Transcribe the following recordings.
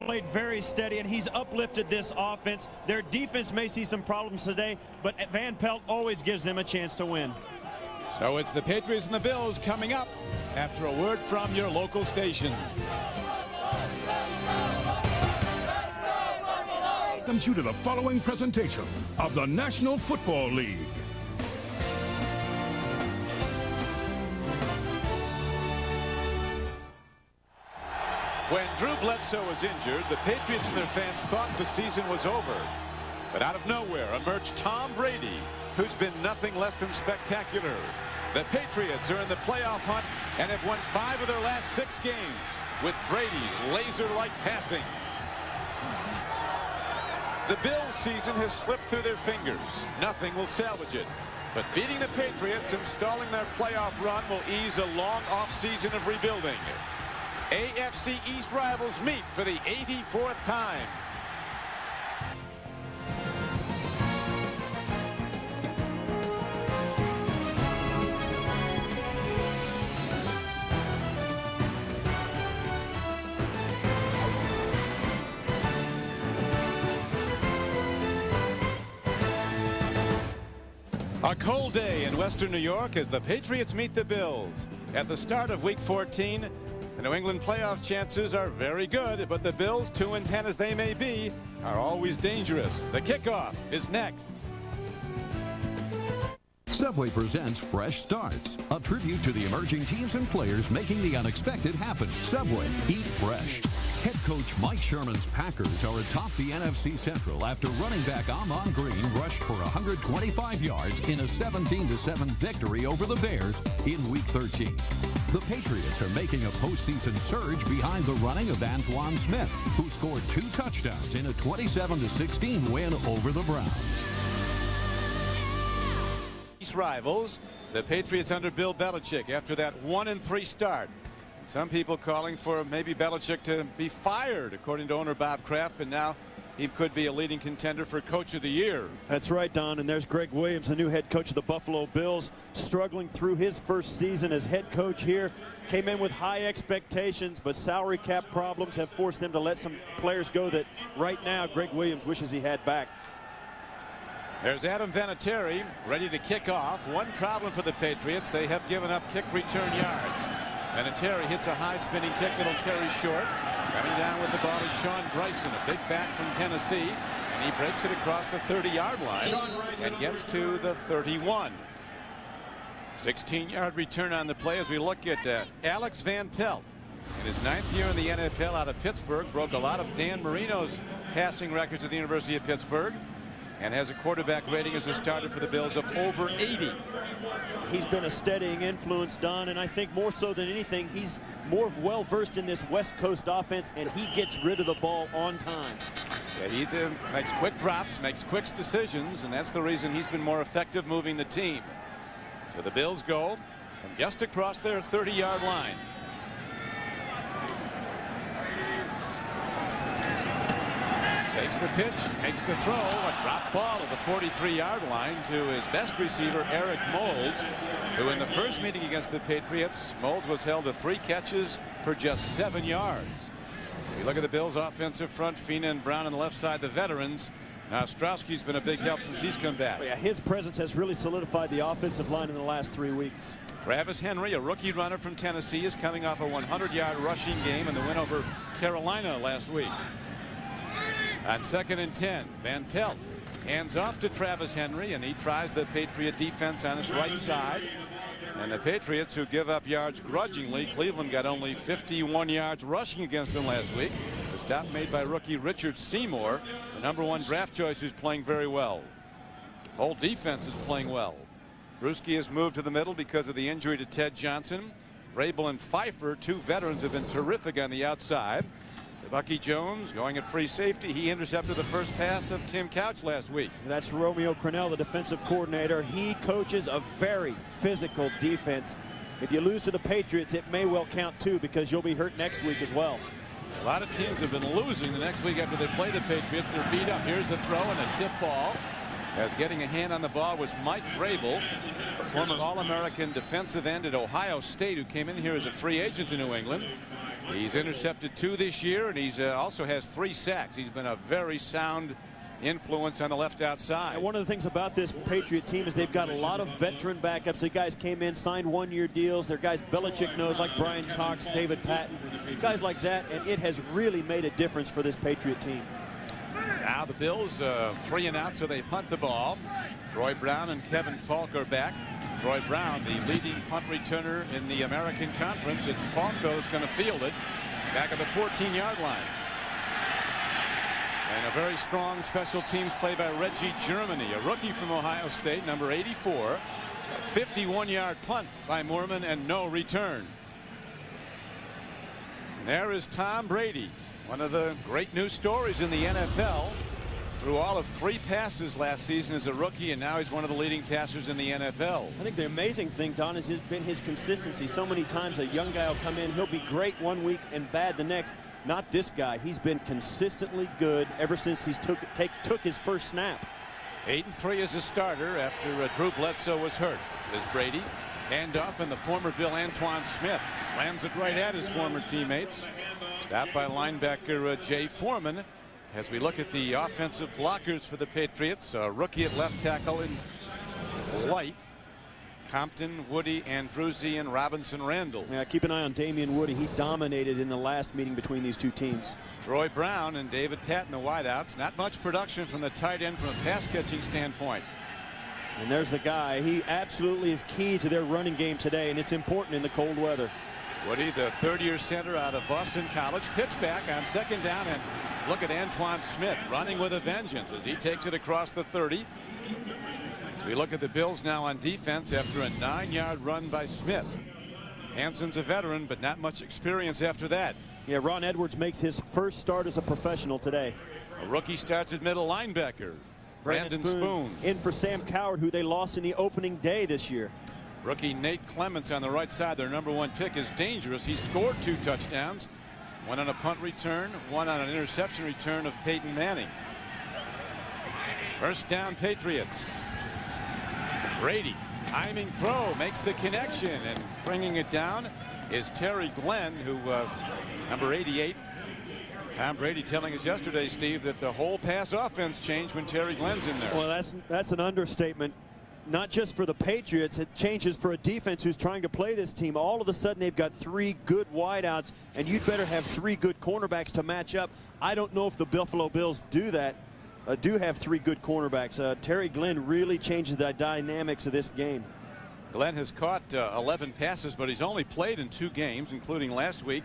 Played very steady, and he's uplifted this offense. Their defense may see some problems today, but Van Pelt always gives them a chance to win. So it's the Patriots and the Bills coming up after a word from your local station. Welcome you to the following presentation of the National Football League. When Drew Bledsoe was injured, the Patriots and their fans thought the season was over. But out of nowhere emerged Tom Brady, who's been nothing less than spectacular. The Patriots are in the playoff hunt and have won 5 of their last 6 games with Brady's laser-like passing. The Bills' season has slipped through their fingers. Nothing will salvage it. But beating the Patriots and stalling their playoff run will ease a long off-season of rebuilding. AFC East rivals meet for the 84th time. A cold day in Western New York as the Patriots meet the Bills. At the start of Week 14, the New England playoff chances are very good, but the Bills, 2-10 as they may be, are always dangerous. The kickoff is next. Subway presents Fresh Starts, a tribute to the emerging teams and players making the unexpected happen. Subway, eat fresh. Head coach Mike Sherman's Packers are atop the NFC Central after running back Amon Green rushed for 125 yards in a 17-7 victory over the Bears in Week 13. The Patriots are making a postseason surge behind the running of Antoine Smith, who scored 2 touchdowns in a 27-16 win over the Browns. Rivals, the Patriots under Bill Belichick after that 1-3 start. Some people calling for maybe Belichick to be fired, according to owner Bob Kraft, and now he could be a leading contender for Coach of the Year. That's right, Don, and there's Greg Williams, the new head coach of the Buffalo Bills, struggling through his first season as head coach here. Came in with high expectations, but salary cap problems have forced them to let some players go that right now Greg Williams wishes he had back. There's Adam Vinatieri ready to kick off. One problem for the Patriots, they have given up kick return yards. Vinatieri hits a high spinning kick that'll carry short. Coming down with the ball is Sean Bryson, a big back from Tennessee, and he breaks it across the 30-yard line and gets to the 31. 16-yard return on the play as we look at Alex Van Pelt. In his 9th year in the NFL out of Pittsburgh, broke a lot of Dan Marino's passing records at the University of Pittsburgh, and has a quarterback rating as a starter for the Bills of over 80. He's been a steadying influence, Don, and I think more so than anything, he's more well-versed in this West Coast offense, and he gets rid of the ball on time. Yeah, he makes quick drops, makes quick decisions, and that's the reason he's been more effective moving the team. So the Bills go from just across their 30-yard line. Takes the pitch, makes the throw, a drop ball at the 43-yard line to his best receiver, Eric Moulds, who in the first meeting against the Patriots, Moulds was held to 3 catches for just 7 yards. You look at the Bills' offensive front, Fina and Brown on the left side, the veterans. Now Strowski's been a big help since he's come back. Yeah, his presence has really solidified the offensive line in the last 3 weeks. Travis Henry, a rookie runner from Tennessee, is coming off a 100-yard rushing game in the win over Carolina last week. On 2nd and 10, Van Pelt hands off to Travis Henry, and he tries the Patriot defense on its right side. And the Patriots, who give up yards grudgingly, Cleveland got only 51 yards rushing against them last week. The stop made by rookie Richard Seymour, the #1 draft choice, who's playing very well. Whole defense is playing well. Bruschi has moved to the middle because of the injury to Ted Johnson. Vrabel and Pfeiffer, 2 veterans, have been terrific on the outside. Bucky Jones going at free safety. He intercepted the first pass of Tim Couch last week. That's Romeo Crennel, the defensive coordinator. He coaches a very physical defense. If you lose to the Patriots, it may well count too, because you'll be hurt next week as well. A lot of teams have been losing the next week after they play the Patriots. They're beat up. Here's the throw and a tip ball. As getting a hand on the ball was Mike Vrabel, a former All-American defensive end at Ohio State, who came in here as a free agent to New England. He's intercepted 2 this year, and he's also has 3 sacks. He's been a very sound influence on the left outside. And one of the things about this Patriot team is they've got a lot of veteran backups. The guys came in, signed 1-year deals. They're guys Belichick knows, like Brian Cox, David Patton, guys like that, and it has really made a difference for this Patriot team. Now the Bills 3 and out, so they punt the ball. Troy Brown and Kevin Falk are back. Troy Brown, the leading punt returner in the American Conference. It's Falk, though, that's going to field it back at the 14-yard line. And a very strong special teams play by Reggie Germany, a rookie from Ohio State, number 84. A 51-yard punt by Moorman and no return. And there is Tom Brady, one of the great news stories in the NFL. Threw all of 3 passes last season as a rookie, and now he's one of the leading passers in the NFL. I think the amazing thing, Don, has been his consistency. So many times a young guy will come in, he'll be great one week and bad the next. Not this guy. He's been consistently good ever since he took his first snap. 8-3 as a starter after Drew Bledsoe was hurt. As Brady handoff, and the former Bill Antoine Smith slams it right at his former teammates. Stopped by linebacker Jay Foreman. As we look at the offensive blockers for the Patriots, a rookie at left tackle in White, Compton, Woody, Andruzzi, and Robinson Randall. Yeah, keep an eye on Damian Woody. He dominated in the last meeting between these two teams. Troy Brown and David Patton, the wideouts. Not much production from the tight end from a pass catching standpoint. And there's the guy. He absolutely is key to their running game today, and it's important in the cold weather. Woody, the third-year center out of Boston College, pitch back on 2nd down, and look at Antoine Smith running with a vengeance as he takes it across the 30. As we look at the Bills now on defense after a 9-yard run by Smith. Hanson's a veteran, but not much experience after that. Yeah, Ron Edwards makes his first start as a professional today. A rookie starts at middle linebacker. Brandon Spoon. In for Sam Coward, who they lost in the opening day this year. Rookie Nate Clements on the right side, their #1 pick, is dangerous. He scored 2 touchdowns. One on a punt return, one on an interception return of Peyton Manning. First down, Patriots. Brady, timing throw, makes the connection, and bringing it down is Terry Glenn, who number 88. Tom Brady telling us yesterday, Steve, that the whole pass offense changed when Terry Glenn's in there. Well, that's an understatement. Not just for the Patriots, it changes for a defense who's trying to play this team. All of a sudden, they've got 3 good wideouts, and you'd better have 3 good cornerbacks to match up. I don't know if the Buffalo Bills do that. Do have 3 good cornerbacks. Terry Glenn really changes the dynamics of this game. Glenn has caught 11 passes, but he's only played in 2 games, including last week.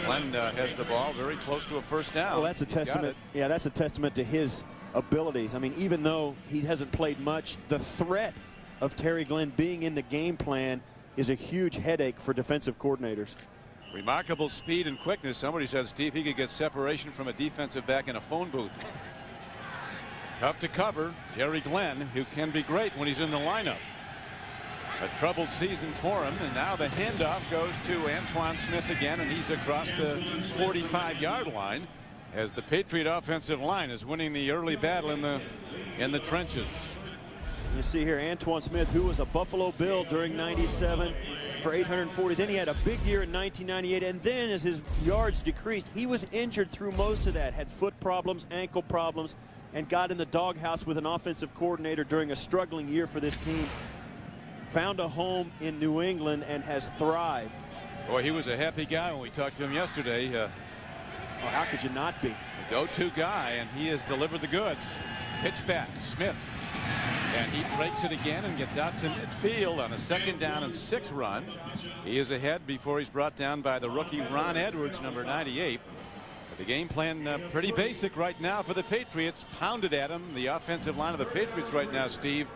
Glenn has the ball very close to a first down. Well, that's a testament. Yeah, that's a testament to his abilities. I mean, even though he hasn't played much, the threat of Terry Glenn being in the game plan is a huge headache for defensive coordinators. Remarkable speed and quickness. Somebody said, Steve, he could get separation from a defensive back in a phone booth. Tough to cover. Terry Glenn, who can be great when he's in the lineup. A troubled season for him, and now the handoff goes to Antoine Smith again, and he's across the 45-yard line as the Patriot offensive line is winning the early battle in the trenches. You see here Antoine Smith, who was a Buffalo Bill during '97 for 840. Then he had a big year in 1998, and then as his yards decreased, he was injured through most of that, had foot problems, ankle problems, and got in the doghouse with an offensive coordinator during a struggling year for this team. Found a home in New England and has thrived. Boy, he was a happy guy when we talked to him yesterday. Well, how could you not be? The go-to guy, and he has delivered the goods. Pitch back, Smith. And he breaks it again and gets out to midfield on a 2nd down and 6 run. He is ahead before he's brought down by the rookie Ron Edwards, number 98. The game plan pretty basic right now for the Patriots. Pounded at him. The offensive line of the Patriots right now, Steve,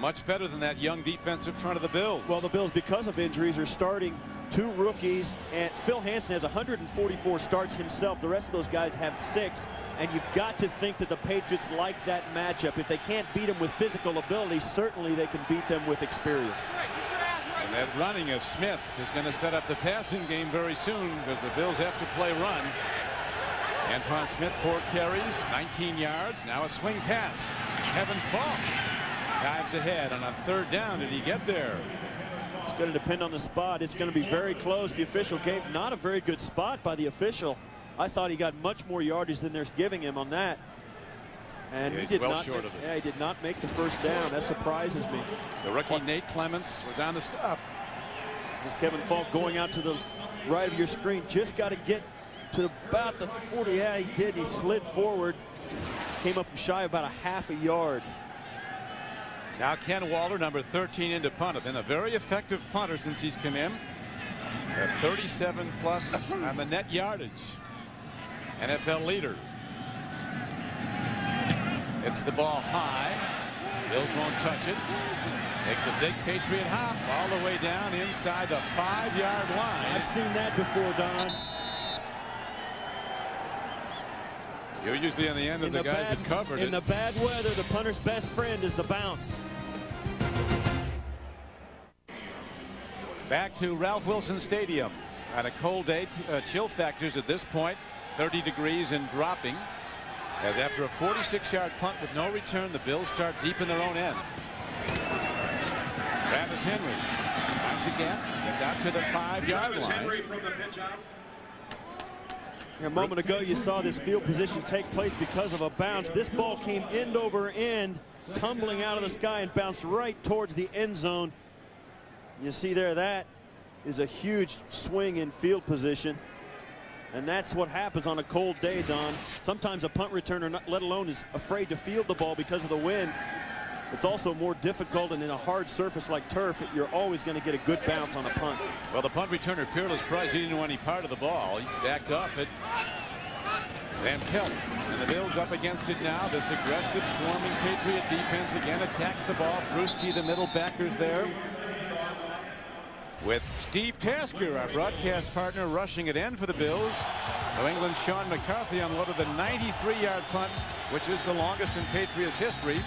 much better than that young defensive front of the Bills. Well, the Bills, because of injuries, are starting 2 rookies, and Phil Hansen has 144 starts himself. The rest of those guys have 6, and you've got to think that the Patriots like that matchup. If they can't beat them with physical ability, certainly they can beat them with experience. And that running of Smith is going to set up the passing game very soon because the Bills have to play run. Antoine Smith, 4 carries, 19 yards. Now a swing pass. Kevin Falk dives ahead, and on 3rd down, did he get there? It's going to depend on the spot. It's going to be very close. The official gave not a very good spot by the official. I thought he got much more yardage than they're giving him on that. And he did not. He did not make the first down. That surprises me. The rookie Nate Clements was on the stop. As Kevin Falk going out to the right of your screen, just got to get to about the 40. Yeah, he did. He slid forward, came up shy about a half a yard. Now Ken Walter, number 13, into punt. Been a very effective punter since he's come in. 37 plus on the net yardage. NFL leader. It's the ball high. Bills won't touch it. Makes a big Patriot hop all the way down inside the 5-yard line. I've seen that before, Don. You're usually on the end of the guys that covered it. In the bad weather, the punter's best friend is the bounce. Back to Ralph Wilson Stadium on a cold day. Chill factors at this point, 30 degrees and dropping. As after a 46-yard punt with no return, the Bills start deep in their own end. Travis Henry finds a gap, gets out to the 5-yard line. A moment ago, you saw this field position take place because of a bounce. This ball came end over end, tumbling out of the sky and bounced right towards the end zone. You see there, that is a huge swing in field position. And that's what happens on a cold day, Don. Sometimes a punt returner, let alone is afraid to field the ball because of the wind. It's also more difficult, and in a hard surface like turf, you're always going to get a good bounce on a punt. Well, the punt returner, Peerless Price, he didn't want any part of the ball. He backed off it. Van Pelt, and the Bills up against it now. This aggressive, swarming Patriot defense again attacks the ball. Bruschi, the middle backers there. With Steve Tasker, our broadcast partner, rushing it in for the Bills. New England's Sean McCarthy unloaded the 93-yard punt, which is the longest in Patriots history,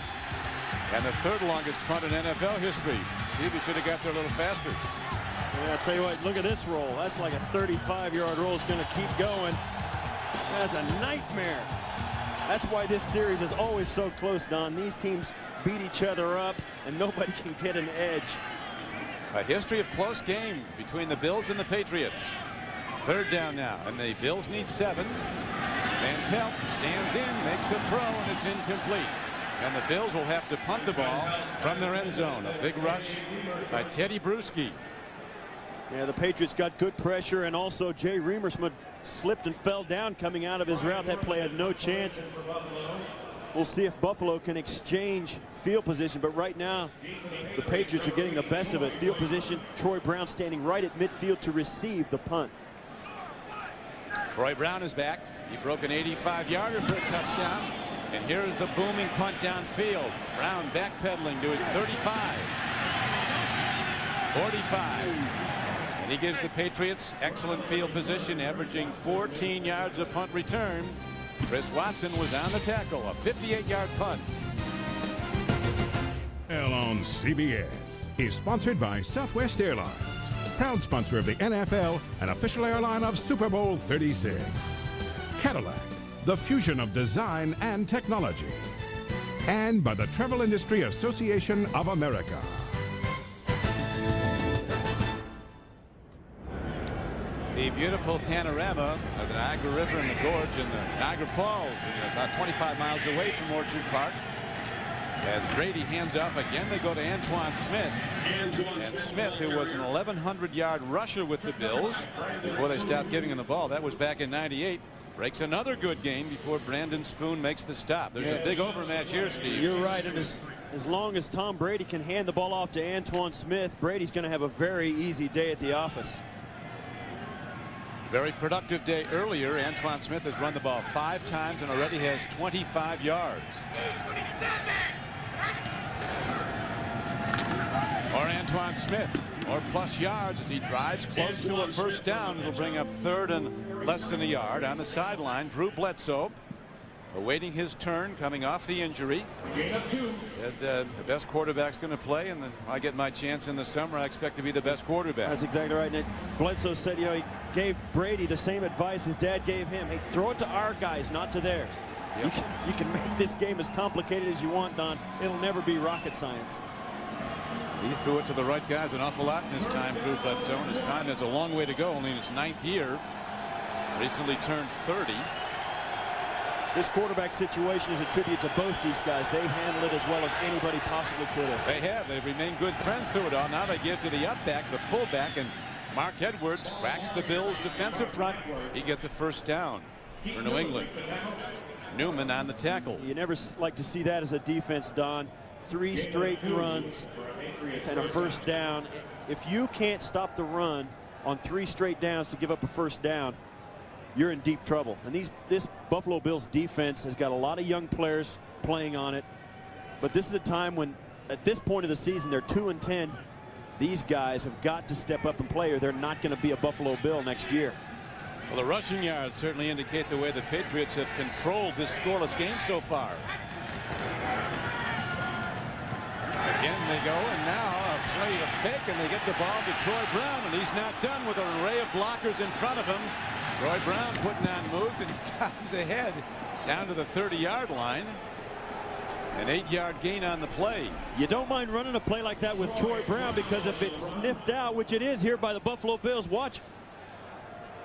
and the third longest punt in NFL history. Steve, you should have got there a little faster. Yeah, I'll tell you what, look at this roll. That's like a 35-yard roll. It's going to keep going. That's a nightmare. That's why this series is always so close, Don. These teams beat each other up, and nobody can get an edge. A history of close games between the Bills and the Patriots. Third down now, and the Bills need 7. Van Pelt stands in, makes a throw, and it's incomplete. And the Bills will have to punt the ball from their end zone. A big rush by Teddy Bruschi. Yeah, the Patriots got good pressure, and also Jay Remersma slipped and fell down coming out of his route. That play had no chance. We'll see if Buffalo can exchange field position, but right now the Patriots are getting the best of it. Field position, Troy Brown standing right at midfield to receive the punt. Troy Brown is back. He broke an 85-yarder for a touchdown. And here's the booming punt downfield. Brown backpedaling to his 35. 45. And he gives the Patriots excellent field position, averaging 14 yards a punt return. Chris Watson was on the tackle, a 58-yard punt. On CBS is sponsored by Southwest Airlines, proud sponsor of the NFL and official airline of Super Bowl 36. Cadillac, the fusion of design and technology. And by the Travel Industry Association of America. The beautiful panorama of the Niagara River and the gorge and the Niagara Falls, and about 25 miles away from Orchard Park. As Brady hands off again, they go to Antoine Smith. And Smith, who was an 1,100-yard rusher with the Bills before they stopped giving him the ball, that was back in '98, breaks another good game before Brandon Spoon makes the stop. There's a big overmatch here, Steve. You're right, and as long as Tom Brady can hand the ball off to Antoine Smith, Brady's going to have a very easy day at the office. Very productive day earlier. Antoine Smith has run the ball 5 times and already has 25 yards. Or Antoine Smith, or plus yards as he drives close to a first down. It'll bring up 3rd and less than a yard. On the sideline, Drew Bledsoe awaiting his turn, coming off the injury. Said the best quarterback's going to play, and I get my chance in the summer. I expect to be the best quarterback. That's exactly right, Nick. Bledsoe said, he gave Brady the same advice his dad gave him. Hey, throw it to our guys, not to theirs. Yep. You can make this game as complicated as you want, Don. It'll never be rocket science. He threw it to the right guys an awful lot in his time, Drew Bledsoe. And his time has a long way to go, only in his 9th year. Recently turned 30. This quarterback situation is a tribute to both these guys. They've handled it as well as anybody possibly could have. They have. They've remained good friends through it all. Now they give to the up back, the fullback, and Mark Edwards cracks the Bills' defensive front. He gets a first down for New England. Newman on the tackle. You never like to see that as a defense, Don. 3 straight runs and a first down. If you can't stop the run on 3 straight downs to give up a first down, you're in deep trouble. And this Buffalo Bills defense has got a lot of young players playing on it. But this is a time when, at this point of the season, they're 2-10. These guys have got to step up and play, or they're not going to be a Buffalo Bill next year. Well, the rushing yards certainly indicate the way the Patriots have controlled this scoreless game so far. Again they go, and now a play to fake, and they get the ball to Troy Brown, and he's not done with an array of blockers in front of him. Troy Brown putting on moves and stops ahead down to the 30-yard line. An 8-yard gain on the play. You don't mind running a play like that with Troy Brown, because if it's sniffed out, which it is here by the Buffalo Bills, watch.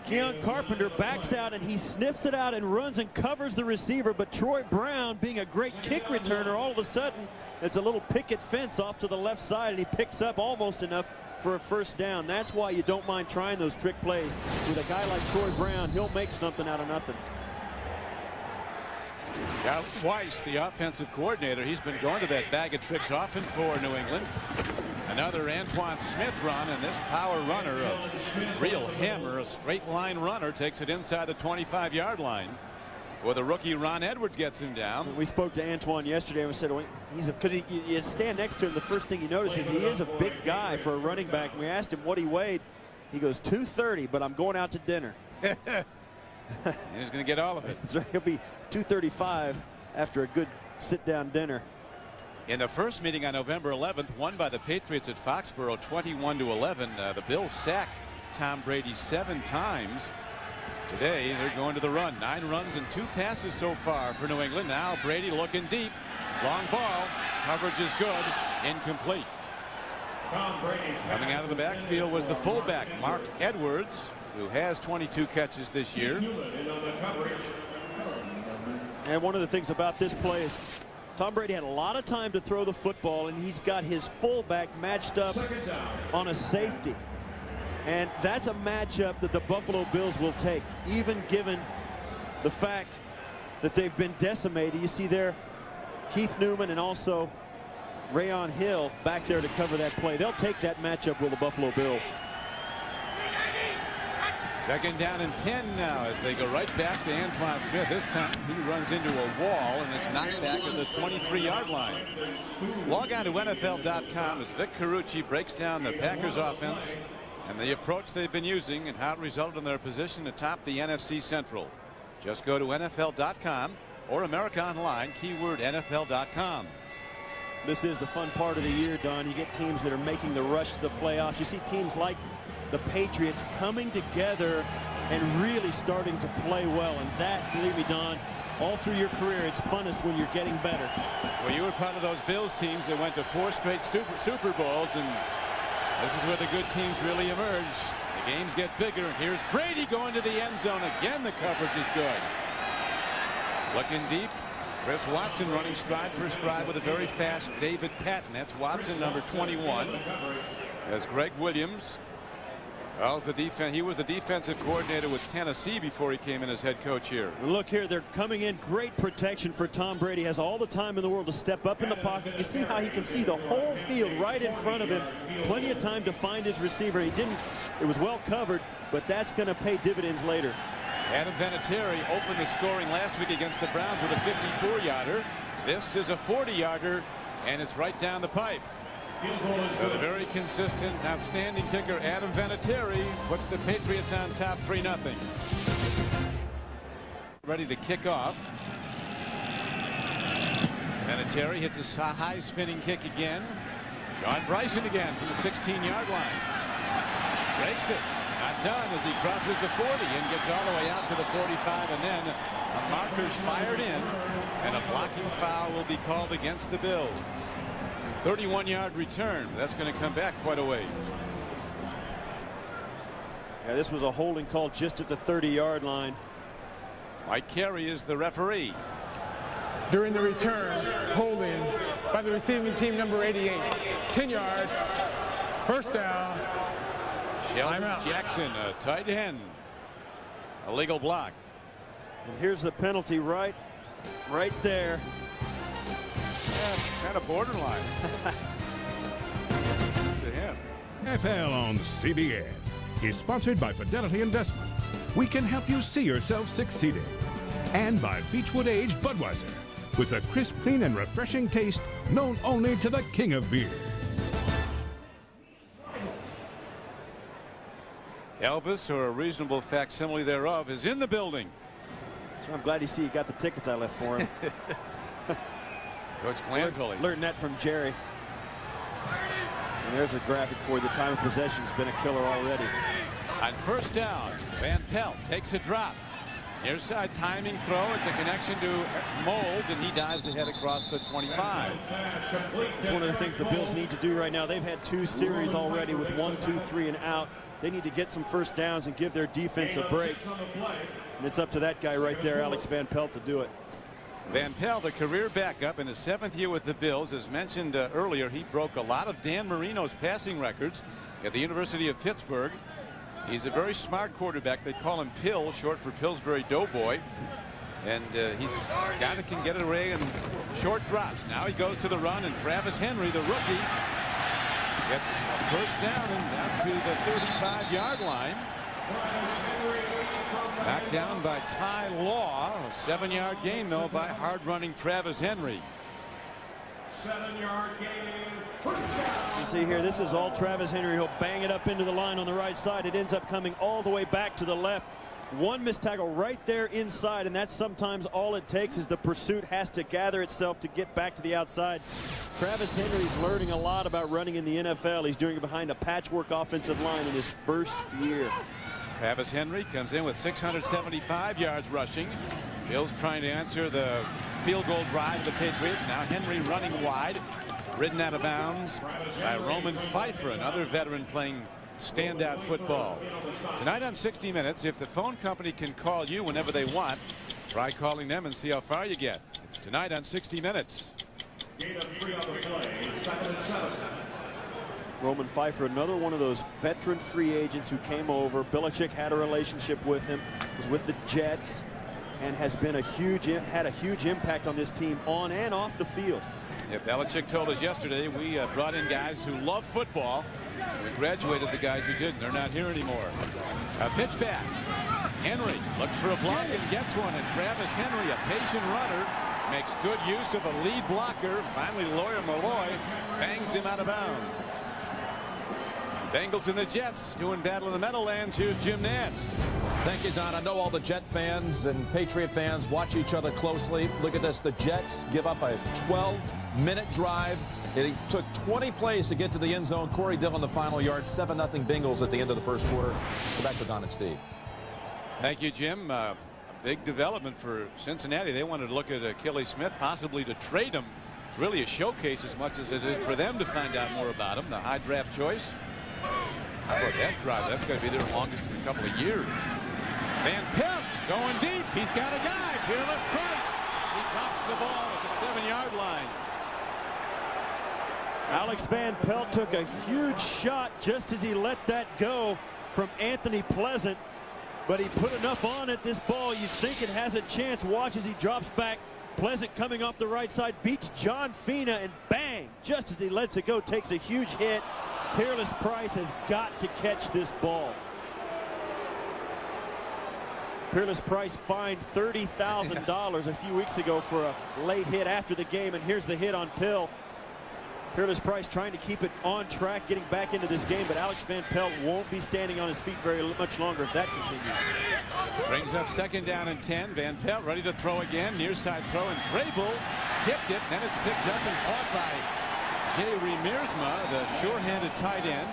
Keon Carpenter backs out and he sniffs it out and runs and covers the receiver, but Troy Brown, being a great kick returner, all of a sudden it's a little picket fence off to the left side, and he picks up almost enough for a first down. That's why you don't mind trying those trick plays. With a guy like Troy Brown, he'll make something out of nothing. Cal Weiss, the offensive coordinator, he's been going to that bag of tricks often for New England. Another Antoine Smith run, and this power runner, a real hammer, a straight line runner, takes it inside the 25-yard line. Before the rookie Ron Edwards gets him down. We spoke to Antoine yesterday and we said, well, because you stand next to him, the first thing you notice is he is a big guy for a running back. And we asked him what he weighed. He goes 230, but I'm going out to dinner. And he's going to get all of it. That's right. He'll be 235 after a good sit-down dinner. In the first meeting on November 11th, won by the Patriots at Foxborough 21-11. The Bills sacked Tom Brady 7 times. Today they're going to the run. 9 runs and 2 passes so far for New England. Now Brady looking deep. Long ball. Coverage is good. Incomplete. Coming out of the backfield was the fullback, Mark Edwards, who has 22 catches this year. And one of the things about this play is Tom Brady had a lot of time to throw the football, and he's got his fullback matched up on a safety. And that's a matchup that the Buffalo Bills will take, even given the fact that they've been decimated. You see there Keith Newman and also Rayon Hill back there to cover that play. They'll take that matchup with the Buffalo Bills. Second down and 10 now as they go right back to Antoine Smith. This time he runs into a wall and is knocked back at the 23-yard line. Log on to NFL.com as Vic Carucci breaks down the Packers offense and the approach they've been using and how it resulted in their position atop the NFC Central. Just go to NFL.com or America Online, keyword NFL.com. This is the fun part of the year, Don. You get teams that are making the rush to the playoffs. You see teams like the Patriots coming together and really starting to play well. And that, believe me, Don, all through your career, it's funnest when you're getting better. Well, you were part of those Bills teams that went to 4 straight Super Bowls, and this is where the good teams really emerge. The games get bigger, and here's Brady going to the end zone. Again, the coverage is good. Looking deep. Chris Watson running stride for stride with a very fast David Patton. That's Watson, number 21. As Greg Williams, well, he was the defensive coordinator with Tennessee before he came in as head coach here. Look here, they're coming in. Great protection for Tom Brady. Has all the time in the world to step up in the pocket. You see how he can see the whole field right in front of him. Plenty of time to find his receiver. It was well covered, but that's going to pay dividends later. Adam Vinatieri opened the scoring last week against the Browns with a 54-yarder. This is a 40-yarder, and it's right down the pipe. So the very consistent, outstanding kicker Adam Vinatieri puts the Patriots on top 3-0. Ready to kick off. Vinatieri hits a high spinning kick again. John Bryson again from the 16-yard line. Breaks it. Not done as he crosses the 40 and gets all the way out to the 45, and then a marker's fired in and a blocking foul will be called against the Bills. 31-yard return. That's going to come back quite a ways. Yeah, this was a holding call just at the 30-yard line. Mike Carey is the referee. During the return, holding by the receiving team, number 88. 10 yards. First down. Sheldon Jackson, a tight end. Illegal block. And here's the penalty right there. Yeah, kind of borderline. To him. NFL on CBS is sponsored by Fidelity Investments. We can help you see yourself succeeding. And by Beechwood Aged Budweiser, with a crisp, clean, and refreshing taste known only to the king of beers. Elvis, or a reasonable facsimile thereof, is in the building. So I'm glad to see he got the tickets I left for him. Coach Glanville. Learned that from Jerry. And there's a graphic for you. The time of possession's been a killer already. On first down, Van Pelt takes a drop. Near side timing throw. It's a connection to Molds, and he dives ahead across the 25. It's one of the things the Bills need to do right now. They've had 2 series already with 1, 2, 3 and out. They need to get some first downs and give their defense a break. And it's up to that guy right there, Alex Van Pelt, to do it. Van Pelt, a career backup in his 7th year with the Bills. As mentioned earlier, he broke a lot of Dan Marino's passing records at the University of Pittsburgh. He's a very smart quarterback. They call him Pill, short for Pillsbury Doughboy. And he's a guy that can get it away in short drops. Now he goes to the run, and Travis Henry, the rookie, gets a first down and down to the 35-yard line. Back down by Ty Law. A 7-yard gain, though, by hard-running Travis Henry. 7-yard gain. You see here, this is all Travis Henry. He'll bang it up into the line on the right side. It ends up coming all the way back to the left. One missed tackle right there inside, and that's sometimes all it takes. Is the pursuit has to gather itself to get back to the outside. Travis Henry's learning a lot about running in the NFL. He's doing it behind a patchwork offensive line in his first year. Travis Henry comes in with 675 yards rushing. Bills trying to answer the field goal drive of the Patriots. Now Henry running wide, ridden out of bounds by Roman Pfeiffer, another veteran playing standout football. Tonight on 60 Minutes, if the phone company can call you whenever they want, try calling them and see how far you get. It's tonight on 60 Minutes. Roman Pfeiffer, another one of those veteran free agents who came over. Belichick had a relationship with him, was with the Jets, and has been had a huge impact on this team on and off the field. Yeah, Belichick told us yesterday we brought in guys who love football. We graduated the guys who didn't. They're not here anymore. A pitch back. Henry looks for a block and gets one. And Travis Henry, a patient runner, makes good use of a lead blocker. Finally, Lawyer Malloy bangs him out of bounds. Bengals and the Jets doing battle in the Meadowlands. Here's Jim Nantz. Thank you, Don. I know all the Jet fans and Patriot fans watch each other closely. Look at this. The Jets give up a 12-minute drive. It took 20 plays to get to the end zone. Corey Dillon, the final yard. 7-0 Bengals at the end of the first quarter. Go back to Don and Steve. Thank you, Jim. A big development for Cincinnati. They wanted to look at Achilles Smith, possibly to trade him. It's really a showcase as much as it is for them to find out more about him. The high draft choice. How about that drive? That's going to be their longest in a couple of years. Van Pelt going deep. He's got a guy. Fearless Price. He drops the ball at the 7-yard line. Alex Van Pelt took a huge shot just as he let that go from Anthony Pleasant, but he put enough on it. This ball, you think it has a chance. Watch as he drops back. Pleasant coming off the right side, beats John Fina, and bang, just as he lets it go, takes a huge hit. Peerless Price has got to catch this ball. Peerless Price fined $30,000 a few weeks ago for a late hit after the game, and here's the hit on Pill. Peerless Price trying to keep it on track, getting back into this game, but Alex Van Pelt won't be standing on his feet very much longer if that continues. Brings up 2nd down and 10. Van Pelt ready to throw again. Near side throw, and Vrabel tipped it. Then it's picked up and caught by Jay Remiersma, the short-handed tight end.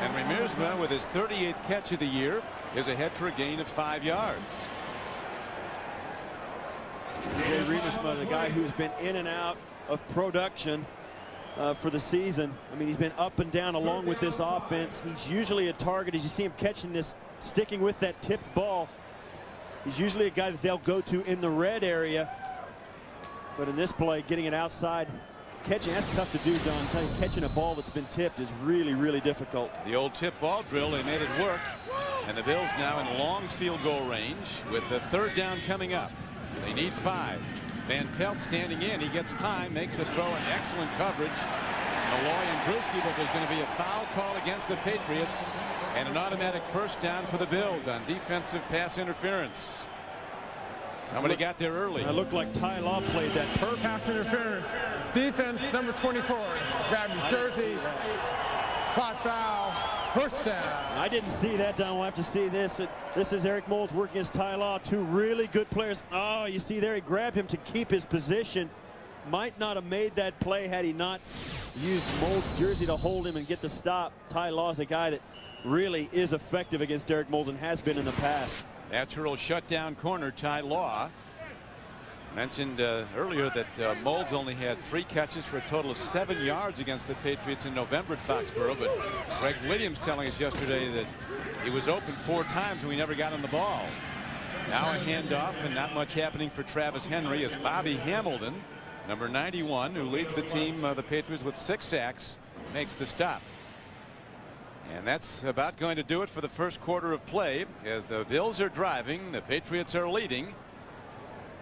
And Remiersma, with his 38th catch of the year, is ahead for a gain of 5 yards. Jay Remiersma, the guy who's been in and out of production. for the season. I mean, he's been up and down along with this offense. He's usually a target. As you see him catching this, sticking with that tipped ball, he's usually a guy that they'll go to in the red area. But in this play, getting it outside, catching, that's tough to do, Don. I'm telling you, catching a ball that's been tipped is really, really difficult. The old tip ball drill, they made it work. And the Bills now in long field goal range with the third down coming up. They need 5. Van Pelt standing in. He gets time, makes a throw, and excellent coverage. Malloy and Bruschi, but there's going to be a foul call against the Patriots and an automatic first down for the Bills on defensive pass interference. Somebody got there early. It looked like Ty Law played that perfect. Pass interference. Defense number 24. Grabbed his jersey. Spot foul. First down. I didn't see that, Don. We'll have to see this. This is Eric Moulds working against Ty Law. 2 really good players. Oh, you see there, he grabbed him to keep his position. Might not have made that play had he not used Moulds' jersey to hold him and get the stop. Ty Law is a guy that really is effective against Eric Moulds and has been in the past. Natural shutdown corner, Ty Law. Mentioned earlier that Moulds only had 3 catches for a total of 7 yards against the Patriots in November at Foxborough. But Greg Williams telling us yesterday that he was open 4 times and we never got on the ball. Now a handoff and not much happening for Travis Henry as Bobby Hamilton, number 91, who leads the team, the Patriots, with 6 sacks, makes the stop. And that's about going to do it for the first quarter of play as the Bills are driving. The Patriots are leading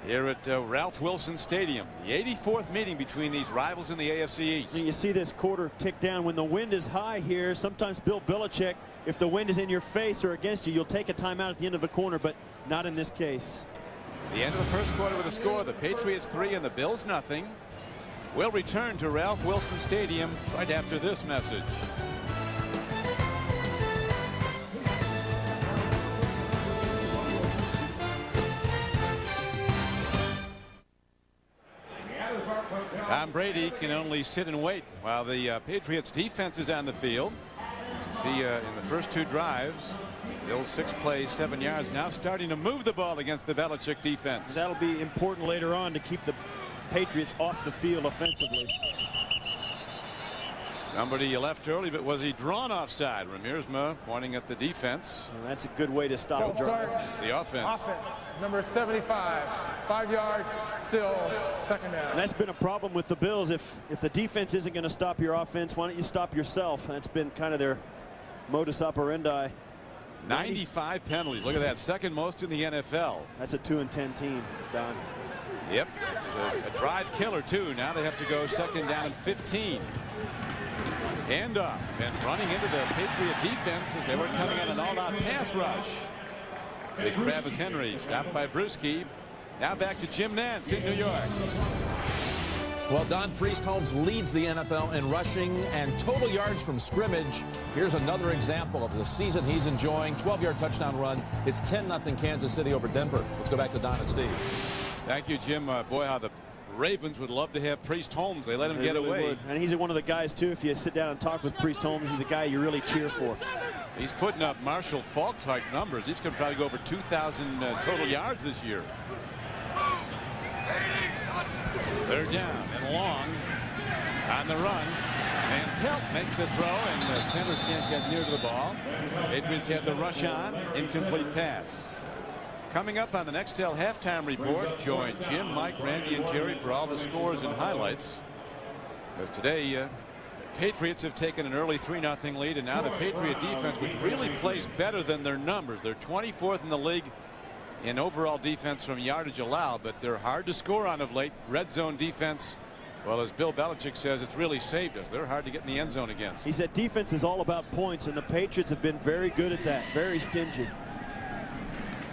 here at Ralph Wilson Stadium. The 84th meeting between these rivals in the AFC East. And you see this quarter tick down when the wind is high here. Sometimes Bill Belichick, if the wind is in your face or against you, you'll take a timeout at the end of a corner, but not in this case. The end of the first quarter with a score. The Patriots 3 and the Bills nothing. We'll return to Ralph Wilson Stadium right after this message. Tom Brady can only sit and wait while the Patriots defense is on the field. See in the first 2 drives, Bills 6 plays, 7 yards, now starting to move the ball against the Belichick defense. That'll be important later on to keep the Patriots off the field offensively. Somebody left early, but was he drawn offside? Ramirzma pointing at the defense. And that's a good way to stop a drive. It's the offense. Number 75, 5 yards, still second down. And that's been a problem with the Bills. If the defense isn't going to stop your offense, why don't you stop yourself? That's been kind of their modus operandi. 95 penalties. Look at that. Second most in the NFL. That's a 2-10 team, Don. Yep. It's a drive killer, too. Now they have to go second down and 15. Handoff and running into the Patriot defense as they were coming on an all-out pass rush. Big Travis Henry stopped by Bruschi. Now back to Jim Nantz in New York. Well, Don Priest-Holmes leads the NFL in rushing and total yards from scrimmage. Here's another example of the season he's enjoying. 12-yard touchdown run. It's 10-0 Kansas City over Denver. Let's go back to Don and Steve. Thank you, Jim. Boy, how the Ravens would love to have Priest-Holmes. They let him get away. Would. And he's one of the guys, too, if you sit down and talk with Priest-Holmes, he's a guy you really cheer for. He's putting up Marshall Faulk-type numbers. He's going to probably go over 2,000 total yards this year. Third down and long on the run. Van Pelt makes a throw, and the centers can't get near to the ball. Patriots have the rush on. Incomplete pass. Coming up on the Nextel halftime report, join Jim, Mike, Randy, and Jerry for all the scores and highlights. Because today, the Patriots have taken an early 3-0 lead, and now the Patriot defense, which really plays better than their numbers. They're 24th in the league in overall defense from yardage allowed, but they're hard to score on of late. Red zone defense, well, as Bill Belichick says, it's really saved us. They're hard to get in the end zone against. He said defense is all about points, and the Patriots have been very good at that, very stingy.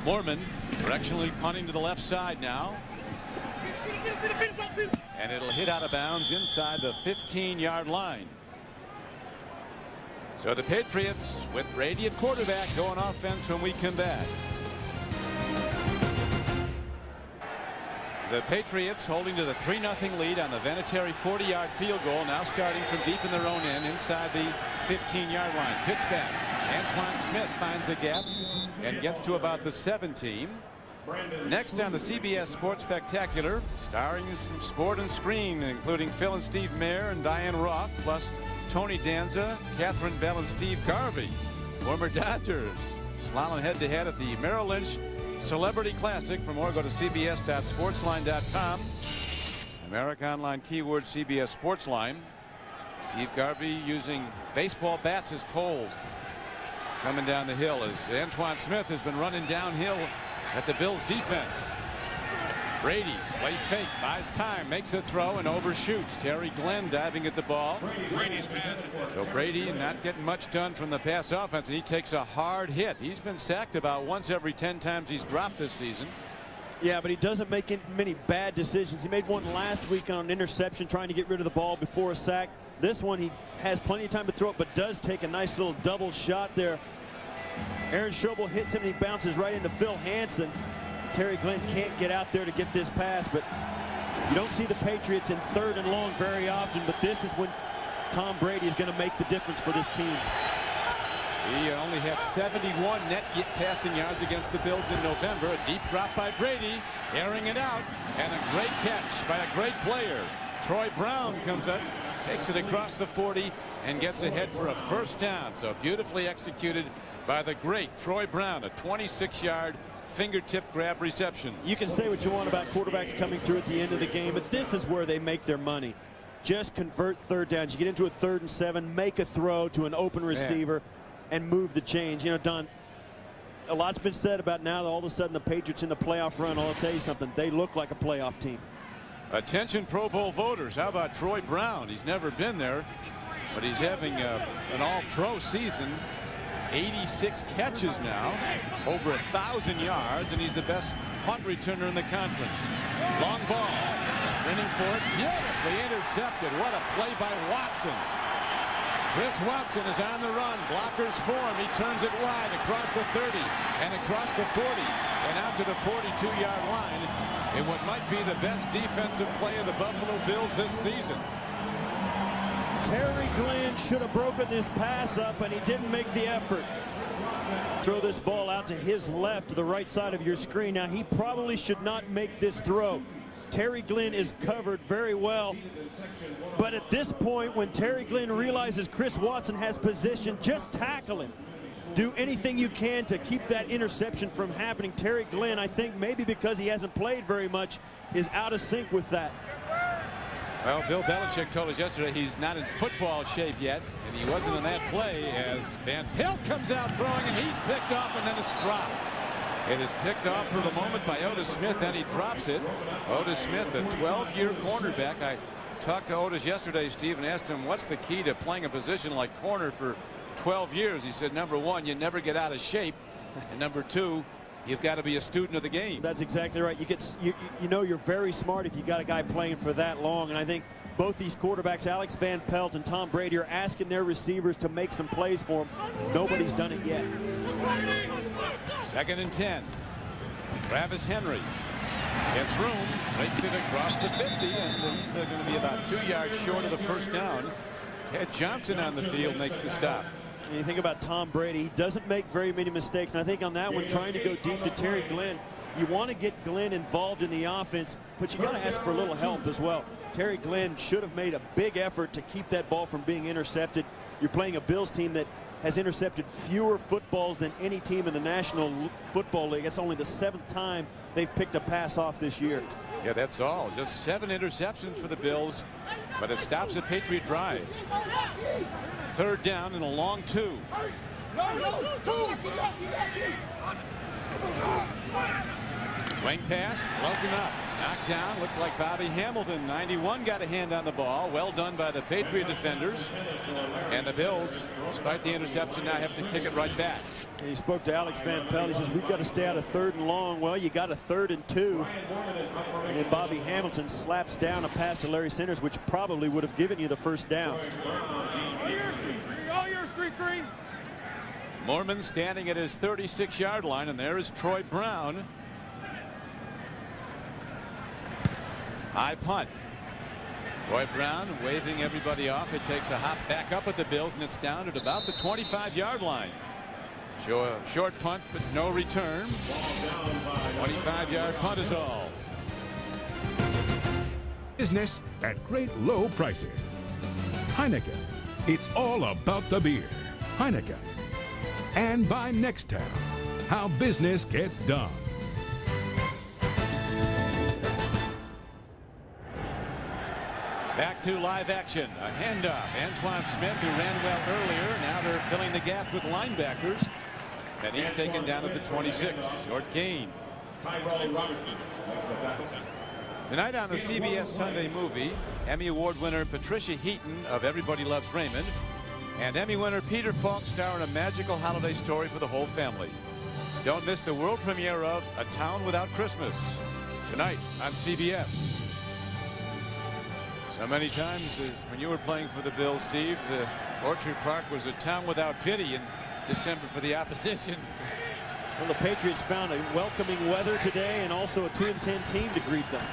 Mormon directionally punting to the left side now. And it'll hit out of bounds inside the 15-yard line. So the Patriots with Brady at quarterback going offense when we come back. The Patriots holding to the 3-0 lead on the Vinatieri 40-yard field goal, now starting from deep in their own end inside the 15-yard line. Pitch back. Antoine Smith finds a gap and gets to about the 17. Next on the CBS Sports Spectacular, starring some sport and screen, including Phil and Steve Mayer and Diane Roth, plus Tony Danza, Catherine Bell, and Steve Garvey. Former Dodgers slalom head-to-head at the Merrill Lynch Celebrity Classic. For more, go to cbs.sportsline.com. America Online keyword CBS Sportsline. Steve Garvey using baseball bats as poles. Coming down the hill as Antoine Smith has been running downhill at the Bills defense. Brady play fake, buys time, makes a throw and overshoots. Terry Glenn diving at the ball. So Brady not getting much done from the pass offense, and he takes a hard hit. He's been sacked about once every 10 times he's dropped this season. Yeah, but he doesn't make many bad decisions. He made one last week on an interception trying to get rid of the ball before a sack. This one he has plenty of time to throw it, but does take a nice little double shot there. Aaron Schobel hits him and he bounces right into Phil Hansen. Terry Glenn can't get out there to get this pass, but you don't see the Patriots in 3rd and long very often, but this is when Tom Brady is going to make the difference for this team. He only had 71 net passing yards against the Bills in November. A deep drop by Brady, airing it out, and a great catch by a great player. Troy Brown comes up, takes it across the 40, and gets ahead for a first down. So beautifully executed by the great Troy Brown, a 26-yard fingertip grab reception. You can say what you want about quarterbacks coming through at the end of the game, but this is where they make their money. Just convert 3rd downs. You get into a 3rd and 7, make a throw to an open receiver, and move the chains. You know, Don, a lot's been said about now that all of a sudden the Patriots in the playoff run. I'll tell you something, they look like a playoff team. Attention Pro Bowl voters, how about Troy Brown? He's never been there, but he's having an all-pro season. 86 catches now, over 1,000 yards, and he's the best punt returner in the conference. Long ball, sprinting for it, beautifully intercepted. What a play by Watson. Chris Watson is on the run, blockers form, he turns it wide across the 30 and across the 40 and out to the 42-yard line in what might be the best defensive play of the Buffalo Bills this season. Terry Glenn should have broken this pass up, and he didn't make the effort. Throw this ball out to his left, to the right side of your screen. Now, he probably should not make this throw. Terry Glenn is covered very well. But at this point, when Terry Glenn realizes Chris Watson has position, just tackle him. Do anything you can to keep that interception from happening. Terry Glenn, I think maybe because he hasn't played very much, is out of sync with that. Well, Bill Belichick told us yesterday he's not in football shape yet, and he wasn't in that play as Van Pelt comes out throwing, and he's picked off, and then it's dropped. It is picked off for the moment by Otis Smith, and he drops it. Otis Smith, a 12-year cornerback. I talked to Otis yesterday, Steve, and asked him what's the key to playing a position like corner for 12 years. He said, number one, you never get out of shape, and number two, you've got to be a student of the game. That's exactly right. You know you're very smart if you got a guy playing for that long. And I think both these quarterbacks, Alex Van Pelt and Tom Brady, are asking their receivers to make some plays for them. Nobody's done it yet. 2nd and 10. Travis Henry gets room, breaks it across the 50, and he's going to be about 2 yards short of the first down. Ted Johnson on the field makes the stop. And you think about Tom Brady, he doesn't make very many mistakes. And I think on that one, trying to go deep to Terry Glenn, you want to get Glenn involved in the offense, but you got to ask for a little help as well. Terry Glenn should have made a big effort to keep that ball from being intercepted. You're playing a Bills team that has intercepted fewer footballs than any team in the National Football League. It's only the 7th time they've picked a pass off this year. Yeah, that's all. Just 7 interceptions for the Bills, but it stops a Patriot drive. 3rd down and a long 2. Swing pass, broken up, knocked down, looked like Bobby Hamilton. 91 got a hand on the ball. Well done by the Patriot defenders. And the Bills, despite the interception, now have to kick it right back. And he spoke to Alex Van Pelt. He says, we've got to stay out of 3rd and long. Well, you got a 3rd and 2. And then Bobby Hamilton slaps down a pass to Larry Sanders, which probably would have given you the first down. Mormon standing at his 36-yard line, and there is Troy Brown. High punt. Troy Brown waving everybody off. It takes a hop back up at the Bills, and it's down at about the 25-yard line. Short punt, but no return. 25-yard punt is all. Business at great low prices. Heineken. It's all about the beer. Heineken. And by Nextown. How business gets done. Back to live action. A handoff. Antoine Smith, who ran well earlier. Now they're filling the gaps with linebackers. And he's taken down at the 26. Short gain. Tonight on the CBS Sunday Movie, Emmy Award winner Patricia Heaton of Everybody Loves Raymond and Emmy winner Peter Falk star in a magical holiday story for the whole family. Don't miss the world premiere of A Town Without Christmas tonight on CBS. So many times when you were playing for the Bills, Steve, the Orchard Park was a town without pity in December for the opposition. Well, the Patriots found a welcoming weather today and also a 2-10 team to greet them.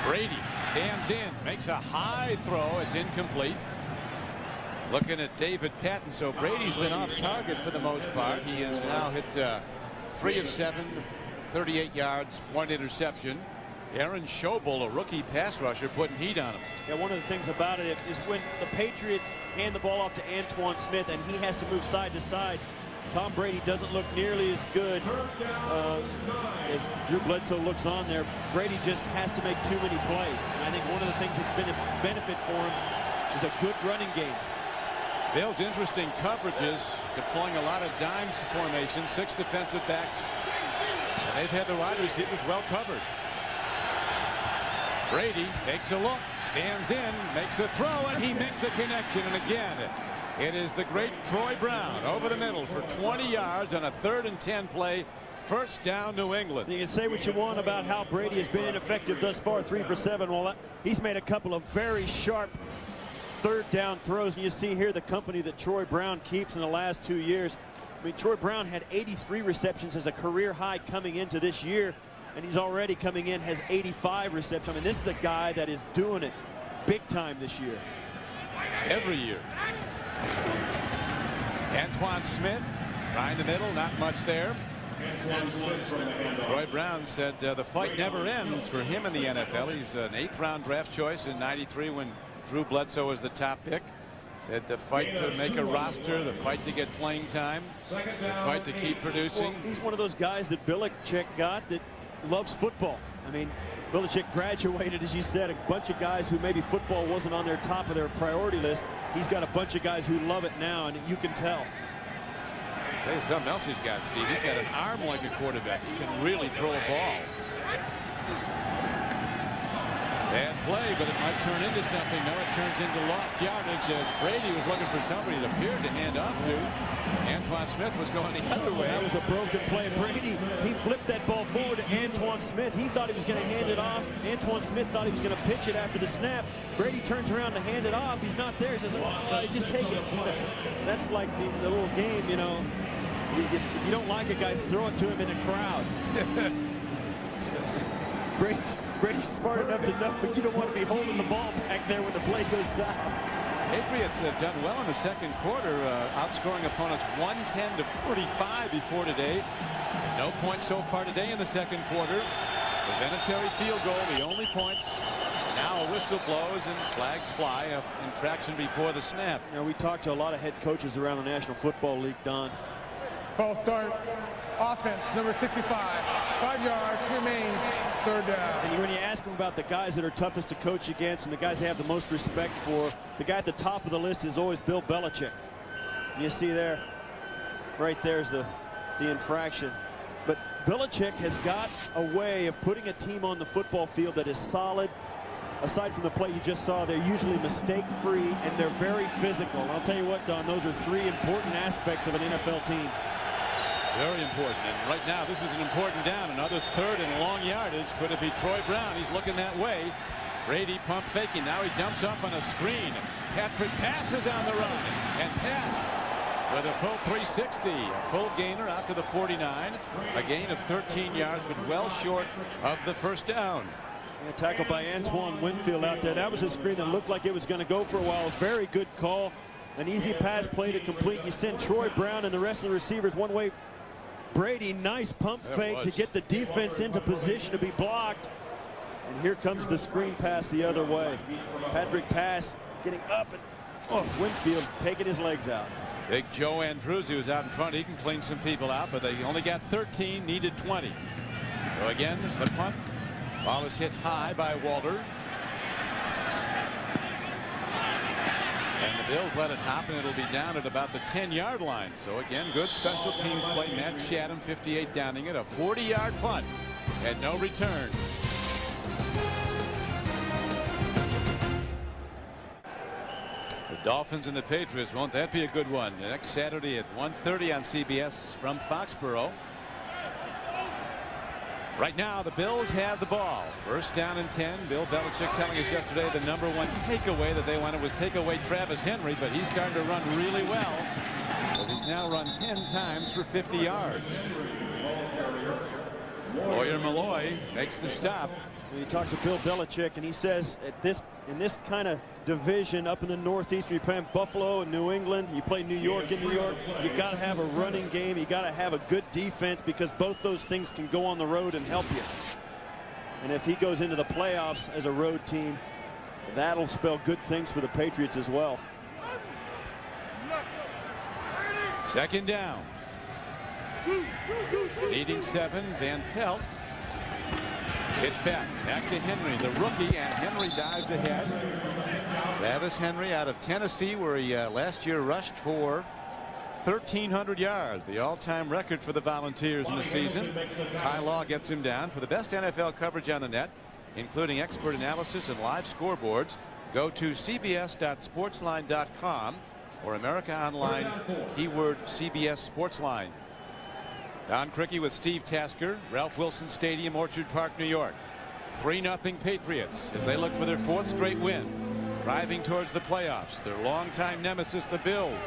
Brady stands in, makes a high throw. It's incomplete. Looking at David Patton. So Brady's been off target for the most part. He has now hit 3 of 7, 38 yards, 1 interception. Aaron Schobel, a rookie pass rusher, putting heat on him. Yeah, one of the things about it is when the Patriots hand the ball off to Antoine Smith and he has to move side to side, Tom Brady doesn't look nearly as good as Drew Bledsoe looks on there. Brady just has to make too many plays. And I think one of the things that's been a benefit for him is a good running game. Bills interesting coverages, deploying a lot of dimes formation, 6 defensive backs. And they've had the wide receivers well covered. Brady takes a look, stands in, makes a throw, and he makes a connection. And again, it is the great Troy Brown over the middle for 20 yards on a 3rd and 10 play. First down, New England. You can say what you want about how Brady has been ineffective thus far, 3 for 7. Well, he's made a couple of very sharp 3rd down throws. And you see here the company that Troy Brown keeps in the last 2 years. I mean, Troy Brown had 83 receptions as a career high coming into this year. And he's already coming in, has 85 receptions. I mean, this is a guy that is doing it big time this year. Every year. Antoine Smith, right in the middle, not much there. Troy Brown said the fight never ends for him in the NFL. He's an 8th round draft choice in '93 when Drew Bledsoe was the top pick. Said the fight to make a roster, the fight to get playing time, the fight to keep producing. Well, he's one of those guys that Belichick got that loves football. I mean, Belichick graduated, as you said, a bunch of guys who maybe football wasn't on their top of their priority list. He's got a bunch of guys who love it now, and you can tell. I'll tell you something else he's got, Steve. He's got an arm like a quarterback. He can really throw a ball. Bad play, but it might turn into something. No, it turns into lost yardage as Brady was looking for somebody that appeared to hand off to. Antoine Smith was going the other way. That was a broken play. Brady, he flipped that ball forward to Antoine Smith. He thought he was going to hand it off. Antoine Smith thought he was going to pitch it after the snap. Brady turns around to hand it off. He's not there. He says, oh, just take it. That's like the little game, you know. If you don't like a guy, throw it to him in a crowd. Brady's smart enough to know you don't want to be holding the ball back there when the play goes south. Patriots have done well in the second quarter, outscoring opponents 110-45 before today. No points so far today in the second quarter. The Vinatieri field goal, the only points. Now a whistle blows and flags fly. Infraction before the snap. You know, we talked to a lot of head coaches around the National Football League, Don. False start. Offense, number 65. 5 yards, remains 3rd down. And when you ask them about the guys that are toughest to coach against and the guys they have the most respect for, the guy at the top of the list is always Bill Belichick. You see there, right there's the infraction. But Belichick has got a way of putting a team on the football field that is solid. Aside from the play you just saw, they're usually mistake-free and they're very physical. And I'll tell you what, Don, those are 3 important aspects of an NFL team. Very important. And right now, this is an important down. Another 3rd and long yardage. Could it be Troy Brown? He's looking that way. Brady pump faking. Now he dumps up on a screen. Patrick passes on the run. And pass with a full 360. A full gainer out to the 49. A gain of 13 yards, but well short of the first down. And tackled by Antoine Winfield out there. That was a screen that looked like it was going to go for a while. Very good call. an easy pass play to complete. You send Troy Brown and the rest of the receivers one way. Brady, nice pump fake to get the defense into position to be blocked. And here comes the screen pass the other way. Patrick Pass getting up, and Winfield taking his legs out. Big Joe Andrews, who was out in front, he can clean some people out, but they only got 13, needed 20. So again, the punt. Ball is hit high by Walter. And the Bills let it hop, and it'll be down at about the 10-yard line. So again, good special teams play. Matt Shadham, 58, downing it. A 40-yard punt and no return. The Dolphins and the Patriots, won't that be a good one? Next Saturday at 1:30 on CBS from Foxborough. Right now, the Bills have the ball. First down and 10. Bill Belichick telling us yesterday the #1 takeaway that they wanted was take away Travis Henry, but he's starting to run really well. So he's now run 10 times for 50 yards. Lawyer Malloy makes the stop. You talk to Bill Belichick, and he says in this kind of division up in the Northeast, you play Buffalo and New England, you play New York in New York, you got to have a running game, you got to have a good defense, because both those things can go on the road and help you. And if he goes into the playoffs as a road team, that'll spell good things for the Patriots as well. Second down. Needing 7, Van Pelt. Pitch back to Henry, the rookie, and Henry dives ahead. Travis Henry out of Tennessee, where he last year rushed for 1,300 yards, the all-time record for the Volunteers in the season. Ty Law gets him down. For the best NFL coverage on the net, including expert analysis and live scoreboards, go to cbs.sportsline.com or America Online, keyword CBS Sportsline. Don Criqui with Steve Tasker, Ralph Wilson Stadium, Orchard Park, New York. 3-0 Patriots as they look for their 4th straight win. Driving towards the playoffs. Their longtime nemesis, the Bills,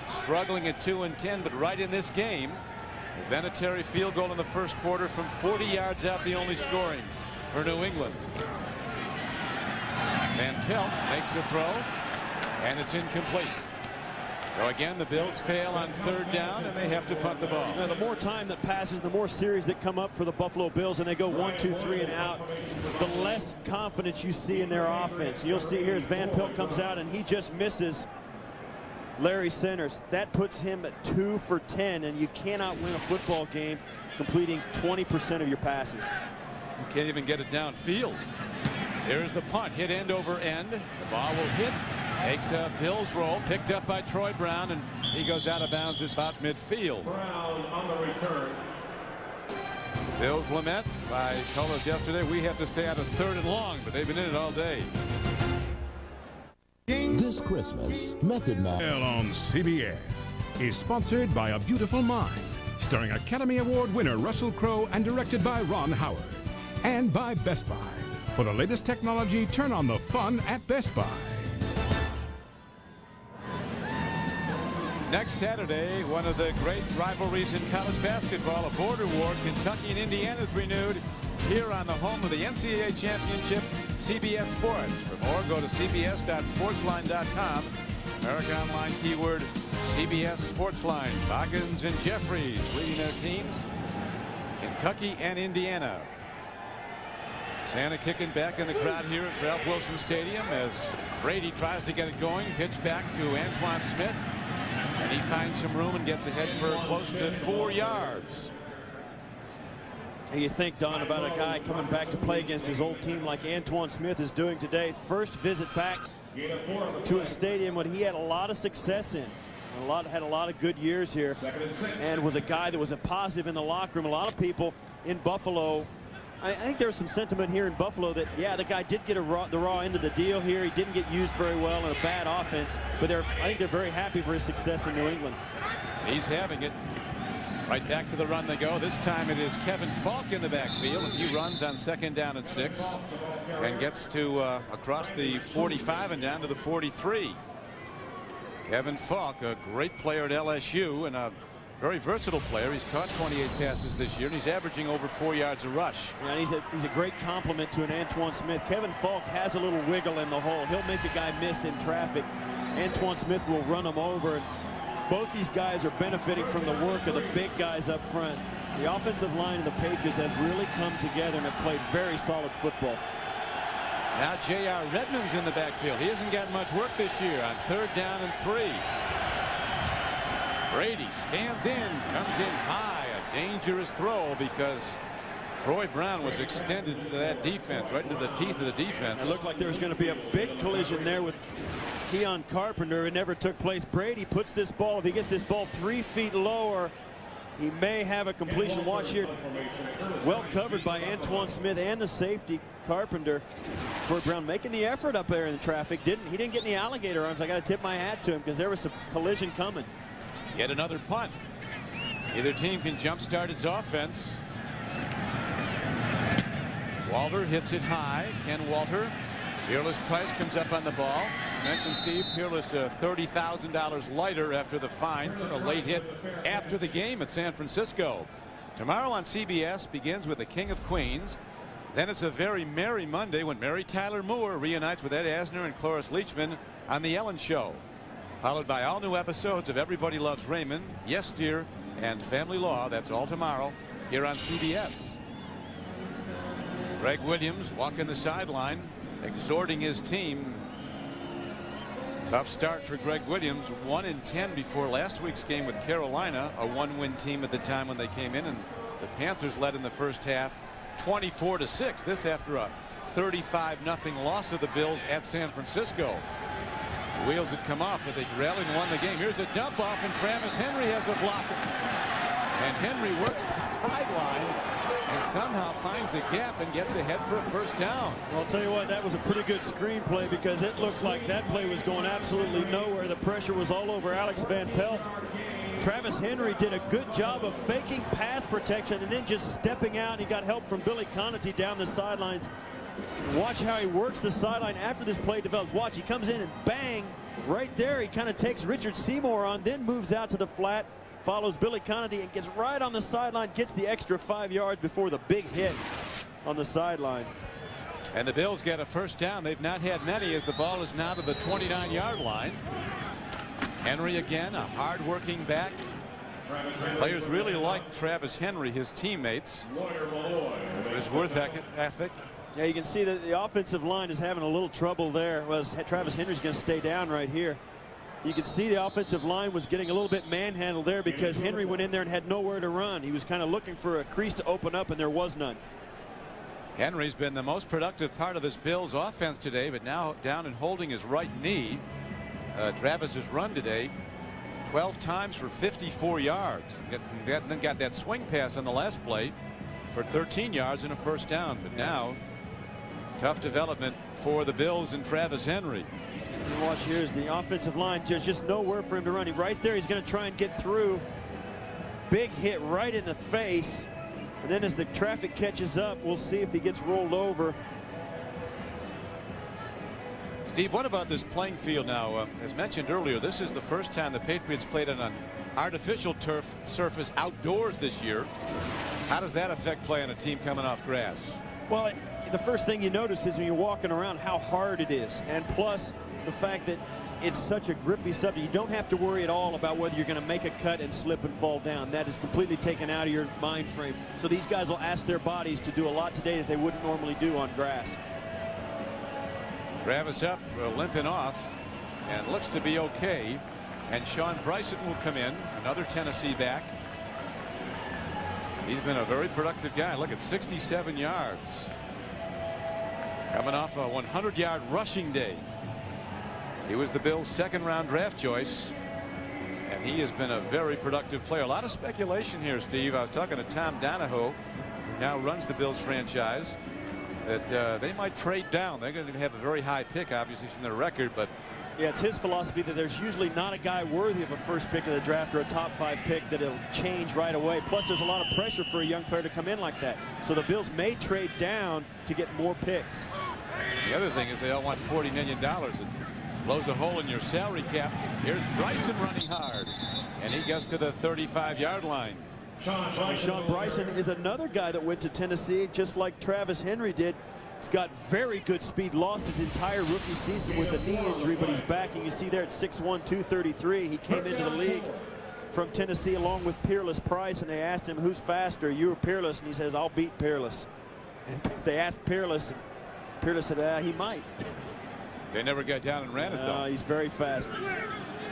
struggling at 2-10, but right in this game, a Vinatieri field goal in the first quarter from 40 yards out, the only scoring for New England. Van Pelt makes a throw, and it's incomplete. So again, the Bills fail on 3rd down, and they have to punt the ball. Now, the more time that passes, the more series that come up for the Buffalo Bills, and they go 1, 2, 3 and out, the less confidence you see in their offense. You'll see here as Van Pelt comes out and he just misses Larry Centers. That puts him at 2 for 10, and you cannot win a football game completing 20% of your passes. You can't even get it downfield. There's the punt, hit end over end. The ball will hit. Makes a Bills roll, picked up by Troy Brown, and he goes out of bounds at about midfield. Brown on the return. Bills lament. I told us yesterday we have to stay out of 3rd and long, but they've been in it all day. This Christmas, Method Man on CBS is sponsored by A Beautiful Mind, starring Academy Award winner Russell Crowe and directed by Ron Howard, and by Best Buy. For the latest technology, turn on the fun at Best Buy. Next Saturday, one of the great rivalries in college basketball, a border war, Kentucky and Indiana is renewed here on the home of the NCAA Championship, CBS Sports. For more, go to cbs.sportsline.com. America Online, keyword CBS Sportsline. Boggins and Jeffries leading their teams, Kentucky and Indiana. Santa kicking back in the crowd here at Ralph Wilson Stadium as Brady tries to get it going. Pitch back to Antoine Smith. And he finds some room and gets ahead for close to 4 yards. You think, Don, about a guy coming back to play against his old team like Antoine Smith is doing today. First visit back to a stadium when he had a lot of success in. Had a lot of good years here, and was a guy that was a positive in the locker room. A lot of people in Buffalo, I think there's some sentiment here in Buffalo that, yeah, the guy did get the raw end of the deal here. He didn't get used very well in a bad offense, but I think they're very happy for his success in New England. He's having it. Right back to the run they go. This time it is Kevin Falk in the backfield, and he runs on 2nd down and 6 and gets to across the 45 and down to the 43. Kevin Falk, a great player at LSU and a very versatile player. He's caught 28 passes this year, and he's averaging over 4 yards a rush. Yeah, and he's a great compliment to an Antoine Smith. Kevin Falk has a little wiggle in the hole. He'll make a guy miss in traffic. Antoine Smith will run them over. And both these guys are benefiting from the work of the big guys up front. The offensive line of the Patriots have really come together and have played very solid football. Now J.R. Redmond's in the backfield. He hasn't gotten much work this year on 3rd down and 3. Brady stands in, comes in high. A dangerous throw because Troy Brown was extended into that defense, right into the teeth of the defense. It looked like there was going to be a big collision there with Keon Carpenter. It never took place. Brady puts this ball, if he gets this ball 3 feet lower, he may have a completion. Watch here. Well covered by Antoine Smith and the safety Carpenter. Troy Brown making the effort up there in the traffic. He didn't get any alligator arms. I got to tip my hat to him because there was some collision coming. Yet another punt. Either team can jumpstart its offense. Walter hits it high. Ken Walter. Peerless Price comes up on the ball. You mentioned, Steve, Peerless $30,000 lighter after the fine for a late hit after the game at San Francisco. Tomorrow on CBS begins with the King of Queens. Then it's a very merry Monday when Mary Tyler Moore reunites with Ed Asner and Cloris Leachman on The Ellen Show. Followed by all new episodes of Everybody Loves Raymond, Yes Dear, and Family Law. That's all tomorrow here on CBS. Greg Williams walking the sideline, exhorting his team. Tough start for Greg Williams. 1-10 before last week's game with Carolina, a 1-win team at the time when they came in, and the Panthers led in the first half 24-6. This after a 35-0 loss of the Bills at San Francisco. The wheels had come off, but they rallied and won the game. Here's a dump off, and Travis Henry has a blocker. And Henry works the sideline and somehow finds a gap and gets ahead for a first down. Well, I'll tell you what, that was a pretty good screen play because it looked like that play was going absolutely nowhere. The pressure was all over Alex Van Pelt. Travis Henry did a good job of faking pass protection and then just stepping out. He got help from Billy Conati down the sidelines. Watch how he works the sideline after this play develops. Watch, he comes in and bang, right there. He kind of takes Richard Seymour on, then moves out to the flat, follows Billy Conati and gets right on the sideline, gets the extra 5 yards before the big hit on the sideline. And the Bills get a first down. They've not had many as the ball is now to the 29-yard line. Henry again, a hard-working back. Players really like Travis Henry, his teammates. His work ethic. Yeah, you can see that the offensive line is having a little trouble there. Well, Travis Henry's going to stay down right here. You can see the offensive line was getting a little bit manhandled there because Henry went in there and had nowhere to run. He was kind of looking for a crease to open up, and there was none. Henry's been the most productive part of this Bills offense today, but now down and holding his right knee. Travis has run today 12 times for 54 yards. Then got that swing pass on the last play for 13 yards and a first down. But now, tough development for the Bills and Travis Henry. And watch, here's the offensive line. There's just nowhere for him to run. Right there, he's going to try and get through. Big hit right in the face. And then as the traffic catches up, we'll see if he gets rolled over. Steve, what about this playing field now? As mentioned earlier, this is the first time the Patriots played on an artificial turf surface outdoors this year. How does that affect play on a team coming off grass? Well, the first thing you notice is when you're walking around how hard it is, and plus the fact that it's such a grippy subject. You don't have to worry at all about whether you're going to make a cut and slip and fall down. That is completely taken out of your mind frame. So these guys will ask their bodies to do a lot today that they wouldn't normally do on grass. Travis up, limping off, and looks to be okay. And Sean Bryson will come in, another Tennessee back. He's been a very productive guy. Look at 67 yards. Coming off a 100-yard rushing day. He was the Bills' second-round draft choice, and he has been a very productive player. A lot of speculation here, Steve. I was talking to Tom Donahoe, who now runs the Bills franchise, that they might trade down. They're going to have a very high pick, obviously, from their record, but yeah, it's his philosophy that there's usually not a guy worthy of a first pick of the draft or a top 5 pick that it'll change right away. Plus, there's a lot of pressure for a young player to come in like that. So the Bills may trade down to get more picks. The other thing is they all want $40 million. It blows a hole in your salary cap. Here's Bryson running hard, and he gets to the 35-yard line. Sean Bryson is another guy that went to Tennessee just like Travis Henry did. He's got very good speed, lost his entire rookie season with a knee injury, but he's back. And you see there at 6'1", 233. He came into the league from Tennessee along with Peerless Price, and they asked him, who's faster, you or Peerless? And he says, I'll beat Peerless. And they asked Peerless, and Peerless said, he might. They never got down and ran it, though. He's very fast.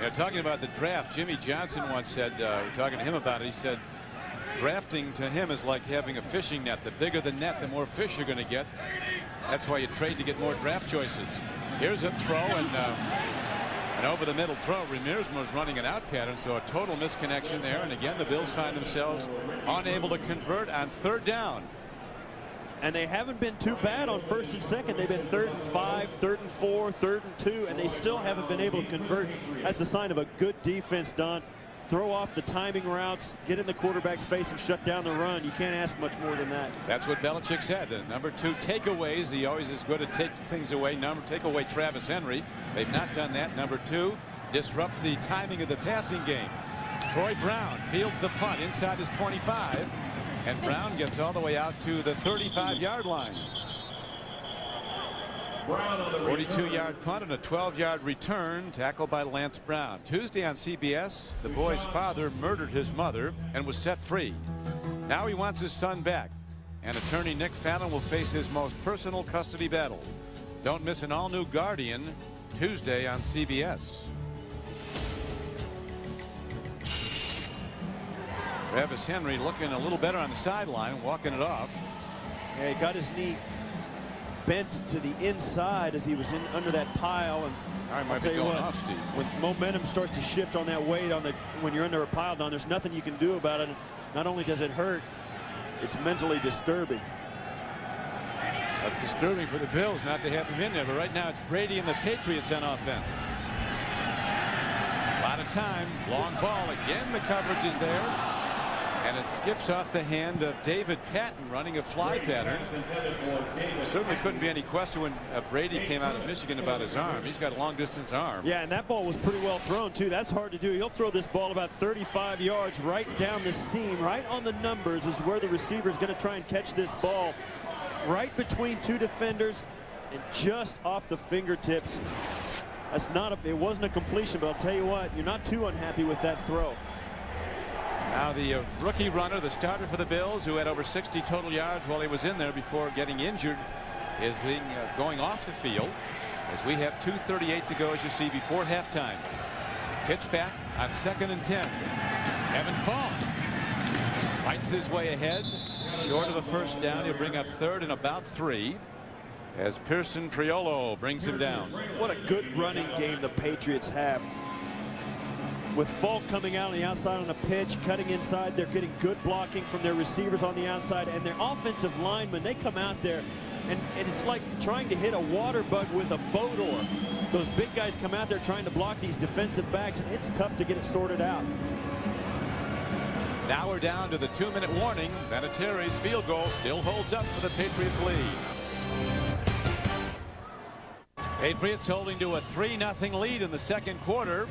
Yeah, talking about the draft, Jimmy Johnson once said, talking to him about it, he said, drafting to him is like having a fishing net. The bigger the net, the more fish you're going to get. That's why you trade to get more draft choices. Here's a throw, and an over the middle throw. Ramirez was running an out pattern, so a total misconnection there. And again, the Bills find themselves unable to convert on third down. And they haven't been too bad on first and second. They've been 3rd and 5, 3rd and 4, 3rd and 2, and they still haven't been able to convert. That's a sign of a good defense, Don. Throw off the timing routes, get in the quarterback's face and shut down the run. You can't ask much more than that. That's what Belichick said. The number 2 takeaways. He always is good at taking things away. Take away Travis Henry. They've not done that. Number 2, disrupt the timing of the passing game. Troy Brown fields the punt inside his 25. And Brown gets all the way out to the 35-yard line. 42-yard punt and a 12-yard return, tackled by Lance Brown. Tuesday on CBS, the boy's father murdered his mother and was set free. Now he wants his son back, and attorney Nick Fallon will face his most personal custody battle. Don't miss an all-new Guardian Tuesday on CBS. Travis Henry looking a little better on the sideline, walking it off. Yeah, he got his knee bent to the inside as he was under that pile, and I might be going off, Steve. When momentum starts to shift on that weight when you're under a pile, Don, there's nothing you can do about it. Not only does it hurt, it's mentally disturbing. That's disturbing for the Bills not to have him in there, but right now it's Brady and the Patriots on offense. A lot of time, long ball again. The coverage is there. And it skips off the hand of David Patton running a fly pattern. Certainly couldn't be any question when Brady came out of Michigan about his arm. He's got a long distance arm. Yeah, and that ball was pretty well thrown too. That's hard to do. He'll throw this ball about 35 yards right down the seam, right on the numbers is where the receiver is going to try and catch this ball, right between 2 defenders and just off the fingertips. That's not it wasn't a completion, but I'll tell you what, you're not too unhappy with that throw. Now the rookie runner, the starter for the Bills, who had over 60 total yards while he was in there before getting injured, is going off the field as we have 2:38 to go, as you see, before halftime. Pitch back on 2nd and 10. Evan Fall fights his way ahead, short of a first down. He'll bring up 3rd and about 3 as Pearson Triolo brings him down. What a good running game the Patriots have. With Falk coming out on the outside on a pitch, cutting inside, they're getting good blocking from their receivers on the outside, and their offensive linemen, they come out there, and it's like trying to hit a water bug with a boat oar. Those big guys come out there trying to block these defensive backs, and it's tough to get it sorted out. Now we're down to the 2-minute warning. Vinatieri's field goal still holds up for the Patriots lead. Patriots holding to a 3-0 lead in the second quarter.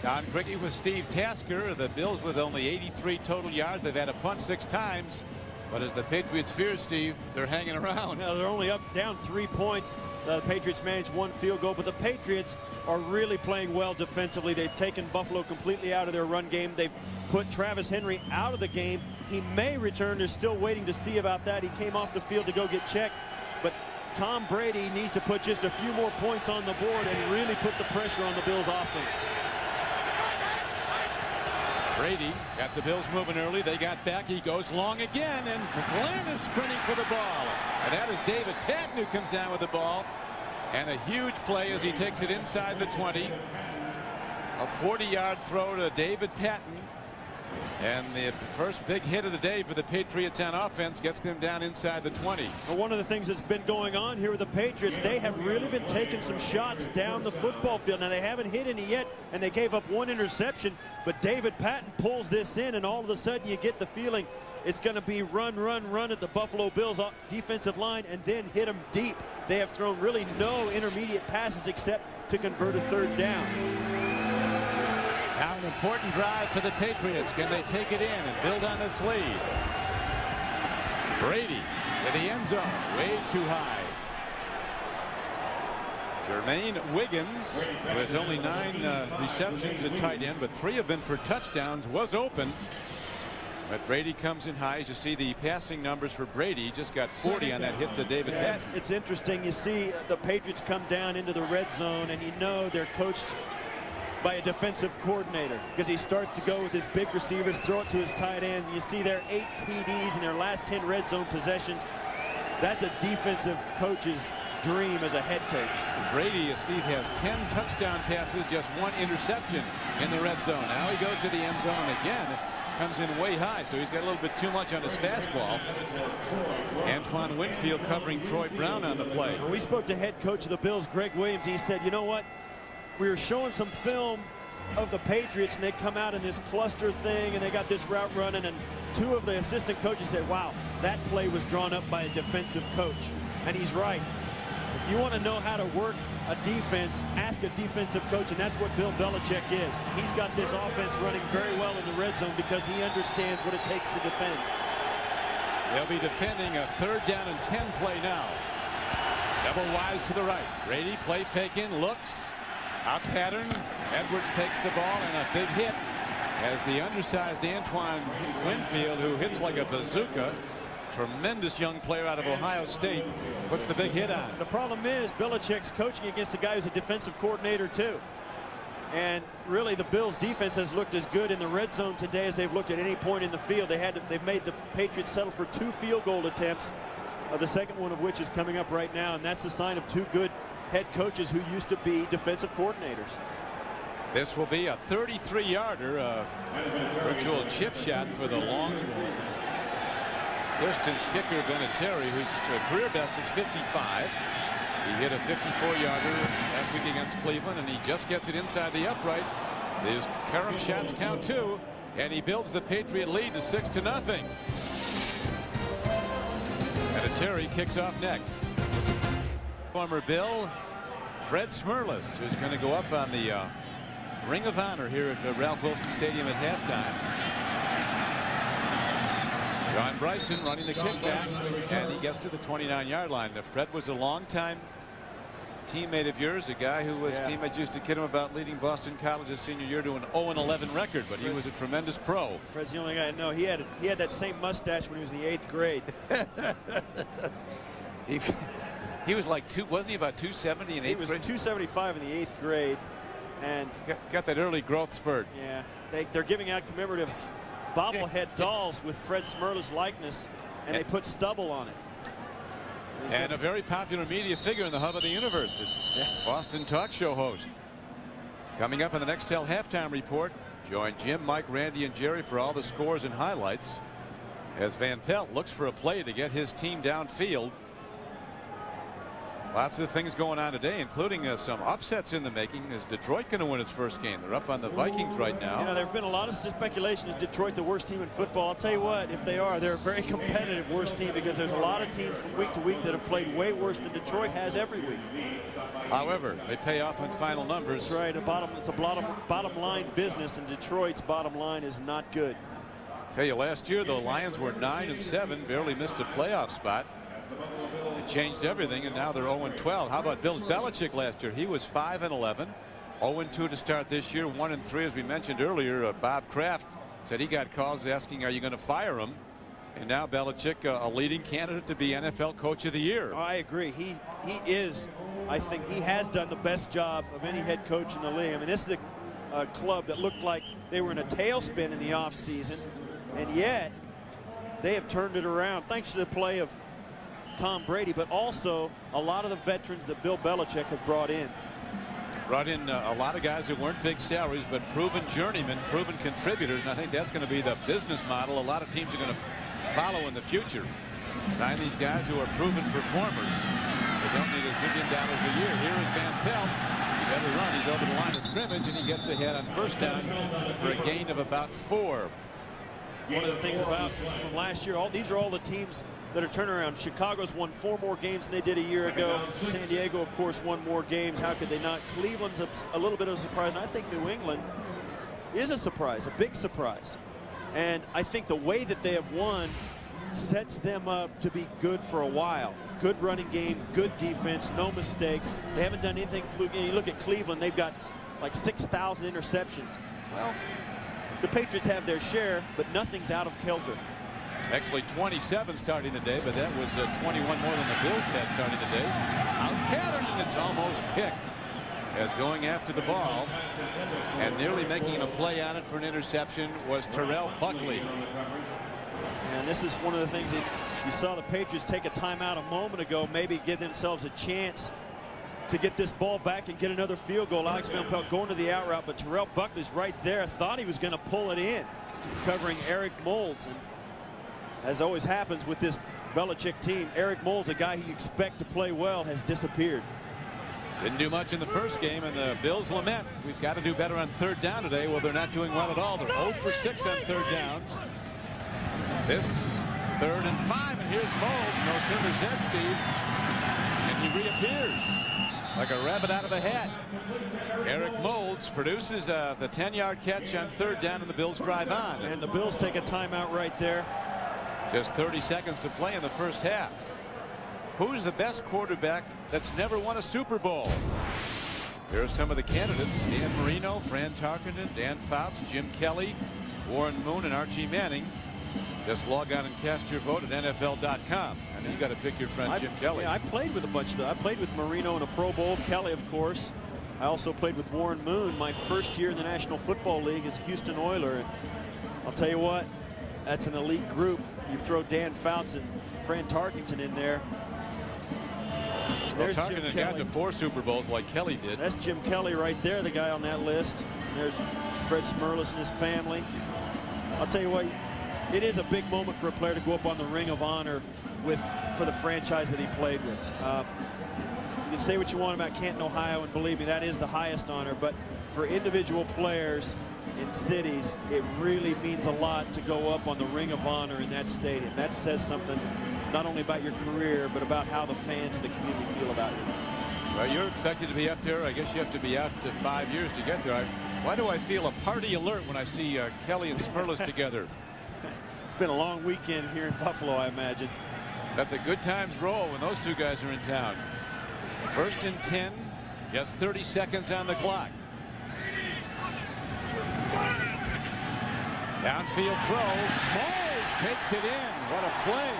Don Cricket with Steve Tasker. The Bills with only 83 total yards. They've had a punt 6 times. But as the Patriots fear, Steve, they're hanging around. Now they're only down 3 points. The Patriots managed 1 field goal, but the Patriots are really playing well defensively. They've taken Buffalo completely out of their run game. They've put Travis Henry out of the game. He may return. They're still waiting to see about that. He came off the field to go get checked. But Tom Brady needs to put just a few more points on the board and really put the pressure on the Bills offense. Brady got the Bills moving early. They got back. He goes long again, and McGlenn is sprinting for the ball. And that is David Patton who comes down with the ball. And a huge play as he takes it inside the 20. A 40-yard throw to David Patton. And the first big hit of the day for the Patriots on offense gets them down inside the 20. Well, one of the things that's been going on here with the Patriots, they have really been taking some shots down the football field. Now, they haven't hit any yet, and they gave up 1 interception, but David Patton pulls this in, and all of a sudden you get the feeling it's going to be run, run, run at the Buffalo Bills defensive line and then hit them deep. They have thrown really no intermediate passes except to convert a 3rd down. Now an important drive for the Patriots. Can they take it in and build on this lead? Brady to the end zone, way too high. Jermaine Wiggins, who has only 9 receptions at tight end, but 3 have been for touchdowns, was open. But Brady comes in high. As you see, the passing numbers for Brady, just got 40 on that hit to David Patton. It's interesting. You see the Patriots come down into the red zone, and you know they're coached by a defensive coordinator because he starts to go with his big receivers, throw it to his tight end. You see their 8 TDs in their last 10 red zone possessions. That's a defensive coach's dream as a head coach. Brady, Steve, has 10 touchdown passes, just 1 interception in the red zone. Now he goes to the end zone and again comes in way high, so he's got a little bit too much on his fastball. Antoine Winfield covering Troy Brown on the play. We spoke to head coach of the Bills, Greg Williams. He said, you know what? We were showing some film of the Patriots, and they come out in this cluster thing, and they got this route running, and 2 of the assistant coaches said, wow, that play was drawn up by a defensive coach. And he's right. If you want to know how to work a defense, ask a defensive coach, and that's what Bill Belichick is. He's got this offense running very well in the red zone because he understands what it takes to defend. They'll be defending a 3rd down and 10 play now. Double wise to the right. Brady play faking, looks out pattern. Edwards takes the ball and a big hit as the undersized Antoine Winfield, who hits like a bazooka. Tremendous young player out of Ohio State. Puts the big hit on. The problem is Belichick's coaching against a guy who's a defensive coordinator too. And really the Bills defense has looked as good in the red zone today as they've looked at any point in the field. They've made the Patriots settle for 2 field goal attempts, the second one of which is coming up right now, and that's a sign of 2 good head coaches who used to be defensive coordinators. This will be a 33-yarder, virtual chip shot for the long distance kicker Vinatieri, whose career best is 55. He hit a 54-yarder last week against Cleveland, and he just gets it inside the upright. His carom shots count 2, and he builds the Patriot lead to 6-0. Vinatieri kicks off next. Former Bill Fred Smerlas, who's going to go up on the Ring of Honor here at Ralph Wilson Stadium at halftime. John Bryson running the kickback, and he gets to the 29-yard line. Now, Fred was a longtime teammate of yours, a guy who was teammates used to kid him about leading Boston College's senior year to an 0-11 record, but he was a tremendous pro. Fred's the only guy I know. He had that same mustache when he was in the 8th grade. He was like wasn't he about 270 in 8th grade? He was 275 in the 8th grade, and got that early growth spurt. Yeah, they're giving out commemorative bobblehead dolls with Fred Smerla's likeness, and they put stubble on it. And a very popular media figure in the hub of the universe. Boston talk show host. Coming up in the Nextel halftime report, join Jim, Mike, Randy, and Jerry for all the scores and highlights as Van Pelt looks for a play to get his team downfield. Lots of things going on today, including some upsets in the making. Is Detroit going to win its first game? They're up on the Vikings right now. You know, there have been a lot of speculation. Is Detroit the worst team in football? I'll tell you what, if they are, they're a very competitive worst team because there's a lot of teams from week to week that have played way worse than Detroit has every week. However, they pay off in final numbers. That's right. It's a bottom line business, and Detroit's bottom line is not good. I'll tell you, last year the Lions were 9-7, barely missed a playoff spot. It changed everything, and now they're 0-12. How about Bill Belichick last year? He was 5-11, 0-2 to start this year, 1-3 as we mentioned earlier. Bob Kraft said he got calls asking, are you going to fire him? And now Belichick, a leading candidate to be NFL Coach of the Year. Oh, I agree. He is. I think he has done the best job of any head coach in the league. I mean, this is a club that looked like they were in a tailspin in the offseason, and yet they have turned it around thanks to the play of Tom Brady, but also a lot of the veterans that Bill Belichick has brought in. Brought in a lot of guys who weren't big salaries, but proven journeymen, proven contributors, and I think that's going to be the business model a lot of teams are going to follow in the future. Sign these guys who are proven performers. They don't need $1 zillion a year. Here is Van Pelt. He better run. He's over the line of scrimmage, and he gets ahead on first down for a gain of about 4. One of the things about from last year, these are all the teams that are turning around. Chicago's won 4 more games than they did a year ago. San Diego, of course, won more games. How could they not? Cleveland's a little bit of a surprise, and I think New England is a surprise, a big surprise. And I think the way that they have won sets them up to be good for a while. good running game, good defense, no mistakes. They haven't done anything fluky. You look at Cleveland, they've got like 6,000 interceptions. Well, the Patriots have their share, but nothing's out of kilter. Actually 27 starting the day, but that was 21 more than the Bills had starting the day. Out pattern, and it's almost picked as going after the ball and nearly making a play on it for an interception was Terrell Buckley. And this is one of the things that you saw the Patriots take a timeout a moment ago, maybe give themselves a chance to get this ball back and get another field goal. Alex Van Pelt going to the out route, but Terrell Buckley's right there. Thought he was going to pull it in, covering Eric Moulds. And as always happens with this Belichick team, Eric Moulds, a guy who you expect to play well, has disappeared. Didn't do much in the first game, and the Bills lament, we've got to do better on third down today. Well, they're not doing well at all. They're 0 for 6 on third downs. This 3rd and 5, and here's Moulds. No sooner said, Steve, and he reappears like a rabbit out of a hat. Eric Moulds produces the 10-yard catch on third down, and the Bills drive on. And the Bills take a timeout right there. Just 30 seconds to play in the first half. Who's the best quarterback that's never won a Super Bowl? Here are some of the candidates: Dan Marino, Fran Tarkenton, Dan Fouts, Jim Kelly, Warren Moon, and Archie Manning. Just log on and cast your vote at NFL.com. And you got to pick your friend Jim Kelly. Yeah, I played with a bunch of them. I played with Marino in a Pro Bowl. Kelly, of course. I also played with Warren Moon my first year in the National Football League as a Houston Oiler. And I'll tell you what, that's an elite group. You throw Dan Fouts and Fran Tarkenton in there. Well, Tarkenton got to 4 Super Bowls like Kelly did. That's Jim Kelly right there, the guy on that list. And there's Fred Smerlas and his family. I'll tell you what, it is a big moment for a player to go up on the Ring of Honor for the franchise that he played with. You can say what you want about Canton, Ohio, and believe me, that is the highest honor. But for individual players in cities, it really means a lot to go up on the Ring of Honor in that stadium. That says something not only about your career, but about how the fans and the community feel about you. Well, you're expected to be up there. I guess you have to be out to 5 years to get there. Why do I feel a party alert when I see Kelly and Smerlas together? It's been a long weekend here in Buffalo, I imagine. Let the good times roll when those two guys are in town. 1st and 10, just 30 seconds on the clock. Downfield throw. Moulds takes it in. What a play.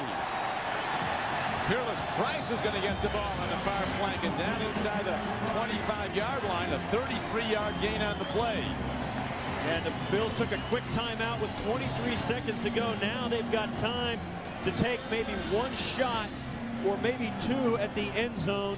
Peerless Price is going to get the ball on the far flank and down inside the 25-yard line. A 33-yard gain on the play. And the Bills took a quick timeout with 23 seconds to go. Now they've got time to take maybe one shot or maybe 2 at the end zone,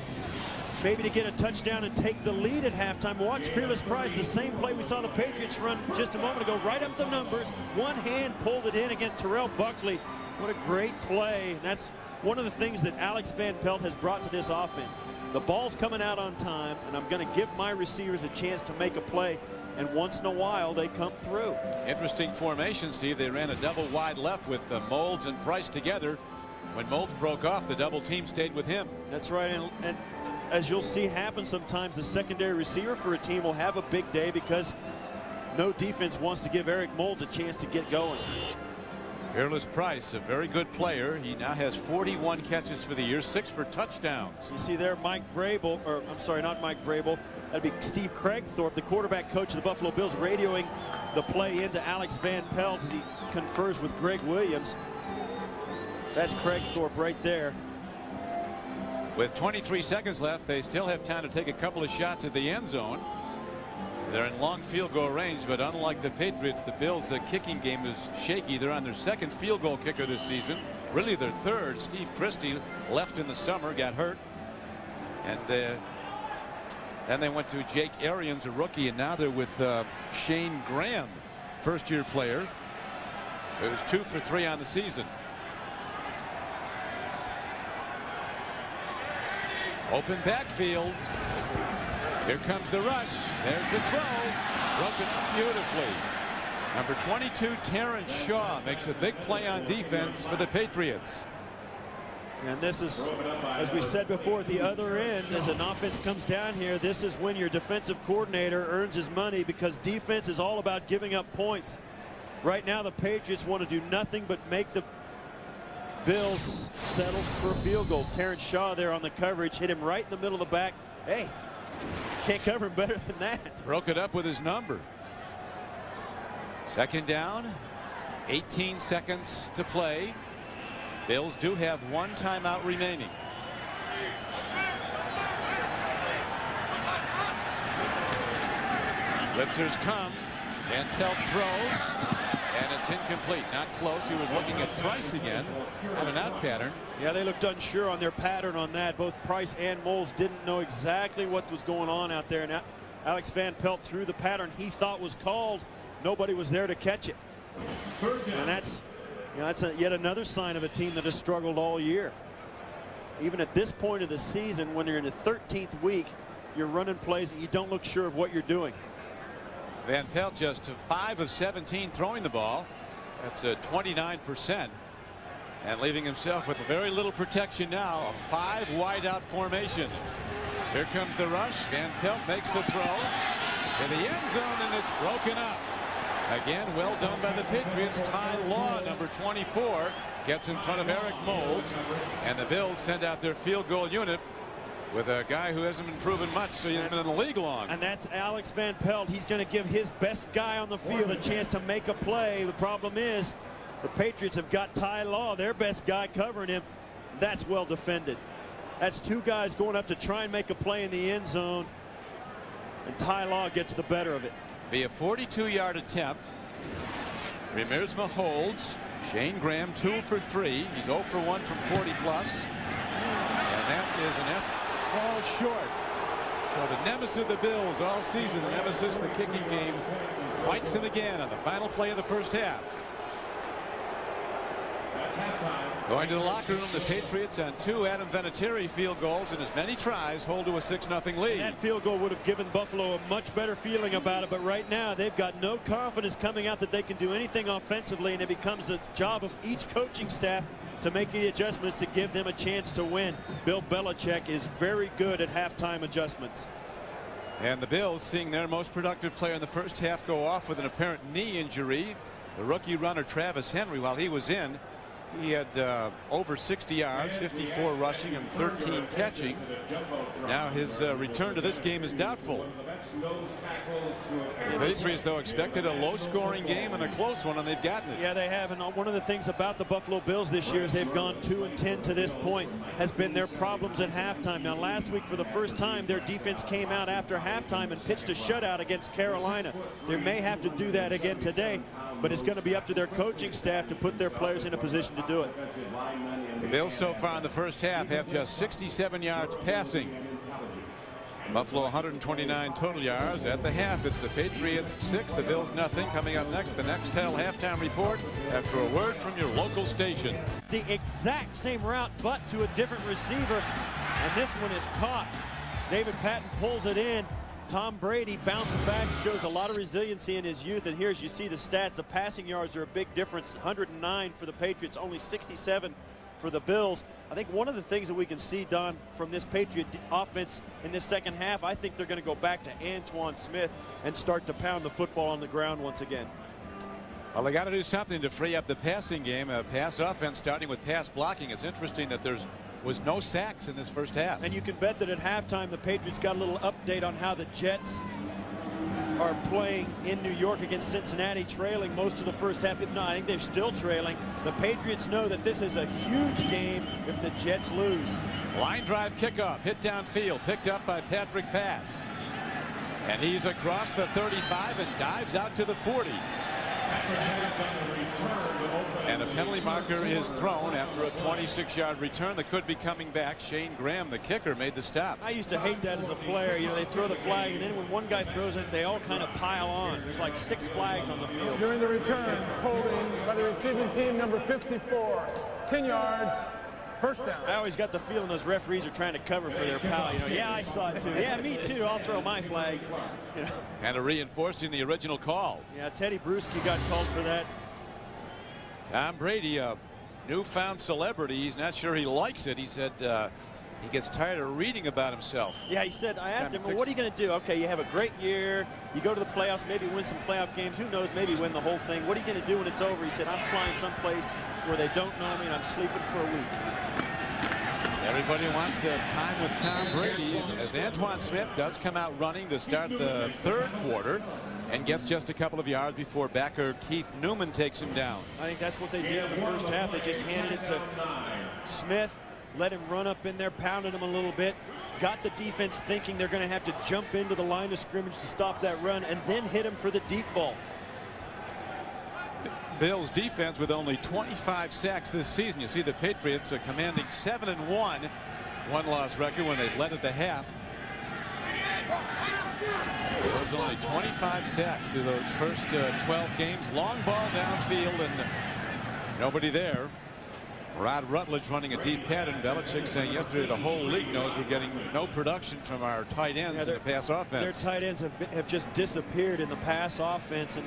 maybe to get a touchdown and take the lead at halftime. Watch Peerless Price, the same play we saw the Patriots run just a moment ago, right up the numbers. One hand pulled it in against Terrell Buckley. What a great play. And that's one of the things that Alex Van Pelt has brought to this offense. The ball's coming out on time, and I'm going to give my receivers a chance to make a play. And once in a while, they come through. Interesting formation, Steve. They ran a double wide left with Moulds and Price together. When Moulds broke off, the double team stayed with him. That's right. And as you'll see happen sometimes, the secondary receiver for a team will have a big day because no defense wants to give Eric Moulds a chance to get going. Peerless Price, a very good player. He now has 41 catches for the year, 6 for touchdowns. You see there Mike Vrabel, or I'm sorry, not Mike Vrabel. That'd be Steve Craigthorpe, the quarterback coach of the Buffalo Bills, radioing the play into Alex Van Pelt as he confers with Greg Williams. That's Craigthorpe right there. With 23 seconds left, they still have time to take a couple of shots at the end zone. They're in long field goal range, but unlike the Patriots, the Bills' kicking game is shaky. They're on their 2nd field goal kicker this season, really their 3rd. Steve Christie left in the summer, got hurt, and then they went to Jake Arians, a rookie, and now they're with Shane Graham, first-year player. It was 2 for 3 on the season. Open backfield. Here comes the rush. There's the throw. Broken up beautifully. Number 22, Terrence Shaw, makes a big play on defense for the Patriots. And this is, as we said before, at the other end, as an offense comes down here, this is when your defensive coordinator earns his money, because defense is all about giving up points. Right now, the Patriots want to do nothing but make the Bills settled for a field goal. Terrence Shaw there on the coverage, hit him right in the middle of the back. Hey, can't cover him better than that. Broke it up with his number. Second down, 18 seconds to play. Bills do have one timeout remaining. Blitzers come, and Pelt throws, and it's incomplete. Not close. He was looking at Price again on an out pattern. Yeah, they looked unsure on their pattern on that. Both Price and Moles didn't know exactly what was going on out there. And Alex Van Pelt threw the pattern he thought was called. Nobody was there to catch it. And that's yet another sign of a team that has struggled all year. Even at this point of the season, when you're in the 13th week, you're running plays and you don't look sure of what you're doing. Van Pelt just 5 of 17 throwing the ball. That's a 29%. And leaving himself with very little protection now. A 5 wide out formation. Here comes the rush. Van Pelt makes the throw in the end zone, and it's broken up. Again, well done by the Patriots. Ty Law, number 24, gets in front of Eric Moles. And the Bills send out their field goal unit with a guy who hasn't been proven much, so he hasn't been in the league long. And that's Alex Van Pelt. He's going to give his best guy on the field a chance to make a play. The problem is the Patriots have got Ty Law, their best guy, covering him. That's well defended. That's two guys going up to try and make a play in the end zone, and Ty Law gets the better of it. Be a 42-yard attempt. Remersma holds. Shane Graham 2 for 3. He's 0 for 1 from 40 plus. And that is an effort to fall short. So the nemesis of the Bills all season, the nemesis, the kicking game, bites him again on the final play of the first half. Going to the locker room, the Patriots on 2 Adam Vinatieri field goals and as many tries hold to a 6-0 lead. That field goal would have given Buffalo a much better feeling about it, but right now they've got no confidence coming out that they can do anything offensively, and it becomes the job of each coaching staff to make the adjustments to give them a chance to win. Bill Belichick is very good at halftime adjustments. And the Bills, seeing their most productive player in the first half go off with an apparent knee injury. The rookie runner Travis Henry, while he was in, he had over 60 yards, 54 rushing and 13 catching. Now his return to this game is doubtful. The Patriots, though, expected a low-scoring game and a close one, and they've gotten it. Yeah, they have. And one of the things about the Buffalo Bills this year is they've gone 2-10 to this point, has been their problems at halftime. Now, last week, for the first time, their defense came out after halftime and pitched a shutout against Carolina. They may have to do that again today, but it's going to be up to their coaching staff to put their players in a position to do it. The Bills so far in the first half have just 67 yards passing. Buffalo 129 total yards. At the half, it's the Patriots 6, the Bills nothing. Coming up next, the Nextel halftime report after a word from your local station. The exact same route, but to a different receiver, and this one is caught. David Patton pulls it in. Tom Brady bouncing back, shows a lot of resiliency in his youth, and here, as you see the stats, the passing yards are a big difference. 109 for the Patriots, only 67 for the Bills. I think one of the things that we can see, Don, from this Patriot offense in this second half, I think they're going to go back to Antoine Smith and start to pound the football on the ground once again. Well, they got to do something to free up the passing game. A pass offense starting with pass blocking. It's interesting that was no sacks in this first half. And you can bet that at halftime the Patriots got a little update on how the Jets are playing in New York against Cincinnati, trailing most of the first half. If not, I think they're still trailing. The Patriots know that this is a huge game if the Jets lose. Line drive kickoff, hit downfield, picked up by Patrick Pass. And he's across the 35 and dives out to the 40. And a penalty marker is thrown after a 26-yard return that could be coming back. Shane Graham, the kicker, made the stop. I used to hate that as a player. You know, they throw the flag, and then when one guy throws it, they all kind of pile on. There's like 6 flags on the field. During the return, holding by the receiving team, number 54, 10 yards, first down. I always got the feeling those referees are trying to cover for their pal. You know, yeah, I saw it too. Yeah, me too. I'll throw my flag. You know. Kind of reinforcing the original call. Yeah, Teddy Bruschi got called for that. Tom Brady, a newfound celebrity. He's not sure he likes it. He said he gets tired of reading about himself. Yeah, he said, I asked him, well, what are you going to do? Okay, you have a great year. You go to the playoffs, maybe win some playoff games. Who knows, maybe win the whole thing. What are you going to do when it's over? He said, I'm flying someplace where they don't know me and I'm sleeping for a week. Everybody wants time with Tom Brady, as Antoine Smith does come out running to start the third quarter and gets just a couple of yards before backer Keith Newman takes him down. I think that's what they did in the first half. They just handed it to Smith, let him run up in there, pounded him a little bit, got the defense thinking they're going to have to jump into the line of scrimmage to stop that run, and then hit him for the deep ball. Bills defense with only 25 sacks this season. You see the Patriots are commanding 7-1, one-loss record when they led at the half. Bills only 25 sacks through those first 12 games. Long ball downfield and nobody there. Rod Rutledge running a deep pattern. Belichick saying yesterday the whole league knows we're getting no production from our tight ends in the pass offense. Their tight ends have just disappeared in the pass offense, and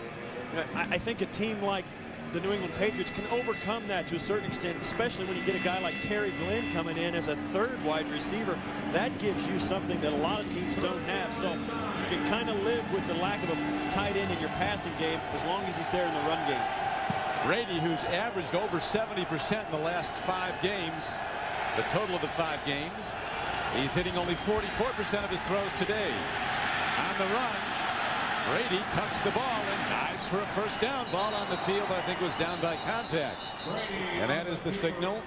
I think a team like the New England Patriots can overcome that to a certain extent, especially when you get a guy like Terry Glenn coming in as a third wide receiver. That gives you something that a lot of teams don't have. So you can kind of live with the lack of a tight end in your passing game as long as he's there in the run game. Brady, who's averaged over 70% in the last 5 games, the total of the 5 games, he's hitting only 44% of his throws today. On the run, Brady tucks the ball and dives for a first down. Ball on the field, I think, was down by contact. And that is the signal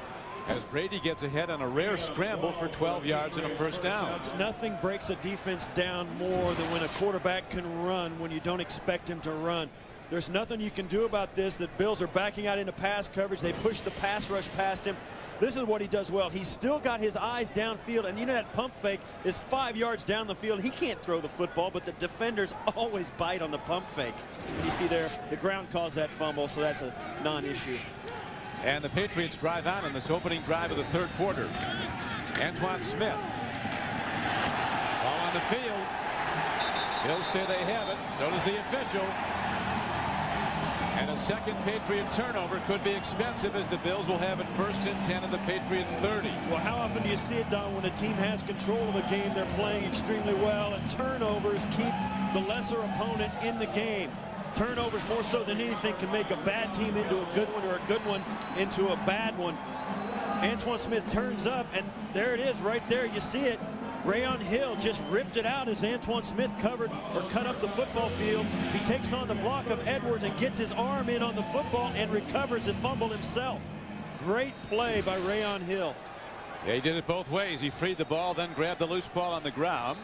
as Brady gets ahead on a rare scramble for 12 yards and a first down. Nothing breaks a defense down more than when a quarterback can run when you don't expect him to run. There's nothing you can do about this. The Bills are backing out into pass coverage. They push the pass rush past him. This is what he does well. He's still got his eyes downfield, and you know that pump fake is 5 yards down the field. He can't throw the football, but the defenders always bite on the pump fake. And you see there, the ground caused that fumble, so that's a non-issue. And the Patriots drive on in this opening drive of the third quarter. Antoine Smith. Ball on the field. Bills say they have it. So does the official. And a second Patriot turnover could be expensive as the Bills will have it 1st and 10 of the Patriots 30. Well, how often do you see it, Don, when a team has control of a game, they're playing extremely well, and turnovers keep the lesser opponent in the game. Turnovers more so than anything can make a bad team into a good one or a good one into a bad one. Antoine Smith turns up, and there it is right there. You see it. Rayon Hill just ripped it out as Antoine Smith covered or cut up the football field. He takes on the block of Edwards and gets his arm in on the football and recovers and fumbled himself. Great play by Rayon Hill. Yeah, he did it both ways. He freed the ball, then grabbed the loose ball on the ground.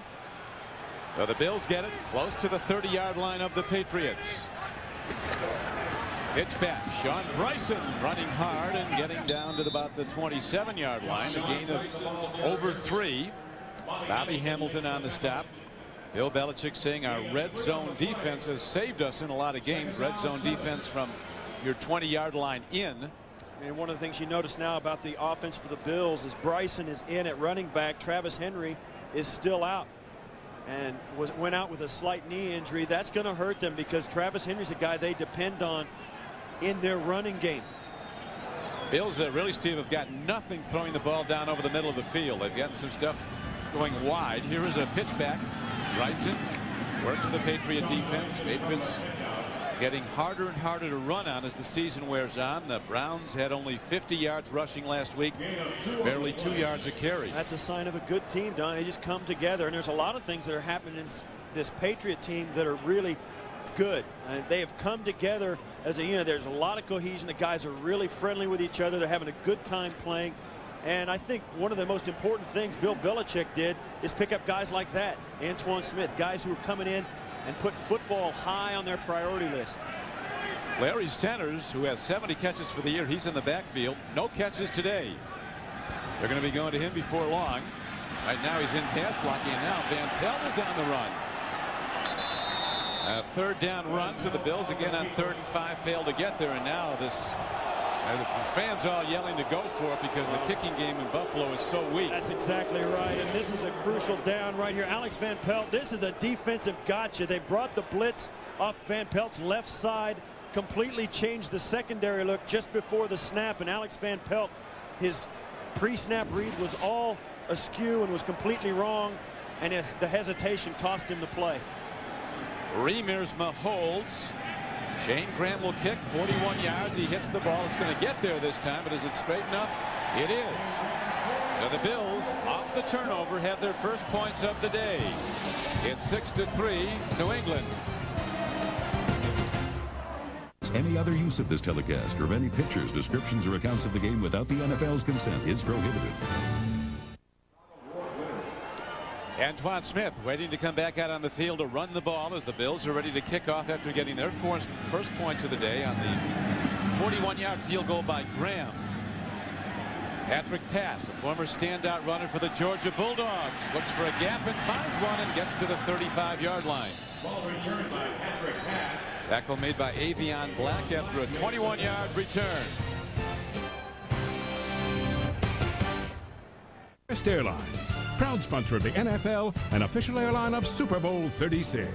So the Bills get it close to the 30-yard line of the Patriots. Pitch back. Sean Bryson running hard and getting down to about the 27-yard line. A gain of over 3. Bobby Hamilton on the stop. Bill Belichick saying our red zone defense has saved us in a lot of games. Red zone defense from your 20-yard line in. And one of the things you notice now about the offense for the Bills is Bryson is in at running back. Travis Henry is still out and went out with a slight knee injury. That's going to hurt them because Travis Henry's a guy they depend on in their running game. Bills really, Steve, have got nothing throwing the ball down over the middle of the field. They've got some stuff going wide. Here is a pitch back. Wrightson works the Patriot defense. Patriots getting harder and harder to run on as the season wears on. The Browns had only 50 yards rushing last week, barely 2 yards a carry. That's a sign of a good team, Don. They just come together, and there's a lot of things that are happening in this Patriot team that are really good. They have come together as a unit. There's a lot of cohesion. The guys are really friendly with each other. They're having a good time playing. And I think one of the most important things Bill Belichick did is pick up guys like that. Antoine Smith, guys who are coming in and put football high on their priority list. Larry Centers, who has 70 catches for the year, he's in the backfield. No catches today. They're going to be going to him before long. Right now he's in pass blocking, and now Van Pelt is on the run. A third down run, so the Bills again on 3rd and 5 fail to get there, and now this the fans all yelling to go for it because the kicking game in Buffalo is so weak. That's exactly right, and this is a crucial down right here. Alex Van Pelt, this is a defensive gotcha. They brought the blitz off Van Pelt's left side, completely changed the secondary look just before the snap, and Alex Van Pelt, his pre-snap read was all askew and was completely wrong, and the hesitation cost him the play. Remersma holds. Shane Graham will kick 41 yards. He hits the ball. It's going to get there this time, but is it straight enough? It is. So the Bills, off the turnover, have their first points of the day. It's 6-3, New England. Any other use of this telecast or of any pictures, descriptions, or accounts of the game without the NFL's consent is prohibited. Antoine Smith waiting to come back out on the field to run the ball as the Bills are ready to kick off after getting their first points of the day on the 41-yard field goal by Graham. Patrick Pass, a former standout runner for the Georgia Bulldogs, looks for a gap and finds one and gets to the 35-yard line. Ball returned by Patrick Pass. Tackle made by Avion Black after a 21-yard return. West Airlines, proud sponsor of the NFL and official airline of Super Bowl 36.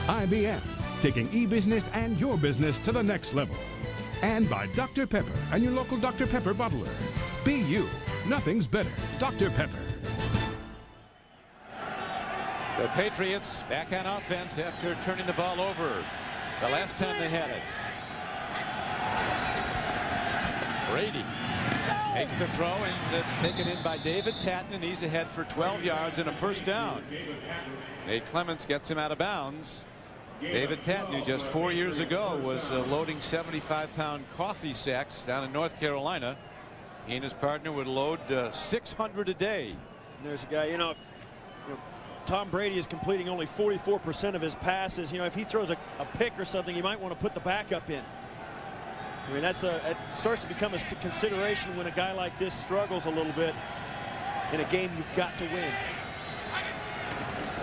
IBM, taking e-business and your business to the next level. And by Dr. Pepper and your local Dr. Pepper bottler. Be you. Nothing's better. Dr. Pepper. The Patriots back on offense after turning the ball over the last time they had it. Brady makes the throw, and it's taken in by David Patton, and he's ahead for 12 yards and a first down. Nate Clements gets him out of bounds. David Patton, who just 4 years ago was loading 75-pound coffee sacks down in North Carolina. He and his partner would load 600 a day. And there's a guy, you know, Tom Brady is completing only 44% of his passes. You know, if he throws a pick or something, you might want to put the backup in. I mean, it starts to become a consideration when a guy like this struggles a little bit in a game you've got to win.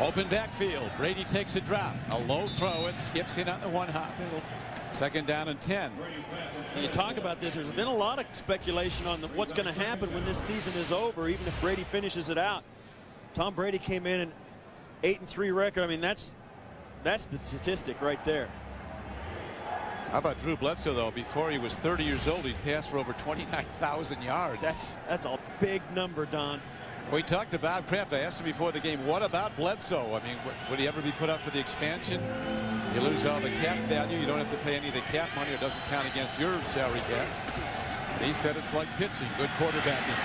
Open backfield. Brady takes a drop. A low throw. It skips in on the one hop. Second down and 10. And you talk about this. There's been a lot of speculation on what's going to happen when this season is over, even if Brady finishes it out. Tom Brady came in an 8-3 record. I mean, that's the statistic right there. How about Drew Bledsoe, though? Before he was 30 years old, he passed for over 29,000 yards. That's a big number, Don. We talked to Bob Kraft. I asked him before the game, what about Bledsoe? I mean, would he ever be put up for the expansion? You lose all the cap value. You don't have to pay any of the cap money. It doesn't count against your salary cap. And he said it's like pitching. Good quarterbacking.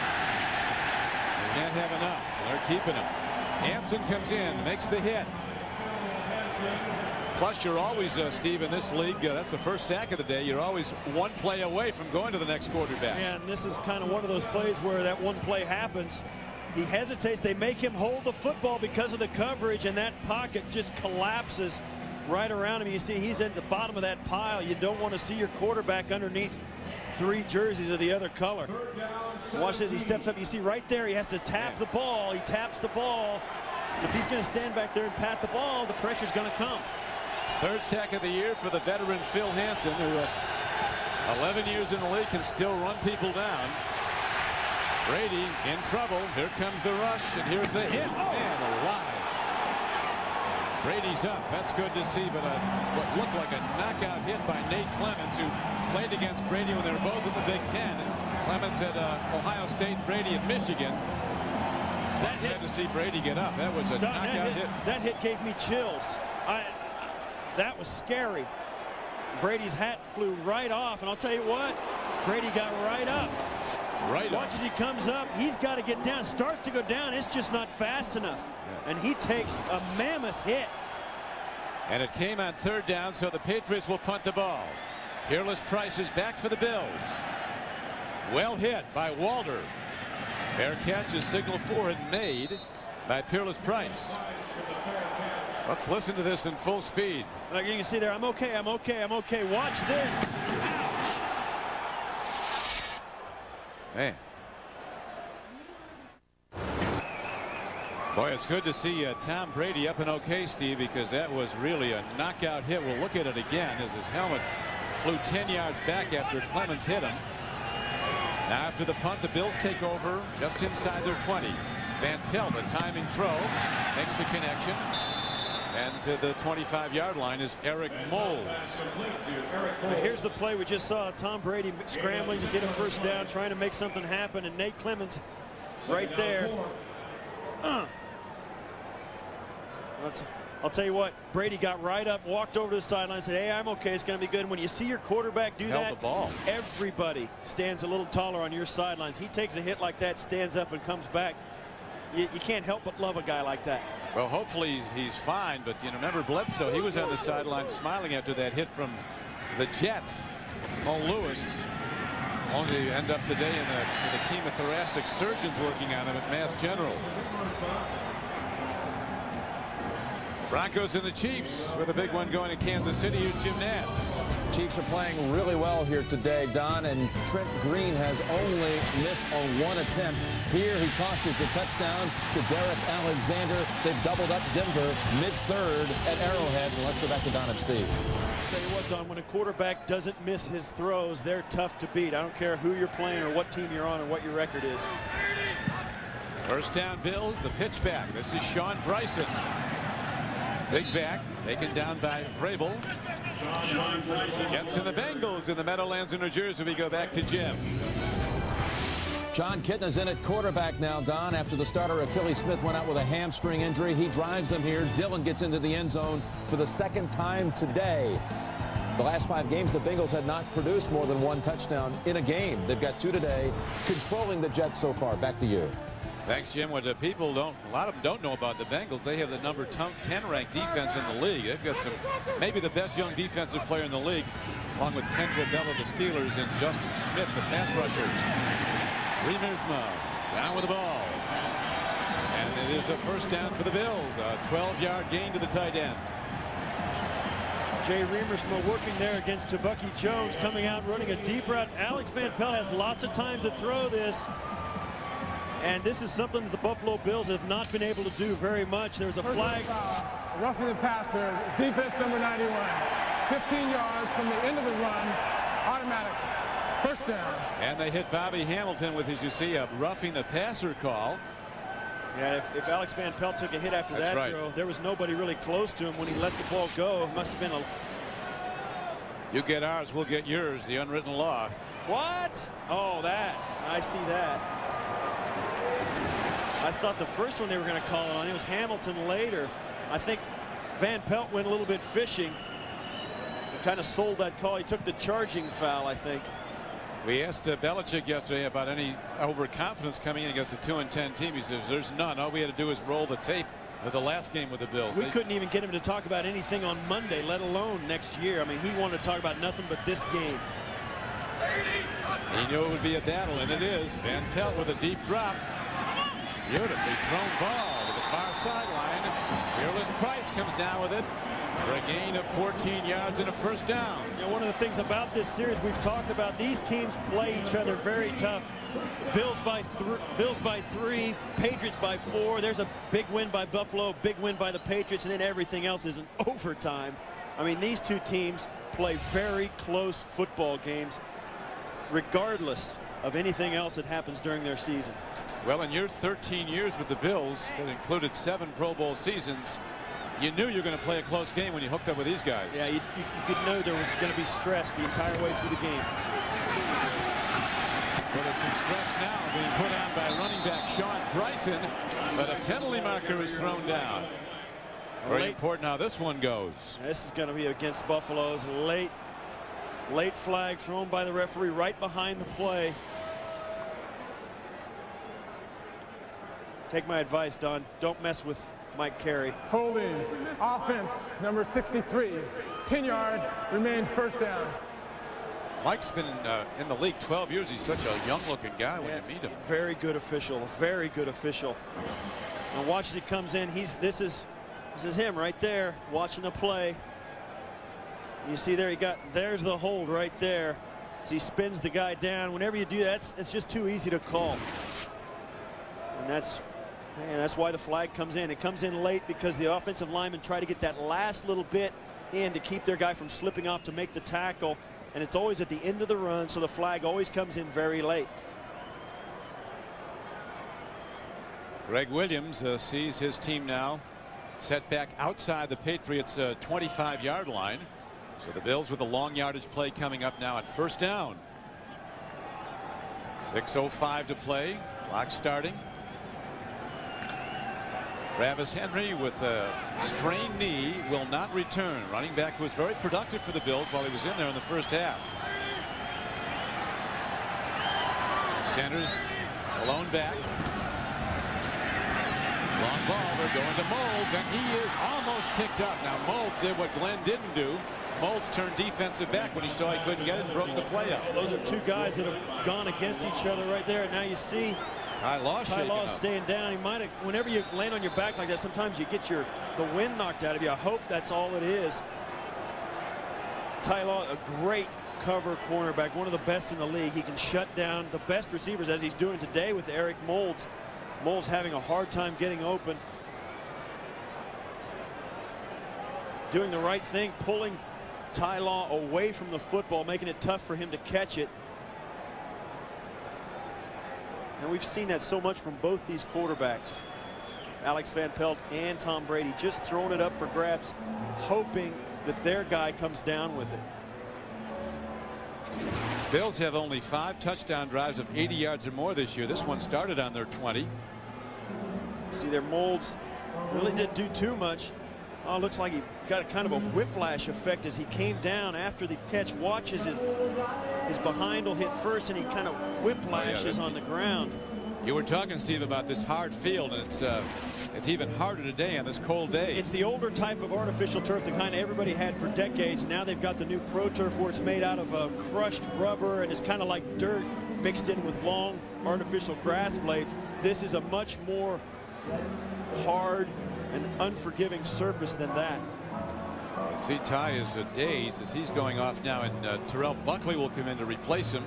They can't have enough. They're keeping him. Hansen comes in, makes the hit. Plus, you're always, Steve, in this league, that's the first sack of the day. You're always one play away from going to the next quarterback. Yeah, and this is kind of one of those plays where that one play happens. He hesitates. They make him hold the football because of the coverage, and that pocket just collapses right around him. You see he's at the bottom of that pile. You don't want to see your quarterback underneath 3 jerseys of the other color. Watch this. He steps up. You see right there he has to tap the ball. He taps the ball. If he's going to stand back there and pat the ball, the pressure's going to come. Third sack of the year for the veteran Phil Hansen, who 11 years in the league can still run people down. Brady in trouble. Here comes the rush, and here's the hit. Man alive. Brady's up. That's good to see, but what looked like a knockout hit by Nate Clements, who played against Brady when they were both in the Big Ten. Clements at Ohio State, Brady at Michigan. That hit to see Brady get up. That was a knockout hit. That hit gave me chills. That was scary. Brady's hat flew right off, and I'll tell you what, Brady got right up. Watch as he comes up. He's got to get down. Starts to go down. It's just not fast enough. Yeah. And he takes a mammoth hit. And it came on third down, so the Patriots will punt the ball. Peerless Price is back for the Bills. Well hit by Walter. Fair catch is signaled for and made by Peerless Price. Let's listen to this in full speed. Like you can see there, I'm okay, I'm okay, I'm okay. Watch this. Ouch. Man. Boy, it's good to see Tom Brady up and okay, Steve, because that was really a knockout hit. We'll look at it again as his helmet flew 10 yards back after Clements hit him. Now after the punt, the Bills take over just inside their 20. Van Pelt, a timing throw, makes the connection. And to the 25-yard line is Eric Moles. Here's the play we just saw. Tom Brady scrambling to get a first down, trying to make something happen, and Nate Clements right there. I'll tell you what, Brady got right up, walked over to the sideline, said, hey, I'm okay, it's going to be good. And when you see your quarterback do that, the ball. Everybody stands a little taller on your sidelines. He takes a hit like that, stands up and comes back. You can't help but love a guy like that. Well, hopefully he's fine, but you know, remember Bledsoe, he was on the sideline smiling after that hit from the Jets. Paul Lewis only end up the day with a team of thoracic surgeons working on him at Mass General. Broncos and the Chiefs with a big one going to Kansas City. Here's Jim Nantz. Chiefs are playing really well here today, Don, and Trent Green has only missed on one attempt. Here he tosses the touchdown to Derek Alexander. They've doubled up Denver mid-third at Arrowhead. And let's go back to Don and Steve. Tell you what, Don, when a quarterback doesn't miss his throws, they're tough to beat. I don't care who you're playing or what team you're on or what your record is. First down Bills, the pitch back. This is Sean Bryson. Big back, taken down by Vrabel. Jets and the Bengals in the Meadowlands in New Jersey. We go back to Jim. John Kitna's in at quarterback now, Don. After the starter Achilles Smith went out with a hamstring injury, he drives them here. Dillon gets into the end zone for the second time today. The last 5 games, the Bengals had not produced more than 1 touchdown in a game. They've got 2 today, controlling the Jets so far. Back to you. Thanks, Jim. What a lot of them don't know about the Bengals, they have the number 10 ranked defense in the league. They've got maybe the best young defensive player in the league, along with Kendall Bell of the Steelers and Justin Smith, the pass rusher. Riemersma down with the ball. And it is a first down for the Bills. A 12-yard gain to the tight end. Jay Riemersma working there against Tabucky Jones, coming out running a deep route. Alex Van Pelt has lots of time to throw this. And this is something that the Buffalo Bills have not been able to do very much. There's a flag. Roughing the passer, defense number 91. 15 yards from the end of the run, automatic. First down. And they hit Bobby Hamilton with, as you see, a roughing the passer call. Yeah, if Alex Van Pelt took a hit after that throw, there was nobody really close to him when he let the ball go. It must have been a... You get ours, we'll get yours, the unwritten law. What? Oh, that. I see that. I thought the first one they were going to call it on. It was Hamilton later. I think Van Pelt went a little bit fishing. He kind of sold that call. He took the charging foul, I think. We asked Belichick yesterday about any overconfidence coming in against a 2-10 team. He says there's none. All we had to do is roll the tape of the last game with the Bills. We couldn't even get him to talk about anything on Monday, let alone next year. I mean, he wanted to talk about nothing but this game. He knew it would be a battle, and it is. Van Pelt with a deep drop. Beautifully thrown ball to the far sideline. Fearless Price comes down with it for a gain of 14 yards and a first down. You know, one of the things about this series we've talked about, these teams play each other very tough. Bills by 3, Patriots by 4. There's a big win by Buffalo, big win by the Patriots, and then everything else is an overtime. I mean, these two teams play very close football games, regardless of anything else that happens during their season. Well, in your 13 years with the Bills, that included 7 Pro Bowl seasons, you knew you were going to play a close game when you hooked up with these guys. Yeah, you could know there was going to be stress the entire way through the game. Well, there's some stress now being put on by running back Sean Bryson, but a penalty marker is thrown down. Very important how this one goes. This is going to be against Buffalo's late flag thrown by the referee right behind the play. Take my advice, Don. Don't mess with Mike Carey. Holding, offense, number 63. 10 yards, remains first down. Mike's been in the league 12 years. He's such a young-looking guy when you meet him. Very good official. Very good official. And watch as he comes in. This is him right there, watching the play. You see there, there's the hold right there. As he spins the guy down. Whenever you do that, it's just too easy to call. And that's why the flag comes in. It comes in late because the offensive linemen try to get that last little bit in to keep their guy from slipping off to make the tackle. And it's always at the end of the run, so the flag always comes in very late. Greg Williams sees his team now set back outside the Patriots 25-yard line. So the Bills with a long yardage play coming up now at first down. 6:05 to play. Clock starting. Travis Henry with a strained knee will not return. Running back was very productive for the Bills while he was in there in the first half. Sanders alone back. Long ball. They're going to Moulds, and he is almost picked up. Now Moulds did what Glenn didn't do. Moulds turned defensive back when he saw he couldn't get it and broke the play up. Those are two guys that have gone against each other right there. Now you see Ty Law staying down. He might have, whenever you land on your back like that, sometimes you get the wind knocked out of you. I hope that's all it is. Ty Law, a great cover cornerback, one of the best in the league. He can shut down the best receivers, as he's doing today with Eric Moulds. Moulds having a hard time getting open. Doing the right thing, pulling Ty Law away from the football, making it tough for him to catch it. And we've seen that so much from both these quarterbacks, Alex Van Pelt and Tom Brady, just throwing it up for grabs, hoping that their guy comes down with it. Bills have only 5 touchdown drives of 80 yards or more this year. This one started on their 20. See, their Moulds really didn't do too much. Oh, looks like he got a kind of a whiplash effect as he came down after the catch. Watches his behind will hit first, and he kind of whiplashes on the ground. You were talking, Steve, about this hard field, and it's even harder today on this cold day. It's the older type of artificial turf, the kind everybody had for decades. Now they've got the new Pro Turf where it's made out of crushed rubber, and it's kind of like dirt mixed in with long artificial grass blades. This is a much more hard and unforgiving surface than that. See, Ty is dazed as he's going off now, and Terrell Buckley will come in to replace him.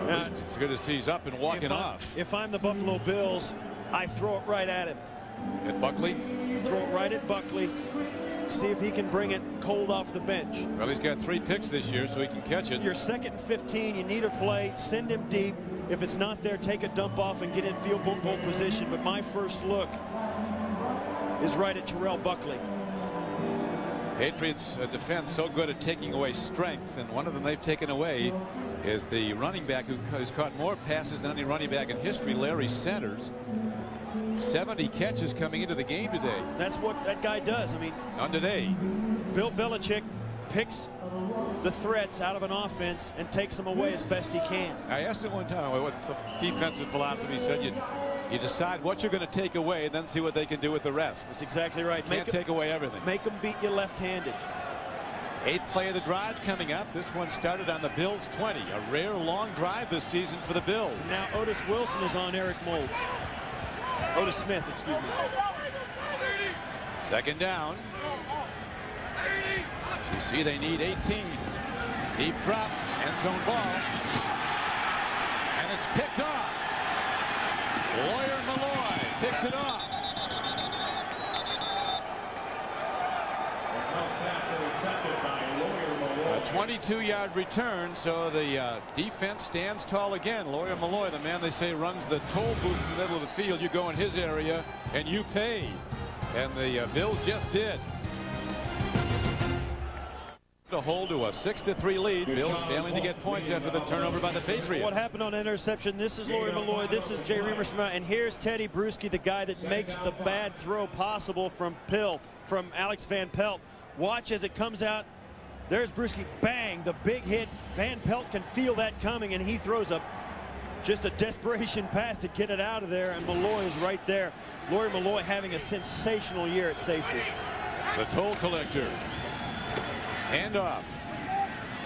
Now, it's good to see he's up and walking off. If I'm the Buffalo Bills, I throw it right at him. At Buckley? Throw it right at Buckley. See if he can bring it cold off the bench. Well, he's got 3 picks this year, so he can catch it. You're 2nd and 15. You need a play. Send him deep. If it's not there, take a dump off and get in field goal position. But my first look is right at Terrell Buckley. Patriots defense so good at taking away strength, and one of them they've taken away is the running back who has caught more passes than any running back in history, Larry Sanders. 70 catches coming into the game today. That's what that guy does. I mean, on today, Bill Belichick picks the threats out of an offense and takes them away as best he can. I asked him one time what the defensive philosophy said. You decide what you're going to take away and then see what they can do with the rest. That's exactly right. Can't take away everything. Make them beat you left-handed. 8th play of the drive coming up. This one started on the Bills' 20. A rare long drive this season for the Bills. Now Otis Wilson is on Eric Moulds. Otis Smith, excuse me. 2nd down. You see they need 18. Deep drop, end zone ball. And it's picked off. Lawyer Malloy picks it off. A 22-yard return, so the defense stands tall again. Lawyer Malloy, the man they say runs the toll booth in the middle of the field. You go in his area and you pay. And the Bills just did. To hold to a 6-3 lead. Bills failing to get points after the turnover by the Patriots. What happened on the interception? This is Lawyer Malloy. This is Jay Reamer, and here's Teddy Bruschi, the guy that makes the bad throw possible from Alex Van Pelt. Watch as it comes out. There's Bruschi. Bang! The big hit. Van Pelt can feel that coming, and he throws just a desperation pass to get it out of there, and Malloy is right there. Lawyer Malloy having a sensational year at safety. The toll collector. Hand off,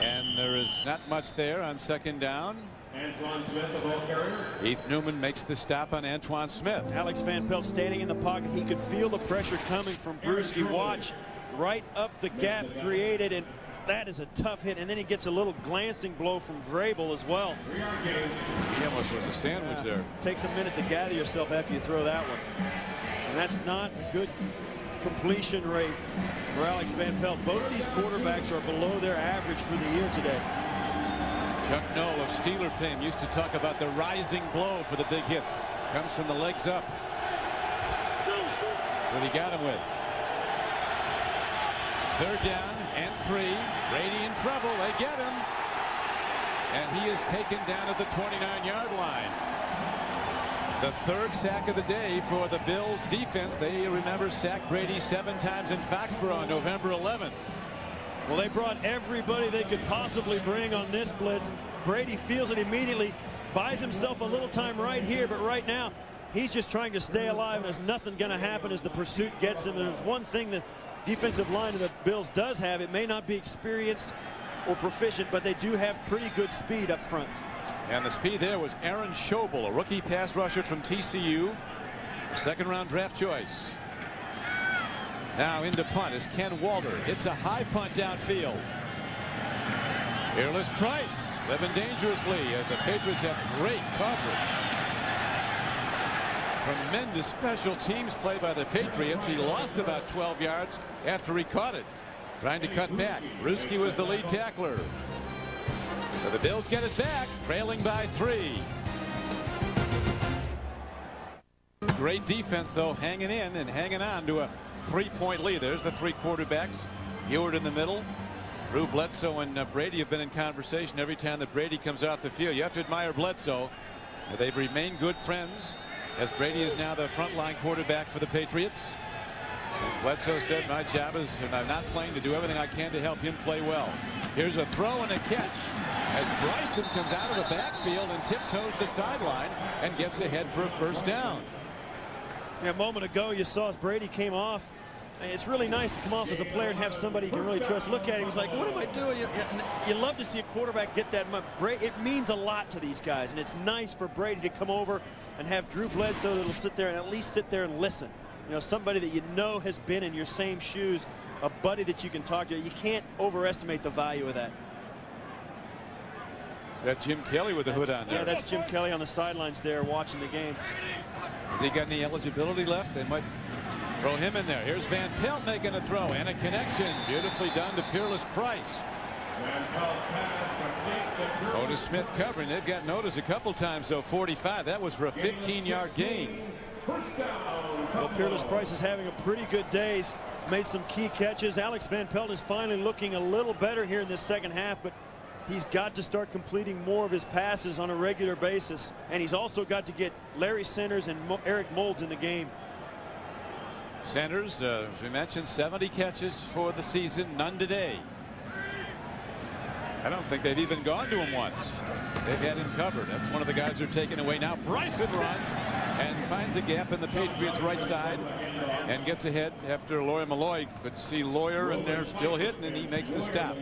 and there is not much there on 2nd down. Antoine Smith, the ball carrier. Heath Newman makes the stop on Antoine Smith. Alex Van Pelt standing in the pocket. He could feel the pressure coming from Bruschi. Watch, right up the gap created, and that is a tough hit. And then he gets a little glancing blow from Vrabel as well. He almost was a sandwich there. Takes a minute to gather yourself after you throw that one. And that's not good completion rate for Alex Van Pelt. Both these quarterbacks are below their average for the year today. Chuck Noll of Steeler fame used to talk about the rising blow for the big hits. Comes from the legs up. That's what he got him with. 3rd down and 3. Brady in trouble. They get him. And he is taken down at the 29-yard line. The third sack of the day for the Bills defense. They, remember, sacked Brady 7 times in Foxborough on November 11th. Well, they brought everybody they could possibly bring on this blitz. Brady feels it immediately, buys himself a little time right here, but right now he's just trying to stay alive, and there's nothing going to happen as the pursuit gets him. There's one thing the defensive line of the Bills does have. It may not be experienced or proficient, but they do have pretty good speed up front. And the speed there was Aaron Schobel, a rookie pass rusher from TCU, second-round draft choice. Now into punt is Ken Walter. Hits a high punt downfield. Fearless Price living dangerously as the Patriots have great coverage. Tremendous special teams play by the Patriots. He lost about 12 yards after he caught it. Trying to cut back. Ruski was the lead tackler. So the Bills get it back, trailing by 3. Great defense, though, hanging in and hanging on to a 3-point lead. There's the 3 quarterbacks. Ewart in the middle. Drew Bledsoe and Brady have been in conversation every time that Brady comes off the field. You have to admire Bledsoe. They've remained good friends, as Brady is now the frontline quarterback for the Patriots. And Bledsoe said, my job is, and I'm not playing, to do everything I can to help him play well. Here's a throw and a catch as Bryson comes out of the backfield and tiptoes the sideline and gets ahead for a first down. Yeah, a moment ago you saw as Brady came off. It's really nice to come off as a player and have somebody you can really trust. Look at him. He's like, what am I doing? You love to see a quarterback get that much. It means a lot to these guys, and it's nice for Brady to come over and have Drew Bledsoe that'll sit there and at least sit there and listen. You know, somebody that you know has been in your same shoes, a buddy that you can talk to. You can't overestimate the value of that. Is that Jim Kelly with the hood on there? Yeah, that's Jim Kelly on the sidelines there watching the game. Has he got any eligibility left? They might throw him in there. Here's Van Pelt making a throw and a connection. Beautifully done to Fearless Price. Otis Smith covering. They've got notice a couple times, though. 45. That was for a 15-yard gain. Well, Fearless Price is having a pretty good day. He's made some key catches. Alex Van Pelt is finally looking a little better here in this second half, but he's got to start completing more of his passes on a regular basis. And he's also got to get Larry Centers and Eric Moulds in the game. Centers, as we mentioned, 70 catches for the season, none today. I don't think they've even gone to him once. They've had him covered. That's one of the guys they're taking away now. Bryson runs and finds a gap in the Patriots' right side and gets ahead after Lawyer Malloy. Good to see Lawyer, and they're still hitting, and he makes the stop.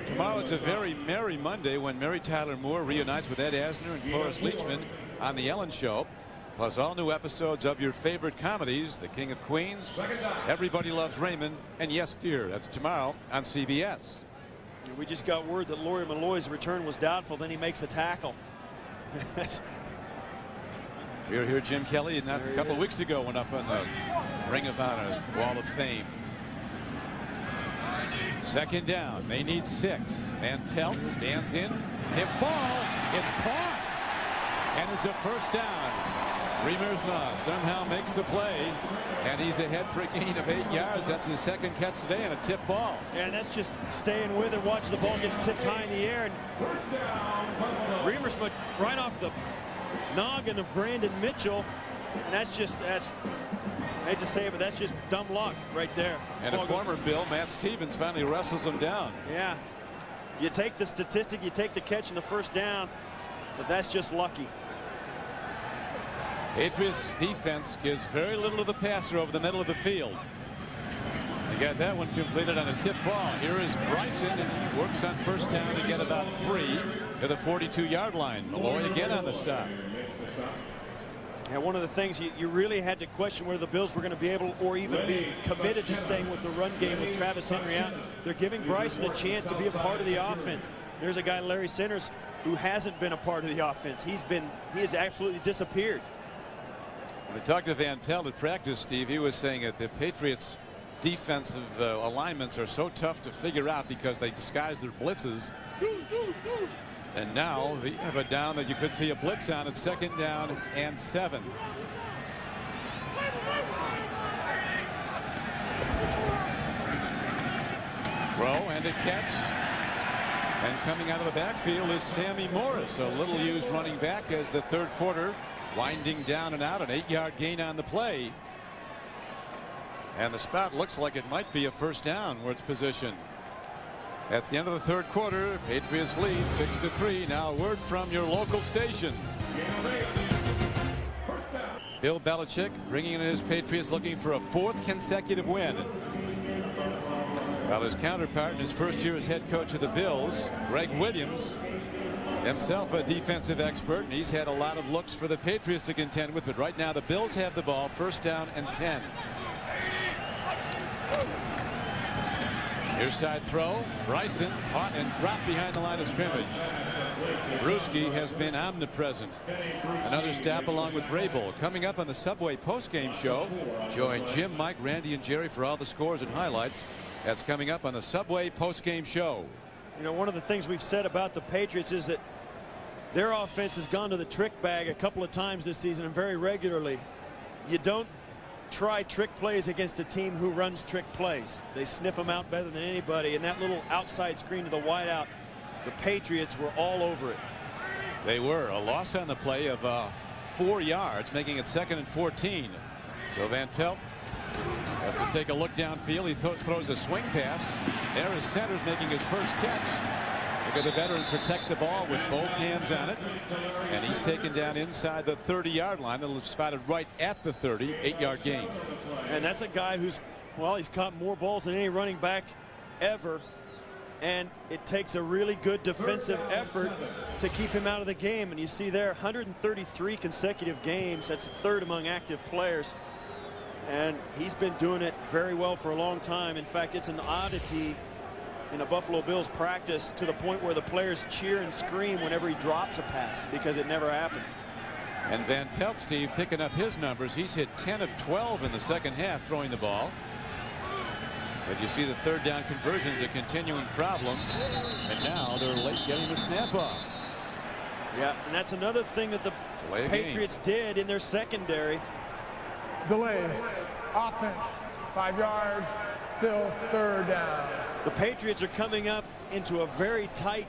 Tomorrow it's a very merry Monday when Mary Tyler Moore reunites with Ed Asner and Cloris Leachman on The Ellen Show. Plus all new episodes of your favorite comedies, The King of Queens, Everybody Loves Raymond, and Yes Dear. That's tomorrow on CBS. We just got word that Lawyer Malloy's return was doubtful. Then he makes a tackle. We're here, Jim Kelly, and not a couple of weeks ago went up on the Ring of Honor Wall of Fame. Second down. They need 6. Van Pelt stands in. Tip ball. It's caught. And it's a first down. Riemersma somehow makes the play, and he's ahead for a gain of 8 yards. That's his second catch today, and a tip ball. Yeah, and that's just staying with it. Watch the ball gets tipped high in the air, and Riemersma right off the noggin of Brandon Mitchell, and I hate to say it, but that's just dumb luck right there. And a former Bill, Matt Stevens, finally wrestles him down. Yeah, you take the statistic, you take the catch in the first down, but that's just lucky. Patriots defense gives very little to the passer over the middle of the field. They got that one completed on a tip ball. Here is Bryson, and he works on first down to get about 3 to the 42-yard line. Malloy again on the stop. Yeah, one of the things you really had to question whether the Bills were going to be able or even be committed to staying with the run game with Travis Henry out. They're giving Bryson a chance to be a part of the offense. There's a guy, Larry Centers, who hasn't been a part of the offense. He has absolutely disappeared. When I talked to Van Pelt at practice, Steve, he was saying that the Patriots' defensive alignments are so tough to figure out because they disguise their blitzes. And now they have a down that you could see a blitz on at second down and 7. Throw and a catch. And coming out of the backfield is Sammy Morris, a little used running back as the third quarter winding down and out, an 8-yard gain on the play. And the spot looks like it might be a first down where it's positioned. At the end of the third quarter, Patriots lead 6-3. Now a word from your local station. Bill Belichick bringing in his Patriots looking for a 4th consecutive win. While his counterpart in his first year as head coach of the Bills, Greg Williams, himself a defensive expert, and he's had a lot of looks for the Patriots to contend with, but right now the Bills have the ball, first down and 10. Near side throw, Bryson caught and dropped behind the line of scrimmage. Bruschi has been omnipresent. Another stop along with Vrabel. Coming up on the Subway postgame show, join Jim, Mike, Randy, and Jerry for all the scores and highlights. That's coming up on the Subway postgame show. You know, one of the things we've said about the Patriots is that their offense has gone to the trick bag a couple of times this season, and very regularly. You don't try trick plays against a team who runs trick plays. They sniff them out better than anybody, and that little outside screen to the wideout, the Patriots were all over it. They were. A loss on the play of 4 yards, making it 2nd and 14. So Van Pelt has to take a look downfield. He throws a swing pass. There is Centers making his first catch. Look at the veteran protect the ball with both hands on it. And he's taken down inside the 30-yard line. It'll have spotted right at the 30, 8-yard gain. And that's a guy who's, well, he's caught more balls than any running back ever. And it takes a really good defensive effort to keep him out of the game. And you see there, 133 consecutive games. That's the 3rd among active players. And he's been doing it very well for a long time. In fact, it's an oddity in a Buffalo Bills practice to the point where the players cheer and scream whenever he drops a pass, because it never happens. And Van Pelt, Steve, picking up his numbers. He's hit 10 of 12 in the second half throwing the ball. But you see the 3rd down conversion's a continuing problem. And now they're late getting the snap off. Yeah, and that's another thing that the Patriots did in their secondary. Delay. Offense. 5 yards. Still 3rd down. The Patriots are coming up into a very tight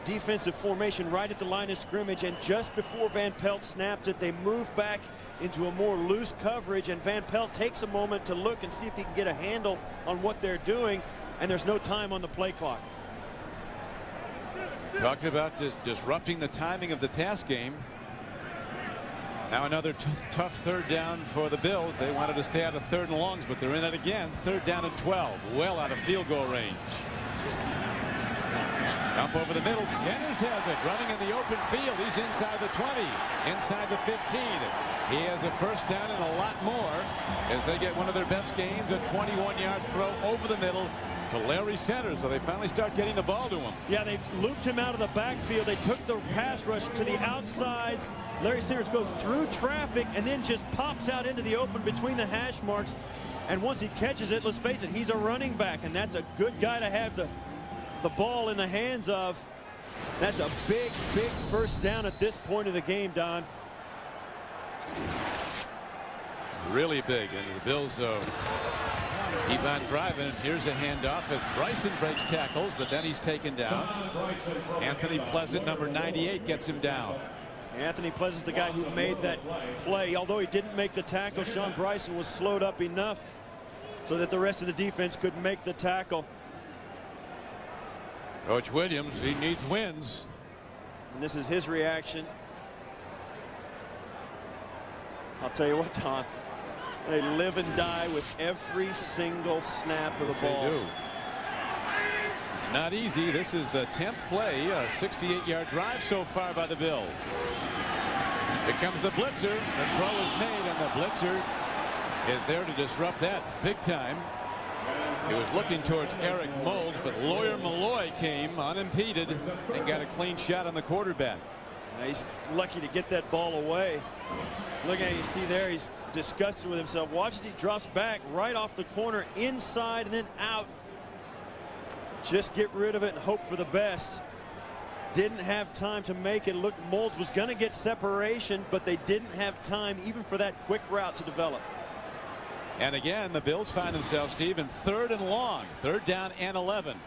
defensive formation right at the line of scrimmage, and just before Van Pelt snaps it, they move back into a more loose coverage, and Van Pelt takes a moment to look and see if he can get a handle on what they're doing, and there's no time on the play clock. Talked about disrupting the timing of the pass game. Now another tough 3rd down for the Bills. They wanted to stay out of 3rd and longs, but they're in it again. 3rd down and 12, well out of field goal range. Jump over the middle. Centers has it, running in the open field. He's inside the 20, inside the 15. He has a first down and a lot more as they get one of their best gains, a 21-yard throw over the middle to Larry Centers. So they finally start getting the ball to him. Yeah, they looped him out of the backfield. They took the pass rush to the outsides. Larry Centers goes through traffic and then just pops out into the open between the hash marks. And once he catches it, let's face it, he's a running back, and that's a good guy to have the ball in the hands of. That's a big first down at this point of the game, Don. Really big, and the Bills keep on driving. Here's a handoff as Bryson breaks tackles, but then he's taken down. Anthony Pleasant, number 98, gets him down. Anthony Pleasant's the guy who made that play. Although he didn't make the tackle, Sean Bryson was slowed up enough so that the rest of the defense could make the tackle. Coach Williams, he needs wins. And this is his reaction. I'll tell you what, Don, they live and die with every single snap of the ball. They do. It's not easy. This is the 10th play, a 68-yard drive so far by the Bills. Here comes the blitzer. The throw is made, and the blitzer is there to disrupt that big time. He was looking towards Eric Moulds, but Lawyer Malloy came unimpeded and got a clean shot on the quarterback. Now he's lucky to get that ball away. Look at it, you see there, he's disgusted with himself. Watch as he drops back right off the corner, inside and then out. Just get rid of it and hope for the best. Didn't have time to make it. Look, Moulds was going to get separation, but they didn't have time even for that quick route to develop. And again, the Bills find themselves, Steve, in 3rd and long. 3rd down and 11.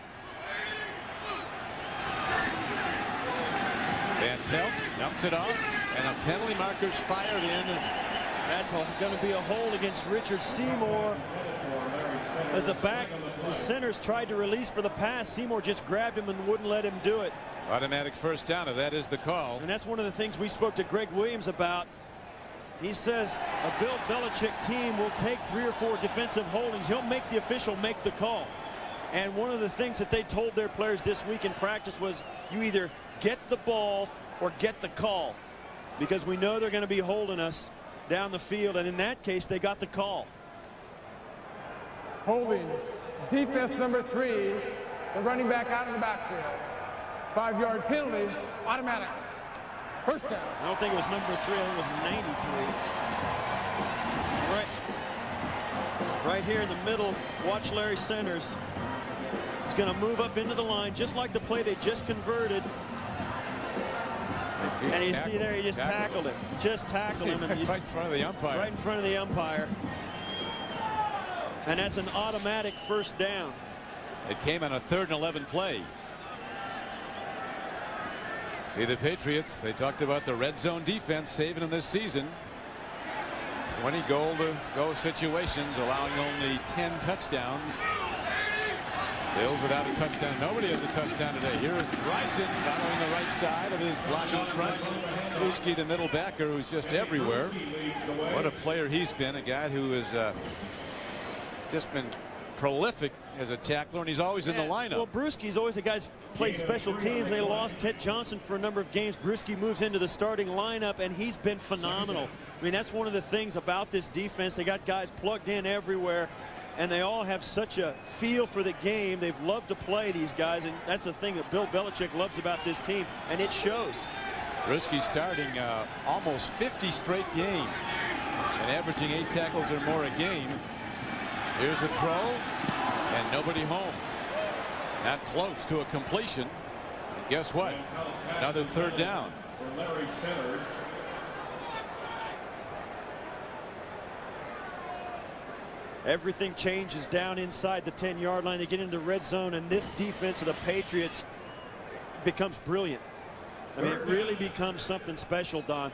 Van Pelt dumps it off, And a penalty marker's fired in. That's going to be a hold against Richard Seymour. As the centers tried to release for the pass, Seymour just grabbed him and wouldn't let him do it. Automatic first down, if that is the call. And that's one of the things we spoke to Greg Williams about. He says a Bill Belichick team will take 3 or 4 defensive holdings. He'll make the official make the call. And one of the things that they told their players this week in practice was you either get the ball or get the call, because we know they're going to be holding us down the field. And in that case, they got the call. Holding defense number 3, the running back out of the backfield. 5-yard penalty, automatic. First down. I don't think it was number 3. I think it was 93. Right here in the middle, watch Larry Centers. He's going to move up into the line, just like the play they just converted. And you see there, he just tackled him. Just tackled him. And right in front of the umpire. Right in front of the umpire. And that's an automatic first down. It came on a 3rd and 11 play. See the Patriots, they talked about the red zone defense saving them this season. 20 goal-to-go situations, allowing only 10 touchdowns. Bills without a touchdown. Nobody has a touchdown today. Here is Bryson following the right side of his blocking front. Bruschi, the middle backer, who's just everywhere. What a player he's been. A guy who has just been prolific as a tackler, and he's always in the lineup. Well, Bruschi's always a guy who's played special teams. They lost Ted Johnson for a number of games. Bruschi moves into the starting lineup, and he's been phenomenal. I mean, that's one of the things about this defense. They got guys plugged in everywhere, and they all have such a feel for the game. They've loved to play, these guys, and that's the thing that Bill Belichick loves about this team, and it shows. Bruschi starting almost 50 straight games and averaging 8 tackles or more a game. Here's a throw, and nobody home. Not close to a completion. And guess what? Another 3rd down. Everything changes down inside the 10-yard line. They get into the red zone, and this defense of the Patriots becomes brilliant. I mean, it really becomes something special, Don.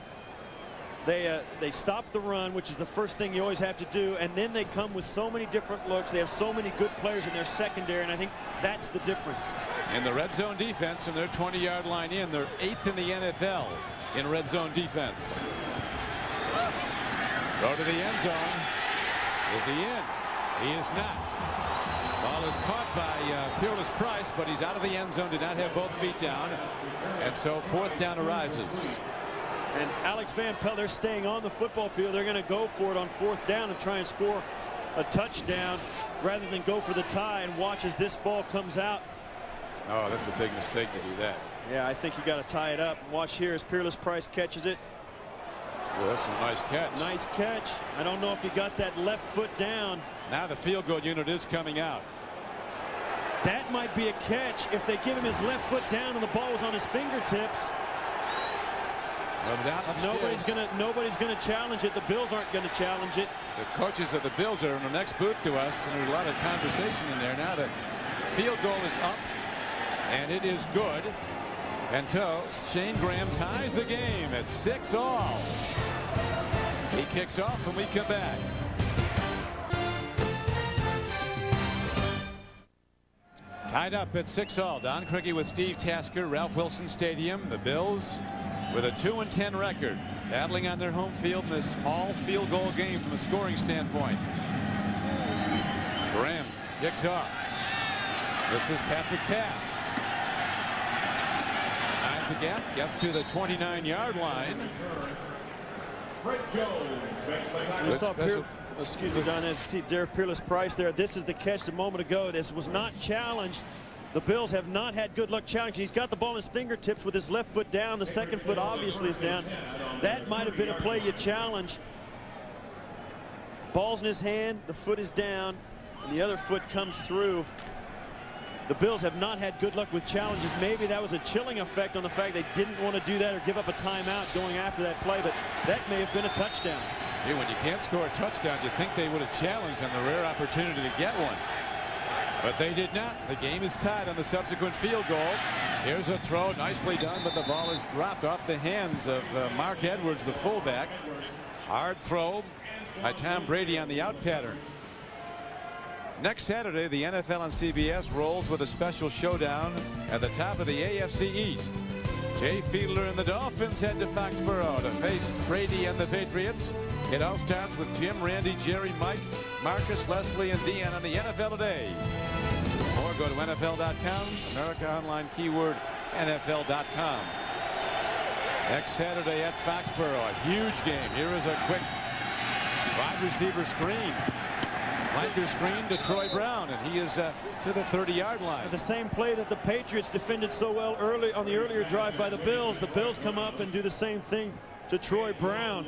They stop the run, which is the first thing you always have to do, and then they come with so many different looks. They have so many good players in their secondary, and I think that's the difference. In the red zone defense, from their 20-yard line in, they're 8th in the NFL in red zone defense. Throw to the end zone. Is he in? He is not. Ball is caught by Peerless Price, but he's out of the end zone. Did not have both feet down, and so 4th down arises. And Alex Van Pelt, they're staying on the football field. They're going to go for it on 4th down and try and score a touchdown rather than go for the tie, and watch as this ball comes out. Oh, that's a big mistake to do that. Yeah, I think you got to tie it up. Watch here as Peerless Price catches it. Well, that's a nice catch. Nice catch. I don't know if he got that left foot down. Now the field goal unit is coming out. That might be a catch if they give him his left foot down and the ball was on his fingertips. Nobody's gonna challenge it. The Bills aren't gonna challenge it. The coaches of the Bills are in the next booth to us, and there's a lot of conversation in there. Now the field goal is up, and it is good. And so Shane Graham ties the game at 6-all. He kicks off, and we come back. Tied up at 6-all. Don Craigie with Steve Tasker, Ralph Wilson Stadium. The Bills with a 2-10 record, battling on their home field in this all field goal game from a scoring standpoint. Graham kicks off. This is Patrick Pass. Finds a gap, gets to the 29-yard line. Excuse me, Don. See Derek Peerless Price there. This is the catch a moment ago. This was not challenged. The Bills have not had good luck challenging. He's got the ball in his fingertips with his left foot down. The second foot obviously is down. That might have been a play you challenge. Ball's in his hand, the foot is down, and the other foot comes through. The Bills have not had good luck with challenges. Maybe that was a chilling effect on the fact they didn't want to do that or give up a timeout going after that play, but that may have been a touchdown. See, when you can't score touchdowns, you think they would have challenged on the rare opportunity to get one. But they did not. The game is tied on the subsequent field goal. Here's a throw, nicely done, but the ball is dropped off the hands of Mark Edwards, the fullback. Hard throw by Tom Brady on the out pattern. Next Saturday, the NFL on CBS rolls with a special showdown at the top of the AFC East. Jay Fiedler and the Dolphins head to Foxborough to face Brady and the Patriots. It all starts with Jim, Randy, Jerry, Mike, Marcus, Leslie, and Dion on the NFL Today. Or go to NFL.com, America Online, keyword NFL.com. Next Saturday at Foxborough, a huge game. Here is a quick wide receiver screen. Flanker screen to Troy Brown, and he is to the 30-yard line. The same play that the Patriots defended so well early on the earlier drive by the Bills. The Bills come up and do the same thing to Troy Brown.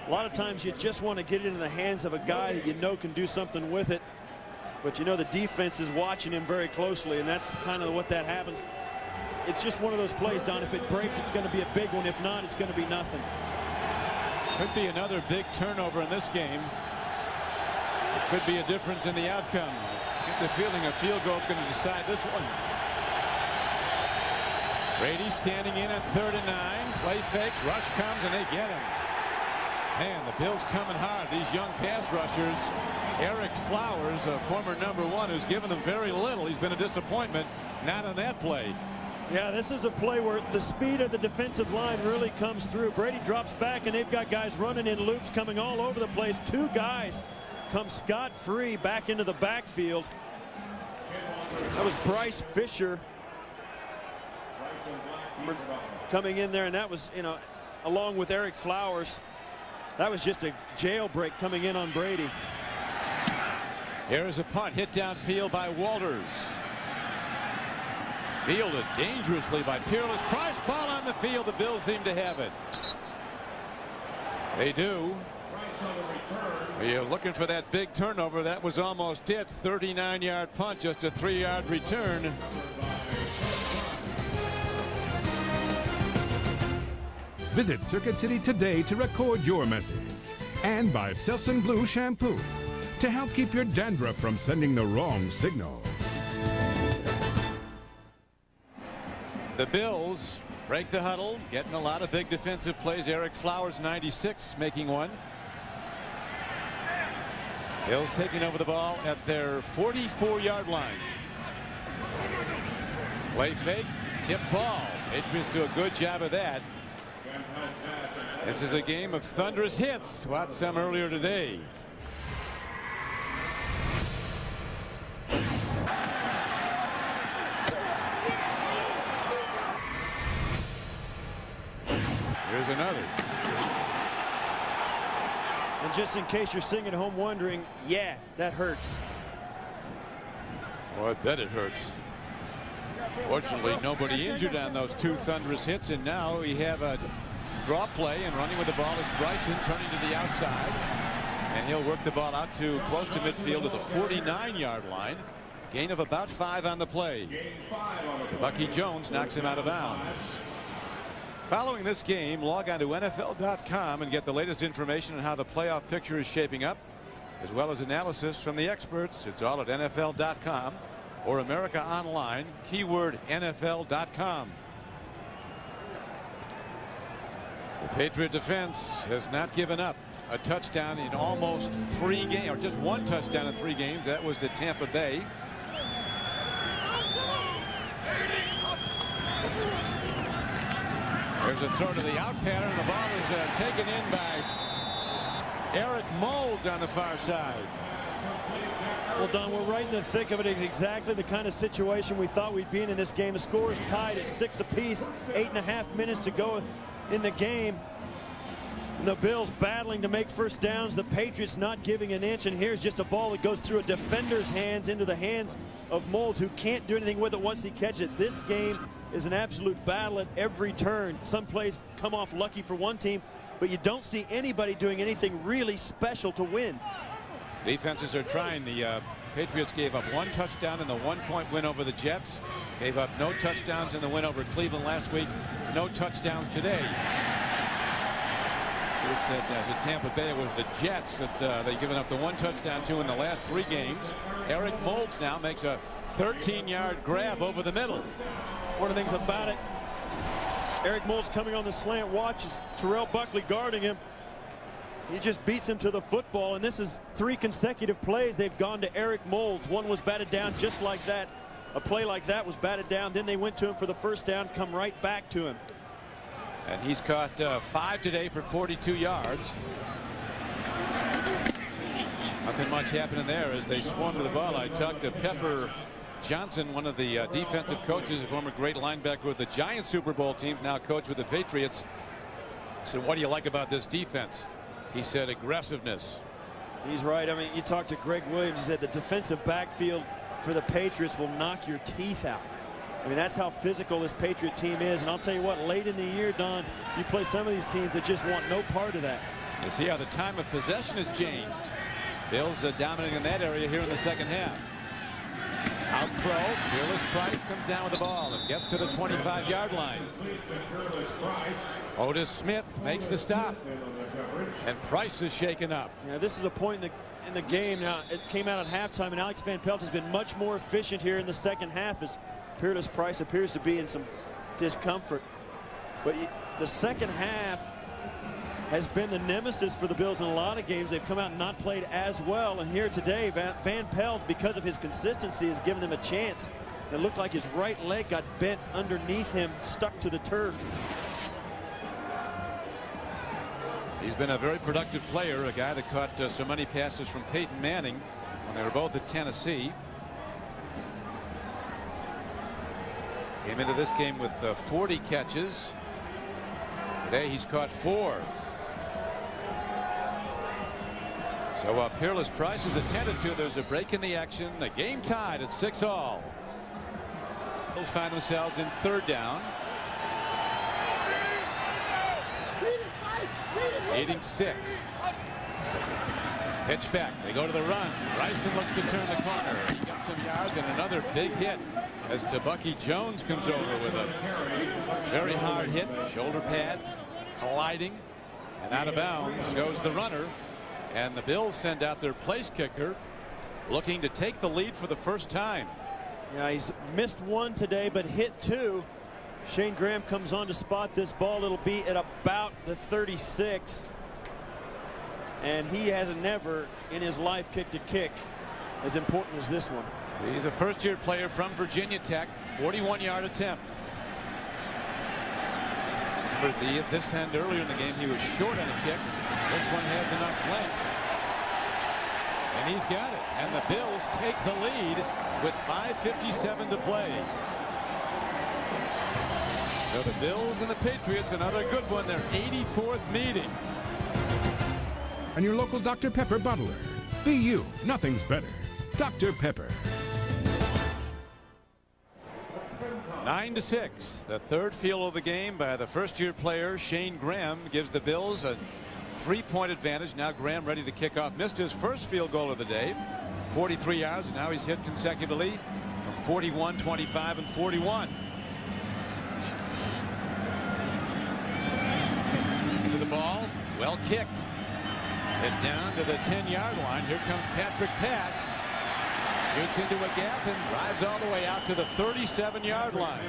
A lot of times you just want to get it in the hands of a guy that you know can do something with it. But you know the defense is watching him very closely, and that's kind of what that happens. It's just one of those plays, Don. If it breaks, it's going to be a big one. If not, it's going to be nothing. Could be another big turnover in this game. It could be a difference in the outcome. Get the feeling a field goal is going to decide this one. Brady standing in at 3rd and 9. Play fakes, rush comes, and they get him. Man, the Bills coming hard. These young pass rushers. Eric Flowers, a former #1, who's given them very little. He's been a disappointment. Not on that play. Yeah, this is a play where the speed of the defensive line really comes through. Brady drops back, and they've got guys running in loops coming all over the place. Two guys come scot-free back into the backfield. That was Bryce Fisher coming in there, and that was, you know, along with Eric Flowers. That was just a jailbreak coming in on Brady. Here is a punt hit downfield by Walters. Fielded dangerously by Peerless. Price, ball on the field. The Bills seem to have it. They do. You're looking for that big turnover. That was almost it. 39-yard punt, just a 3-yard return. Visit Circuit City today to record your message. And buy Selsun Blue shampoo to help keep your dandruff from sending the wrong signal. The Bills break the huddle, getting a lot of big defensive plays. Eric Flowers, 96, making one. Bills taking over the ball at their 44-yard line. Play fake, tip ball. Patriots do a good job of that. This is a game of thunderous hits. Watched some earlier today. Here's another. And just in case you're sitting at home wondering, yeah, that hurts. Oh, I bet it hurts. Fortunately, nobody injured on those two thunderous hits, and now we have a draw play, and running with the ball is Bryson, turning to the outside, and he'll work the ball out to close to midfield at the 49-yard line. Gain of about 5 on the play. Bucky Jones knocks him out of bounds. Following this game, log on to NFL.com and get the latest information on how the playoff picture is shaping up, as well as analysis from the experts. It's all at NFL.com or America Online, keyword NFL.com. The Patriot defense has not given up a touchdown in almost 3 games, or just 1 touchdown in 3 games. That was to Tampa Bay. There's a throw to the out pattern. The ball is taken in by Eric Moulds on the far side. Well, Don, we're right in the thick of it. It's exactly the kind of situation we thought we'd be in this game. The score is tied at 6 apiece. 8.5 minutes to go in the game. And the Bills battling to make first downs. The Patriots not giving an inch. And here's just a ball that goes through a defender's hands into the hands of Moulds, who can't do anything with it once he catches it. This game is an absolute battle at every turn. Some plays come off lucky for one team, but you don't see anybody doing anything really special to win. Defenses are trying. The Patriots gave up 1 touchdown in the 1-point win over the Jets. Gave up no touchdowns in the win over Cleveland last week. No touchdowns today. Should have said at Tampa Bay it was the Jets that they've given up the 1 touchdown to in the last 3 games. Eric Moulds now makes a 13-yard grab over the middle. One of the things about it, Eric Moulds coming on the slant, watches Terrell Buckley guarding him. He just beats him to the football, and this is 3 consecutive plays they've gone to Eric Moulds. One was batted down just like that. A play like that was batted down. Then they went to him for the first down, come right back to him. And he's caught 5 today for 42 yards. Nothing much happening there as they swarm to the ball. I talked to Pepper Johnson, one of the defensive coaches, a former great linebacker with the Giants Super Bowl team, now coach with the Patriots. I said, what do you like about this defense? He said aggressiveness. He's right. I mean, you talked to Greg Williams. He said the defensive backfield for the Patriots will knock your teeth out. I mean, that's how physical this Patriot team is. And I'll tell you what, late in the year, Don, you play some of these teams that just want no part of that. You see how the time of possession has changed. Bills dominating in that area here in the second half. Out throw. Peerless Price comes down with the ball and gets to the 25-yard line. Otis Smith makes the stop. And Price is shaken up. Yeah, this is a point in the game. Now, it came out at halftime, and Alex Van Pelt has been much more efficient here in the second half as Peerless Price appears to be in some discomfort. But the second half has been the nemesis for the Bills in a lot of games. They've come out and not played as well. And here today, Van Pelt, because of his consistency, has given them a chance. It looked like his right leg got bent underneath him, stuck to the turf. He's been a very productive player, a guy that caught so many passes from Peyton Manning when they were both at Tennessee. Came into this game with 40 catches. Today he's caught 4. So Peerless Price is attended to. There's a break in the action. The game tied at 6-all. Bills find themselves in 3rd down. 8ing 6. Pitch back. They go to the run. Bryson looks to turn the corner. He gets some yards and another big hit as Tabucky Jones comes over with a very hard hit. Shoulder pads colliding. And out of bounds goes the runner. And the Bills send out their place kicker, looking to take the lead for the first time. Yeah, he's missed 1 today, but hit 2. Shane Graham comes on to spot this ball. It'll be at about the 36. And he has never in his life kicked a kick as important as this one. He's a first-year player from Virginia Tech. 41-yard attempt. Remember this end earlier in the game, he was short on a kick. This one has enough length. And he's got it. And the Bills take the lead with 5:57 to play. So the Bills and the Patriots, another good one, their 84th meeting. And your local Dr. Pepper bottler. Be you. Nothing's better. Dr. Pepper. 9-6. The 3rd field of the game by the first-year player Shane Graham gives the Bills a 3-point advantage. Now Graham ready to kick off. Missed his first field goal of the day. 43 yards. And now he's hit consecutively from 41, 25, and 41. Into the ball. Well kicked. Hit down to the 10-yard line. Here comes Patrick Pass. Shoots into a gap and drives all the way out to the 37-yard line.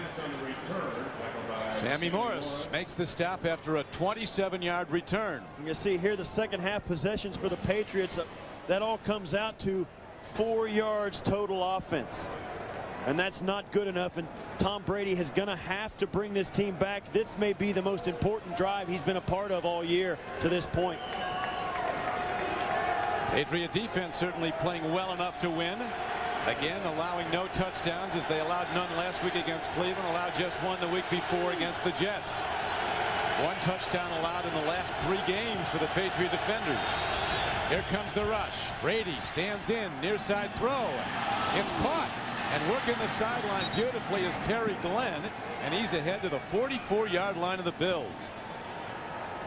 Sammy Morris makes the stop after a 27-yard return. You see here the second half possessions for the Patriots. That all comes out to 4 yards total offense. And that's not good enough. And Tom Brady is going to have to bring this team back. This may be the most important drive he's been a part of all year to this point. Patriot defense certainly playing well enough to win. Again, allowing no touchdowns as they allowed none last week against Cleveland, allowed just 1 the week before against the Jets. 1 touchdown allowed in the last 3 games for the Patriot defenders. Here comes the rush. Brady stands in, near side throw. It's caught and working the sideline beautifully is Terry Glenn, and he's ahead to the 44-yard line of the Bills.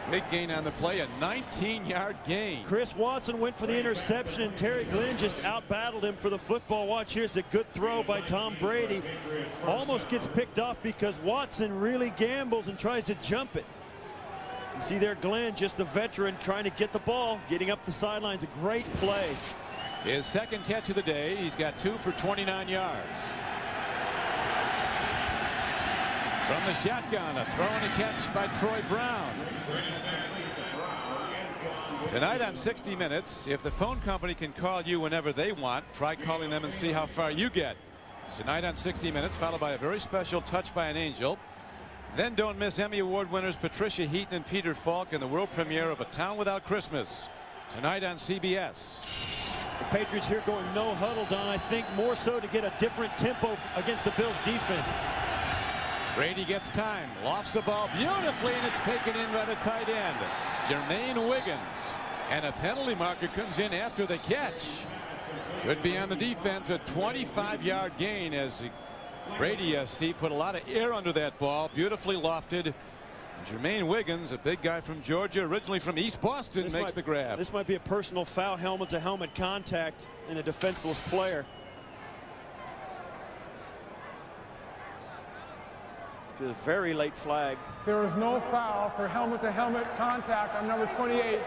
Big gain on the play, a 19-yard gain. Chris Watson went for the interception, and Terry Glenn just out-battled him for the football. Watch, here's a good throw by Tom Brady. Almost gets picked off because Watson really gambles and tries to jump it. You see there Glenn, just the veteran, trying to get the ball, getting up the sidelines. A great play. His second catch of the day. He's got 2 for 29 yards. From the shotgun, a throw and a catch by Troy Brown. Tonight on 60 Minutes, if the phone company can call you whenever they want, try calling them and see how far you get. Tonight on 60 Minutes, followed by a very special Touch by an Angel. Then don't miss Emmy Award winners Patricia Heaton and Peter Falk in the world premiere of A Town Without Christmas. Tonight on CBS. The Patriots here going no huddle, Don. I think more so to get a different tempo against the Bills defense. Brady gets time, lofts the ball beautifully, and it's taken in by the tight end, Jermaine Wiggins. And a penalty marker comes in after the catch. Could be on the defense, a 25-yard gain as Brady, Steve, put a lot of air under that ball, beautifully lofted. Jermaine Wiggins, a big guy from Georgia, originally from East Boston, makes the grab. This might be a personal foul, helmet-to-helmet contact in a defenseless player. A very late flag. There is no foul for helmet-to-helmet contact on number 28.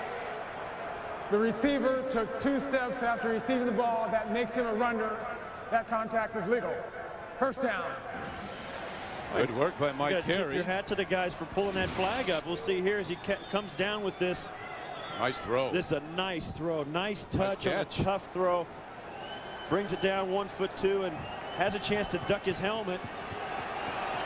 The receiver took 2 steps after receiving the ball. That makes him a runner. That contact is legal. First down. Good work by Mike Tip Carey. your hat to the guys for pulling that flag up. We'll see here as he comes down with this. Nice throw. This is a nice throw. Nice touch on a catch. tough throw. Brings it down 1'2" and has a chance to duck his helmet.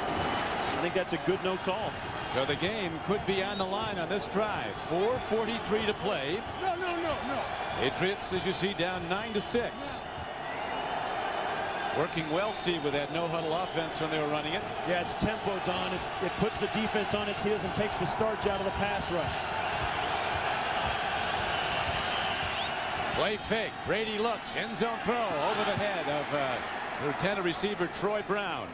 I think that's a good no call. So the game could be on the line on this drive. 4:43 to play. No. Patriots, as you see, down 9-6. Working well, Steve, with that no-huddle offense when they were running it. Yeah, it's tempo, Don. It puts the defense on its heels and takes the starch out of the pass rush. Play fake. Brady looks. End zone throw over the head of Lieutenant receiver Troy Brown.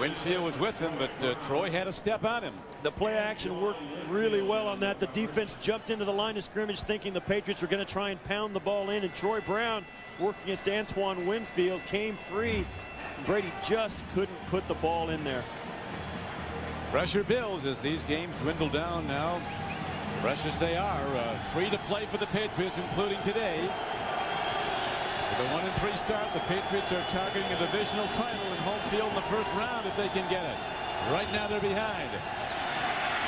Winfield was with him, but Troy had a step on him. The play action worked really well on that. The defense jumped into the line of scrimmage thinking the Patriots were going to try and pound the ball in, and Troy Brown, working against Antoine Winfield, came free. Brady just couldn't put the ball in there. Pressure builds as these games dwindle down now. Precious they are. 3 to play for the Patriots, including today. With a 1-3 start, the Patriots are targeting a divisional title in home field in the first round if they can get it. Right now they're behind.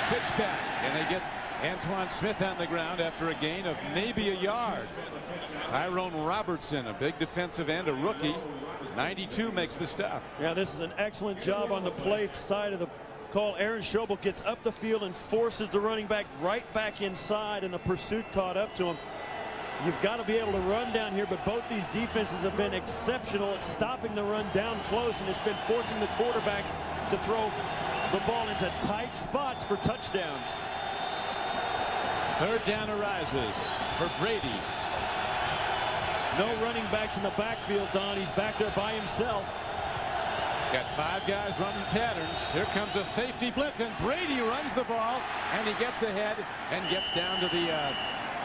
Pitch back, and they get Antoine Smith on the ground after a gain of maybe a yard. Tyrone Robertson, a big defensive end, a rookie. 92 makes the stop. Yeah, this is an excellent job on the play side of the call. Aaron Schobel gets up the field and forces the running back right back inside, and the pursuit caught up to him. You've got to be able to run down here, but both these defenses have been exceptional at stopping the run down close, and it's been forcing the quarterbacks to throw the ball into tight spots for touchdowns. Third down arises for Brady. No running backs in the backfield, Don. He's back there by himself. Got 5 guys running patterns. Here comes a safety blitz, and Brady runs the ball, and he gets ahead and gets down to the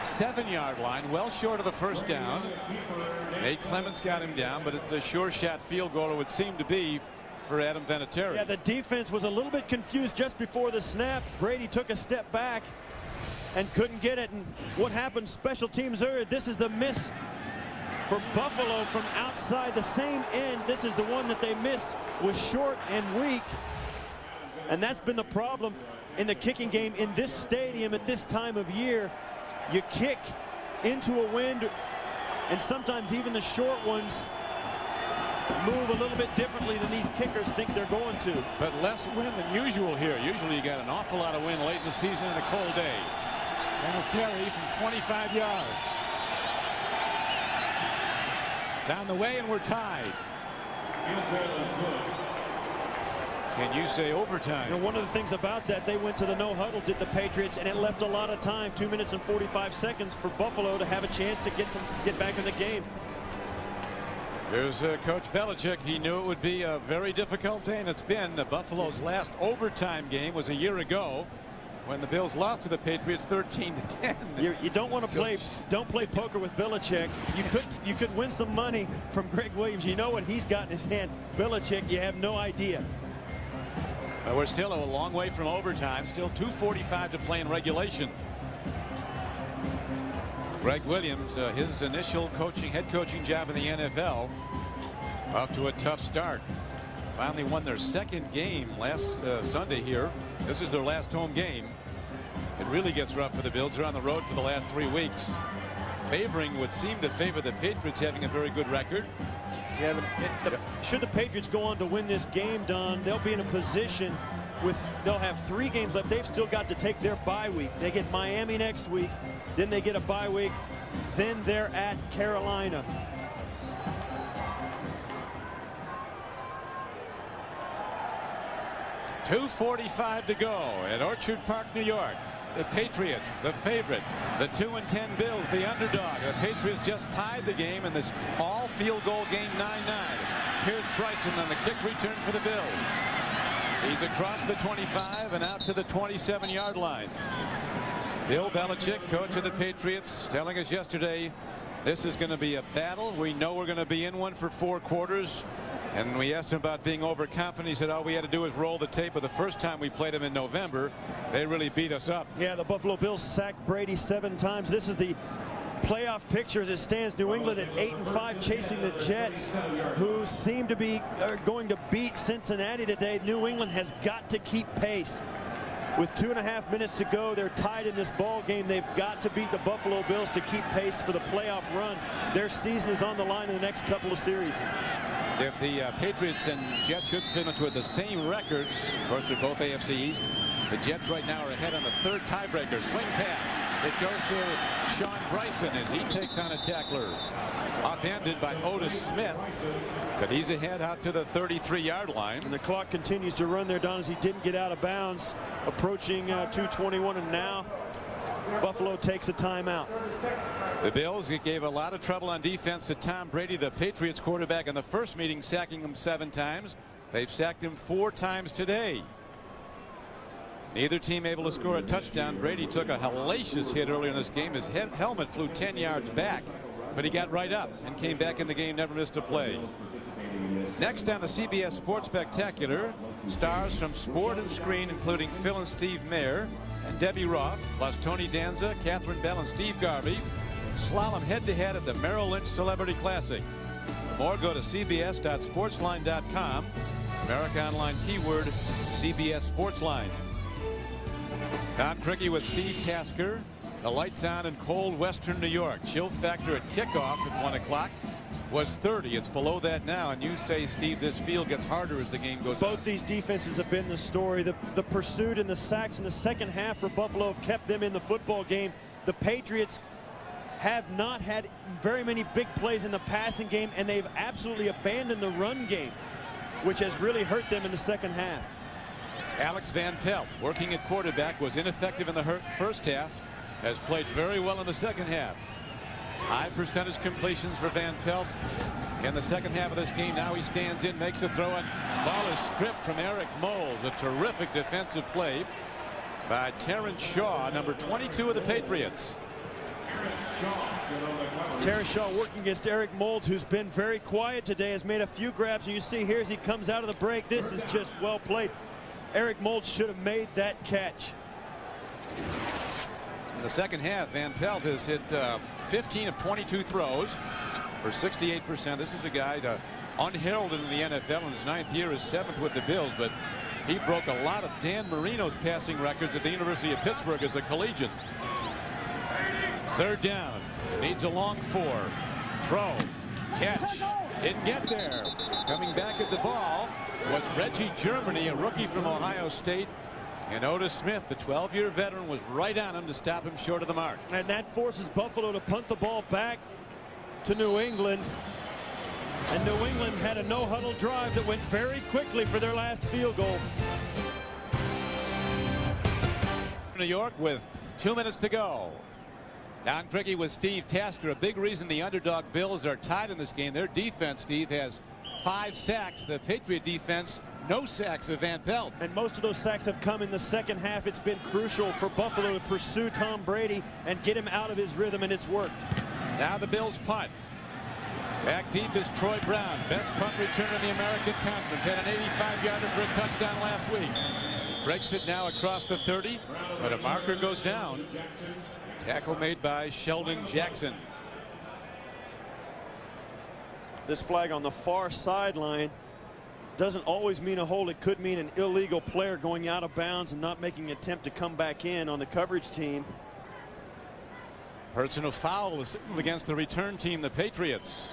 7-yard line, well short of the first down. Nate Clements got him down, but it's a sure shot field goal, it would seem to be, for Adam Vinatieri. Yeah, the defense was a little bit confused just before the snap. Brady took a step back and couldn't get it. And what happened? Special teams earlier. This is the miss for Buffalo from outside the same end. This is the one that they missed, was short and weak. And that's been the problem in the kicking game in this stadium at this time of year. You kick into a wind, and sometimes even the short ones move a little bit differently than these kickers think they're going to. But less wind than usual here. Usually you got an awful lot of wind late in the season in a cold day. Vinatieri from 25 yards. It's on the way, and we're tied. Can you say overtime? And one of the things about that, they went to the no huddle, did the Patriots, and it left a lot of time, 2 minutes and 45 seconds for Buffalo to have a chance to get back in the game. Here's Coach Belichick. He knew it would be a very difficult day, and it's been. Buffalo's last overtime game was a year ago when the Bills lost to the Patriots 13-10. You don't want to play poker with Belichick. You could win some money from Greg Williams. You know what he's got in his hand. Belichick, you have no idea. We're still a long way from overtime. Still 2:45 to play in regulation. Greg Williams, his initial head coaching job in the NFL, off to a tough start. finally won their second game last Sunday here. This is their last home game. It really gets rough for the Bills. They're on the road for the last 3 weeks. Favoring would seem to favor the Patriots having a very good record. Yeah, should the Patriots go on to win this game, Don, they'll be in a position they'll have 3 games left. They've still got to take their bye week. They get Miami next week, then they get a bye week, then they're at Carolina. .245 to go at Orchard Park, New York. The Patriots, the favorite, the 2-10 Bills, the underdog. The Patriots just tied the game in this all field goal game, 9-9. Here's Bryson on the kick return for the Bills. He's across the 25 and out to the 27-yard line. Bill Belichick, coach of the Patriots, telling us yesterday this is going to be a battle. We know we're going to be in one for 4 quarters. And we asked him about being overconfident. He said all we had to do was roll the tape of the first time we played him in November. They really beat us up. Yeah, the Buffalo Bills sacked Brady 7 times. This is the playoff picture as it stands. New England at 8-5 chasing the Jets, who seem to be going to beat Cincinnati today. New England has got to keep pace. With 2.5 minutes to go, they're tied in this ball game. They've got to beat the Buffalo Bills to keep pace for the playoff run. Their season is on the line in the next couple of series. If the Patriots and Jets should finish with the same records, of course they're both AFC East, the Jets right now are ahead on the 3rd tiebreaker. Swing pass. It goes to Sean Bryson as he takes on a tackler. Upended by Otis Smith, but he's ahead out to the 33-yard line. And the clock continues to run there, Don, as he didn't get out of bounds. Approaching 2:21, and now Buffalo takes a timeout. The Bills gave a lot of trouble on defense to Tom Brady, the Patriots quarterback, in the first meeting, sacking him 7 times. They've sacked him 4 times today. Neither team able to score a touchdown. Brady took a hellacious hit earlier in this game. His helmet flew 10 yards back, but he got right up and came back in the game, never missed a play. Next on the CBS Sports Spectacular, stars from sport and screen, including Phil and Steve Mayer and Debbie Roth, plus Tony Danza, Catherine Bell, and Steve Garvey, slalom head-to-head at the Merrill Lynch Celebrity Classic. For more, go to cbs.sportsline.com. America Online keyword CBS Sportsline. Don Criqui with Steve Tasker. The lights on in cold western New York. Chill factor at kickoff at 1 o'clock was 30. It's below that now, and you say, Steve, this field gets harder as the game goes on. Both these defenses have been the story. The pursuit and the sacks in the second half for Buffalo have kept them in the football game. The Patriots have not had very many big plays in the passing game, and they've absolutely abandoned the run game, which has really hurt them in the second half. Alex Van Pelt, working at quarterback, was ineffective in the first half, has played very well in the second half. High percentage completions for Van Pelt in the second half of this game. Now he stands in, makes a throw, and ball is stripped from Eric Mold. A terrific defensive play by Terrence Shaw, number 22 of the Patriots. Terrence Shaw working against Eric Mold, who's been very quiet today, has made a few grabs, and you see here as he comes out of the break, this is just well played. Eric Mold should have made that catch. In the second half, Van Pelt has hit 15 of 22 throws for 68%. This is a guy unheralded in the NFL in his 9th year, his 7th with the Bills, but he broke a lot of Dan Marino's passing records at the University of Pittsburgh as a collegiate. 3rd down. Needs a long 4. Throw. Catch. Didn't get there. Coming back at the ball was Reggie Germany, a rookie from Ohio State. And Otis Smith, the 12-year veteran, was right on him to stop him short of the mark. And that forces Buffalo to punt the ball back to New England. And New England had a no-huddle drive that went very quickly for their last field goal. New York with 2 minutes to go. Don Criqui with Steve Tasker. A big reason the underdog Bills are tied in this game. Their defense, Steve, has 5 sacks. The Patriot defense, no sacks of Van Pelt. And most of those sacks have come in the second half. It's been crucial for Buffalo to pursue Tom Brady and get him out of his rhythm, and it's worked. Now the Bills punt. Back deep is Troy Brown. Best punt returner in the American Conference. Had an 85-yarder for a touchdown last week. Breaks it now across the 30, but a marker goes down. Tackle made by Sheldon Jackson. This flag on the far sideline doesn't always mean a hold. It could mean an illegal player going out of bounds and not making an attempt to come back in on the coverage team. Personal foul is against the return team, the Patriots.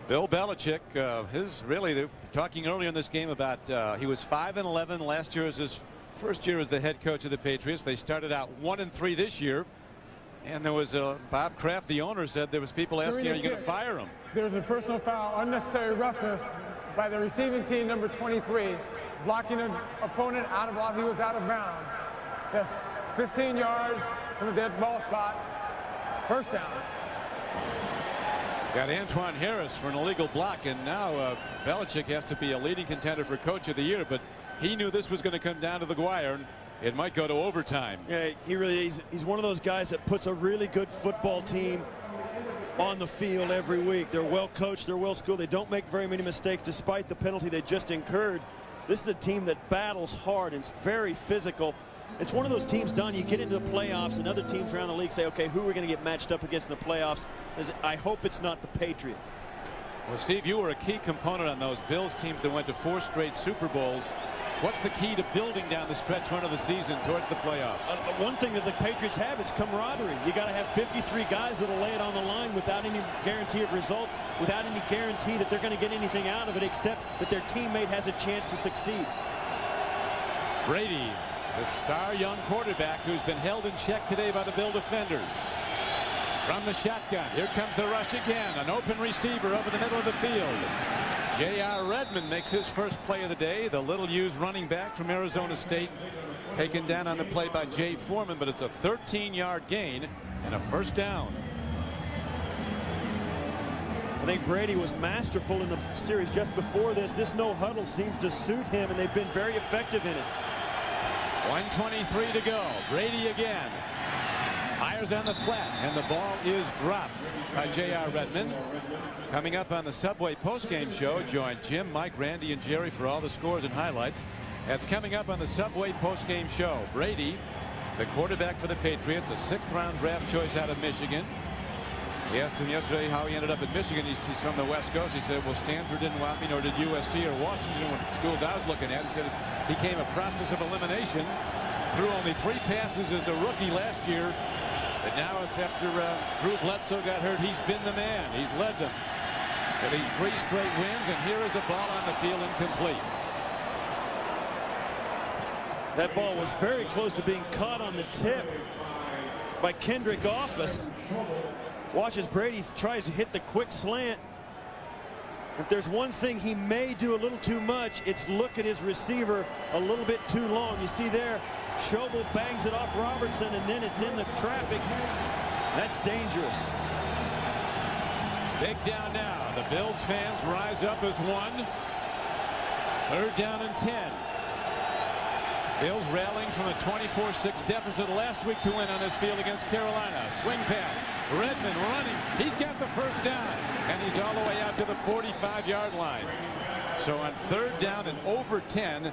Bill Belichick, they were talking earlier in this game about he was 5-11 last year as his first year as the head coach of the Patriots. They started out 1-3 this year, and there was Bob Kraft, the owner, said there was people asking, are you going to fire him? There was a personal foul, unnecessary roughness by the receiving team, number 23, blocking an opponent while he was out of bounds. Yes, 15 yards from the dead ball spot. First down. Got Antoine Harris for an illegal block, and now Belichick has to be a leading contender for Coach of the Year, but he knew this was going to come down to the wire, and it might go to overtime. Yeah, he really is. He's one of those guys that puts a really good football team on the field every week. They're well coached, they're well schooled, they don't make very many mistakes despite the penalty they just incurred. This is a team that battles hard and it's very physical. It's one of those teams, Don, you get into the playoffs and other teams around the league say, okay, who are we going to get matched up against in the playoffs? I hope it's not the Patriots. Well, Steve, you were a key component on those Bills teams that went to 4 straight Super Bowls. What's the key to building down the stretch run of the season towards the playoffs? One thing that the Patriots have is camaraderie. You got to have 53 guys that'll lay it on the line without any guarantee of results, without any guarantee that they're going to get anything out of it except that their teammate has a chance to succeed. Brady, the star young quarterback who's been held in check today by the Bill defenders. From the shotgun, here comes the rush again. An open receiver over the middle of the field. J.R. Redmond makes his first play of the day. The little-used running back from Arizona State, taken down on the play by Jay Foreman, but it's a 13-yard gain and a first down. I think Brady was masterful in the series just before this. This no huddle seems to suit him, and they've been very effective in it. 1:23 to go. Brady again. Fires on the flat, and the ball is dropped by J.R. Redmond. Coming up on the Subway postgame show, join Jim, Mike, Randy, and Jerry for all the scores and highlights. That's coming up on the Subway postgame show. Brady, the quarterback for the Patriots, a 6th-round draft choice out of Michigan. We asked him yesterday how he ended up at Michigan. He's from the West Coast. He said, well, Stanford didn't want me, nor did USC or Washington, when schools I was looking at. He said it became a process of elimination. Threw only 3 passes as a rookie last year. But now, after Drew Bledsoe got hurt, he's been the man. He's led them to these 3 straight wins, and here is the ball on the field incomplete. That ball was very close to being caught on the tip by Kendrick Office. Watch as Brady tries to hit the quick slant. If there's one thing he may do a little too much, it's look at his receiver a little bit too long. You see there, Schobel bangs it off Robertson, and then it's in the traffic. That's dangerous. Big down now. The Bills fans rise up as one. 3rd down and 10. Bills rallying from a 24-6 deficit last week to win on this field against Carolina. Swing pass. Redmond running. He's got the first down, and he's all the way out to the 45-yard line. So on 3rd down and over 10,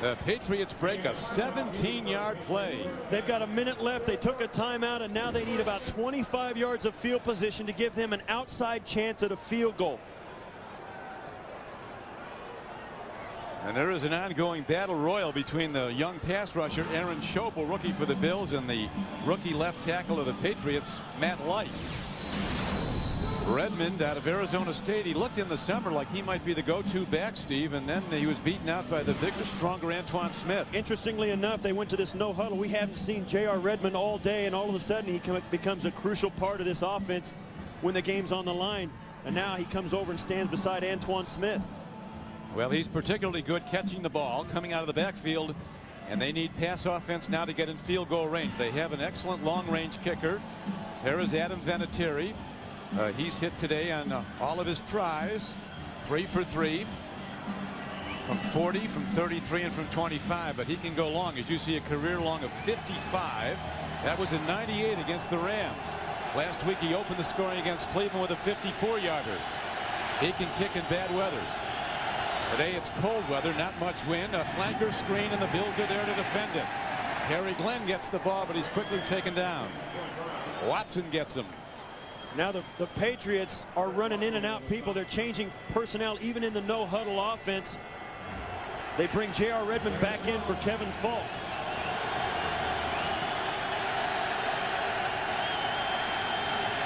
the Patriots break a 17-yard play. They've got a minute left. They took a timeout, and now they need about 25 yards of field position to give them an outside chance at a field goal. And there is an ongoing battle royal between the young pass rusher Aaron Schobel, rookie for the Bills, and the rookie left tackle of the Patriots, Matt Light. Redmond out of Arizona State. He looked in the summer like he might be the go-to back, Steve, and then he was beaten out by the bigger, stronger Antoine Smith. Interestingly enough, they went to this no huddle. We haven't seen J.R. Redmond all day, and all of a sudden he becomes a crucial part of this offense when the game's on the line. And now he comes over and stands beside Antoine Smith. Well, he's particularly good catching the ball, coming out of the backfield, and they need pass offense now to get in field goal range. They have an excellent long-range kicker. There is Adam Vinatieri. He's hit today on all of his tries, 3 for 3 from 40, from 33, and from 25. But he can go long, as you see, a career long of 55. That was in '98 against the Rams. Last week he opened the scoring against Cleveland with a 54-yarder. He can kick in bad weather. Today it's cold weather, not much wind, a flanker screen, and the Bills are there to defend it. Harry Glenn gets the ball, but he's quickly taken down. Watson gets him. Now the Patriots are running in and out people. They're changing personnel even in the no huddle offense. They bring J.R. Redmond back in for Kevin Falk.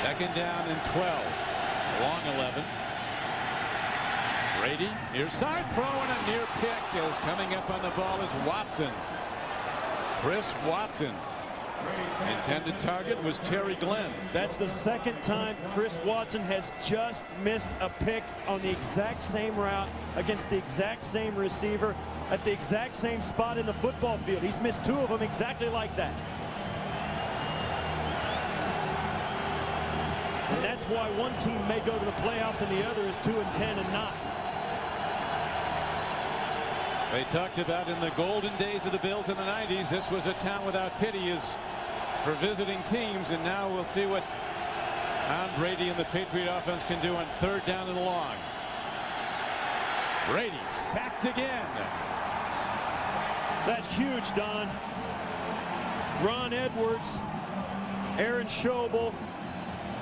Second down and 12. Long 11. Brady near side throw, and a near pick is coming up on the ball is Watson. Chris Watson. Intended target was Terry Glenn. That's the second time Chris Watson has just missed a pick on the exact same route against the exact same receiver at the exact same spot in the football field. He's missed 2 of them exactly like that. And that's why one team may go to the playoffs and the other is 2-10 and not. They talked about in the golden days of the Bills in the 90s, this was a town without pity is for visiting teams, and now we'll see what Tom Brady and the Patriot offense can do on 3rd down and long. Brady sacked again. That's huge, Don. Ron Edwards, Aaron Schobel,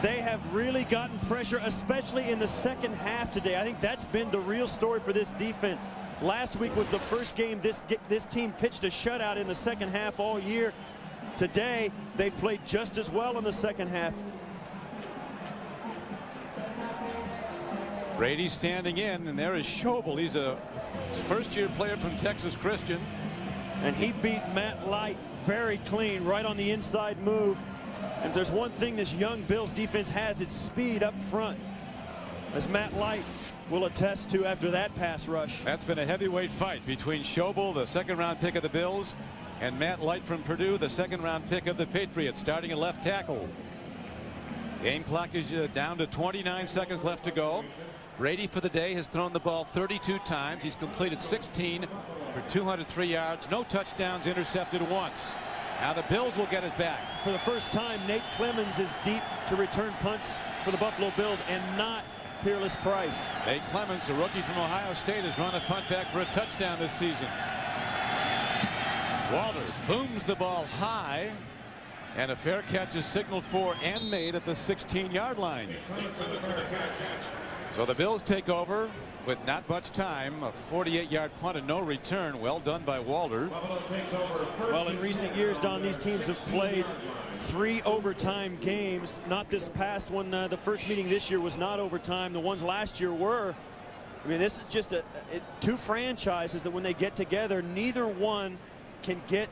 they have really gotten pressure, especially in the second half today. I think that's been the real story for this defense. Last week was the first game this team pitched a shutout in the second half all year. Today, they've played just as well in the second half. Brady standing in, and there is Schobel. He's a first-year player from Texas Christian. And he beat Matt Light very clean, right on the inside move. And if there's one thing this young Bills defense has, it's speed up front, as Matt Light will attest to after that pass rush. That's been a heavyweight fight between Schobel, the second-round pick of the Bills, and Matt Light from Purdue, the second-round pick of the Patriots, starting at left tackle. Game clock is down to 29 seconds left to go. Brady for the day has thrown the ball 32 times. He's completed 16 for 203 yards. No touchdowns, intercepted once. Now the Bills will get it back. For the first time, Nate Clemens is deep to return punts for the Buffalo Bills and not Peerless Price. Nate Clemens, a rookie from Ohio State, has run a punt back for a touchdown this season. Walter booms the ball high, and a fair catch is signaled for and made at the 16-yard line. So the Bills take over with not much time. A 48-yard punt and no return. Well done by Walter. Well, in recent years, Don, these teams have played 3 overtime games. Not this past one. The first meeting this year was not overtime. The ones last year were. I mean, this is just two franchises that when they get together, neither one can get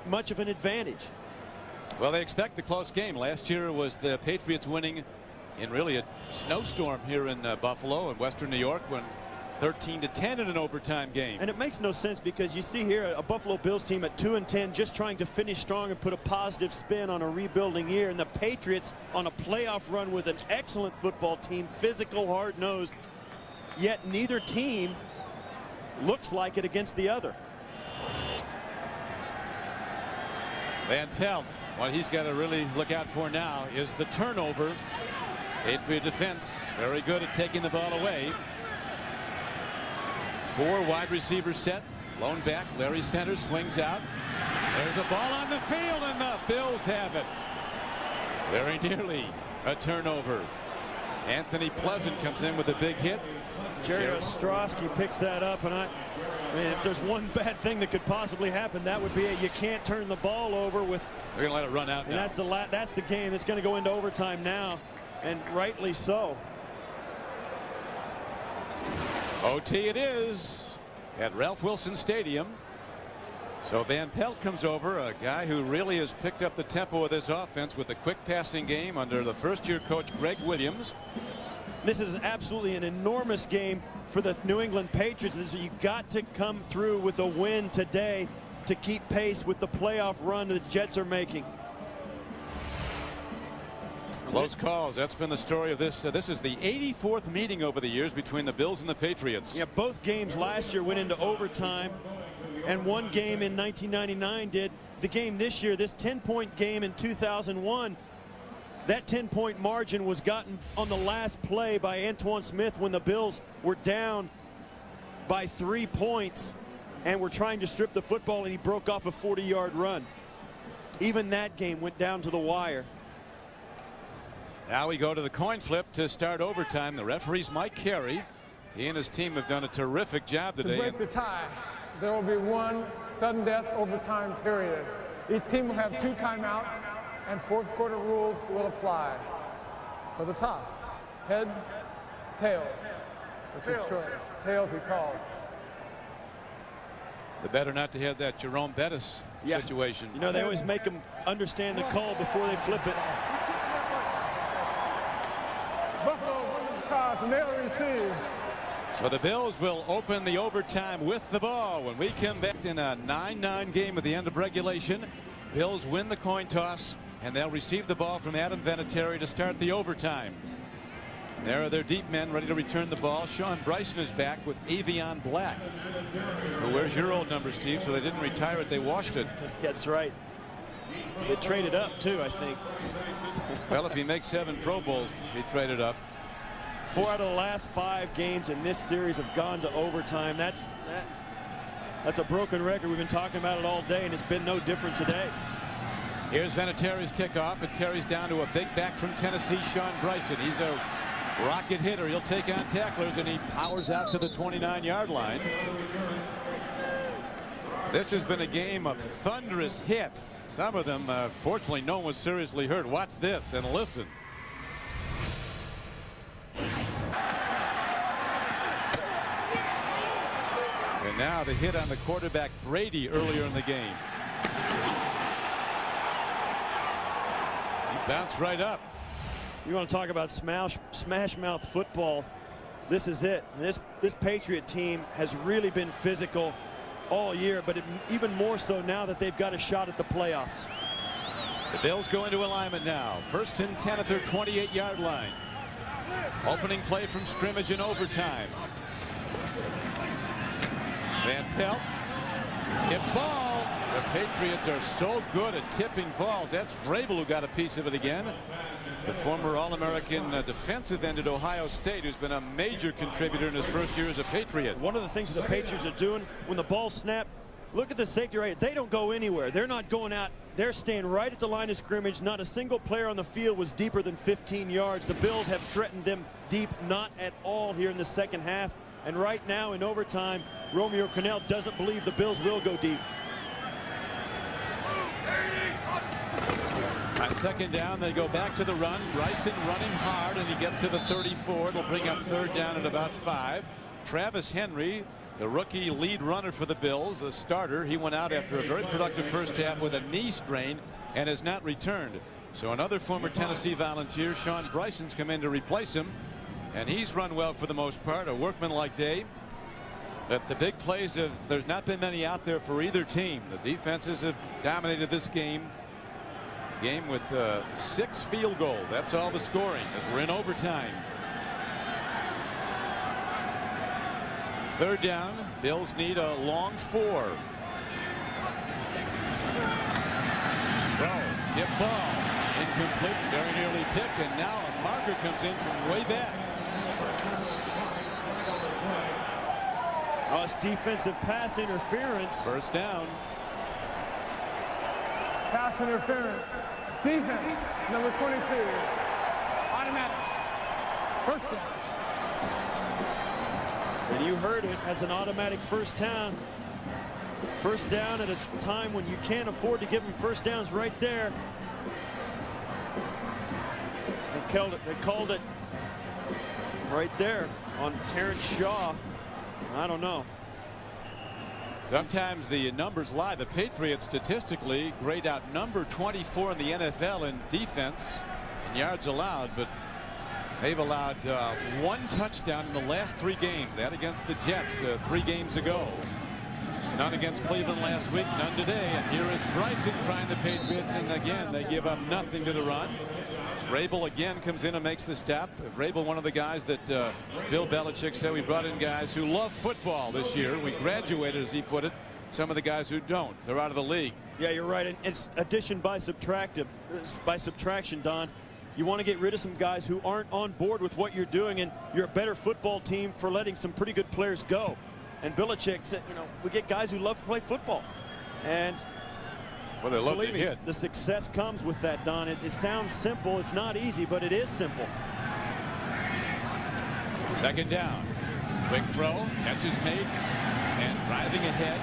much of an advantage. Well, they expect the close game. Last year was the Patriots winning in really a snowstorm here in Buffalo and Western New York, when 13-10 in an overtime game. And it makes no sense because you see here a Buffalo Bills team at 2-10 just trying to finish strong and put a positive spin on a rebuilding year, and the Patriots on a playoff run with an excellent football team, physical, hard-nosed, yet neither team looks like it against the other. Van Pelt, what he's got to really look out for now is the turnover. Patriot defense very good at taking the ball away. 4 wide receivers set. Lone back. Larry Center swings out. There's a ball on the field, and the Bills have it. Very nearly a turnover. Anthony Pleasant comes in with a big hit. Jerry Ostrowski picks that up, and I mean, if there's one bad thing that could possibly happen, that would be you can't turn the ball over with. They're going to let it run out now. And that's the game that's going to go into overtime now, and rightly so. OT it is at Ralph Wilson Stadium. So Van Pelt comes over, a guy who really has picked up the tempo of this offense with a quick passing game under the first-year coach Greg Williams. This is absolutely an enormous game for the New England Patriots. You've got to come through with a win today to keep pace with the playoff run the Jets are making. Close calls. That's been the story of this. This is the 84th meeting over the years between the Bills and the Patriots. Yeah, both games last year went into overtime, and one game in 1999 did. The game this year, this 10-point game in 2001, that 10-point margin was gotten on the last play by Antoine Smith when the Bills were down by 3 points and were trying to strip the football, and he broke off a 40-yard run. Even that game went down to the wire. Now we go to the coin flip to start overtime. The referee's Mike Carey. He and his team have done a terrific job today. To break the tie, there will be one sudden death overtime period. Each team will have 2 timeouts, and fourth quarter rules will apply. For the toss, heads, tails, which is choice. Tails he calls. The better not to have that Jerome Bettis situation. You know, they always make them understand the call before they flip it. Buffalo wins the toss, and they'll receive. So the Bills will open the overtime with the ball. When we come back in a 9-9 game at the end of regulation, Bills win the coin toss, and they'll receive the ball from Adam Vinatieri to start the overtime. There are their deep men ready to return the ball. Sean Bryson is back with Avion Black, who wears your old number, Steve, so they didn't retire it, they washed it. That's right. They traded up too, I think. Well, if he makes 7 Pro Bowls, he traded up. 4 out of the last 5 games in this series have gone to overtime. That's a broken record. We've been talking about it all day, and it's been no different today. Here's Vinatieri's kickoff. It carries down to a big back from Tennessee, Sean Bryson. He's a rocket hitter. He'll take on tacklers, and he powers out to the 29-yard line. This has been a game of thunderous hits. Some of them, fortunately, no one was seriously hurt. Watch this and listen. And now the hit on the quarterback Brady earlier in the game. He bounced right up. You want to talk about smash mouth football? This is it. This Patriot team has really been physical all year, but even more so now that they've got a shot at the playoffs. The Bills go into alignment now. 1st and 10 at their 28-yard line. Opening play from scrimmage in overtime. Van Pelt, tip ball. The Patriots are so good at tipping balls. That's Vrabel who got a piece of it again. The former All-American defensive end at Ohio State, who's been a major contributor in his first year as a Patriot. One of the things that the Patriots are doing when the ball snapped, look at the safety right. They don't go anywhere. They're not going out. They're staying right at the line of scrimmage. Not a single player on the field was deeper than 15 yards. The Bills have threatened them deep, not at all here in the second half. And right now in overtime, Romeo Crennel doesn't believe the Bills will go deep. On 2nd down, they go back to the run. Bryson running hard, and he gets to the 34. It'll bring up 3rd down at about 5. Travis Henry, the rookie lead runner for the Bills, a starter. He went out after a very productive first half with a knee strain and has not returned. So another former Tennessee Volunteer, Sean Bryson's come in to replace him. And he's run well for the most part, a workmanlike day. But the big plays, there's not been many out there for either team. The defenses have dominated this game. A game with 6 field goals. That's all the scoring as we're in overtime. 3rd down. Bills need a long 4. Throw, tip ball, incomplete, very nearly picked, and now a marker comes in from way back. Oh, it's defensive pass interference. 1st down. Pass interference. Defense, number 22. Automatic. 1st down. And you heard it as an automatic 1st down. 1st down at a time when you can't afford to give them 1st downs right there. They called it right there on Terrence Shaw. I don't know. Sometimes the numbers lie. The Patriots statistically grade out number 24 in the NFL in defense in yards allowed, but they've allowed 1 touchdown in the last 3 games. That against the Jets 3 games ago. None against Cleveland last week, none today. And here is Bryson trying the Patriots, and again they give up nothing to the run. Vrabel again comes in and makes the stop. Vrabel, one of the guys that Bill Belichick said we brought in guys who love football this year. We graduated, as he put it. Some of the guys who don't, they're out of the league. Yeah, you're right. And it's addition by subtraction, Don. You want to get rid of some guys who aren't on board with what you're doing, and you're a better football team for letting some pretty good players go. And Belichick said, you know, we get guys who love to play football. And Well, they love to believe me, hit. the success comes with that, Don. It sounds simple. It's not easy, but it is simple. Second down. Quick throw. Catch is made. And driving ahead.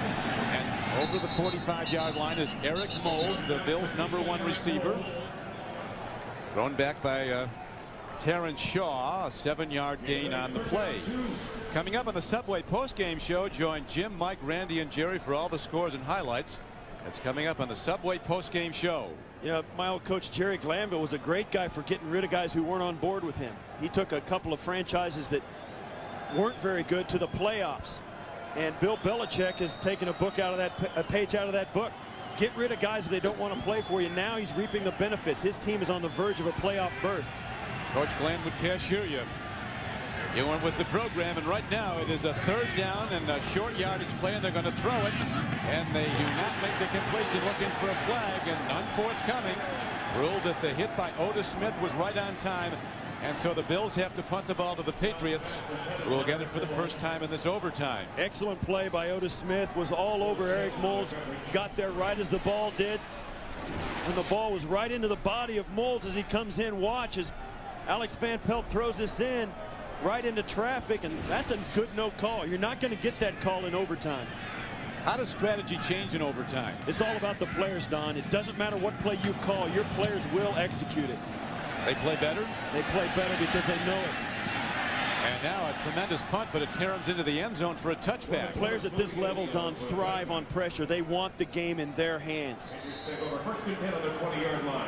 And over the 45-yard line is Eric Moulds, the Bills' #1 receiver. Thrown back by Terrence Shaw. A 7-yard gain on the play. Coming up on the Subway postgame show, join Jim, Mike, Randy, and Jerry for all the scores and highlights. That's coming up on the Subway postgame show. You know, my old coach Jerry Glanville was a great guy for getting rid of guys who weren't on board with him. He took a couple of franchises that weren't very good to the playoffs. And Bill Belichick has taken a page out of that book. Get rid of guys if they don't want to play for you. Now he's reaping the benefits. His team is on the verge of a playoff berth. Coach Glenn would cashier you. You went with the program, and right now it is a 3rd down and a short yardage play, and they're going to throw it. And they do not make the completion, looking for a flag, and none forthcoming. Ruled that the hit by Otis Smith was right on time. And so the Bills have to punt the ball to the Patriots, who will get it for the first time in this overtime. Excellent play by Otis Smith. Was all over Eric Moulds. Got there right as the ball did. And the ball was right into the body of Moulds as he comes in. Watch as Alex Van Pelt throws this in right into traffic, and that's a good no call. You're not going to get that call in overtime. How does strategy change in overtime? It's all about the players, Don. It doesn't matter what play you call. Your players will execute it. They play better? They play better because they know it. And now a tremendous punt, but it turns into the end zone for a touchback. Players at this level, Don, thrive on pressure. They want the game in their hands.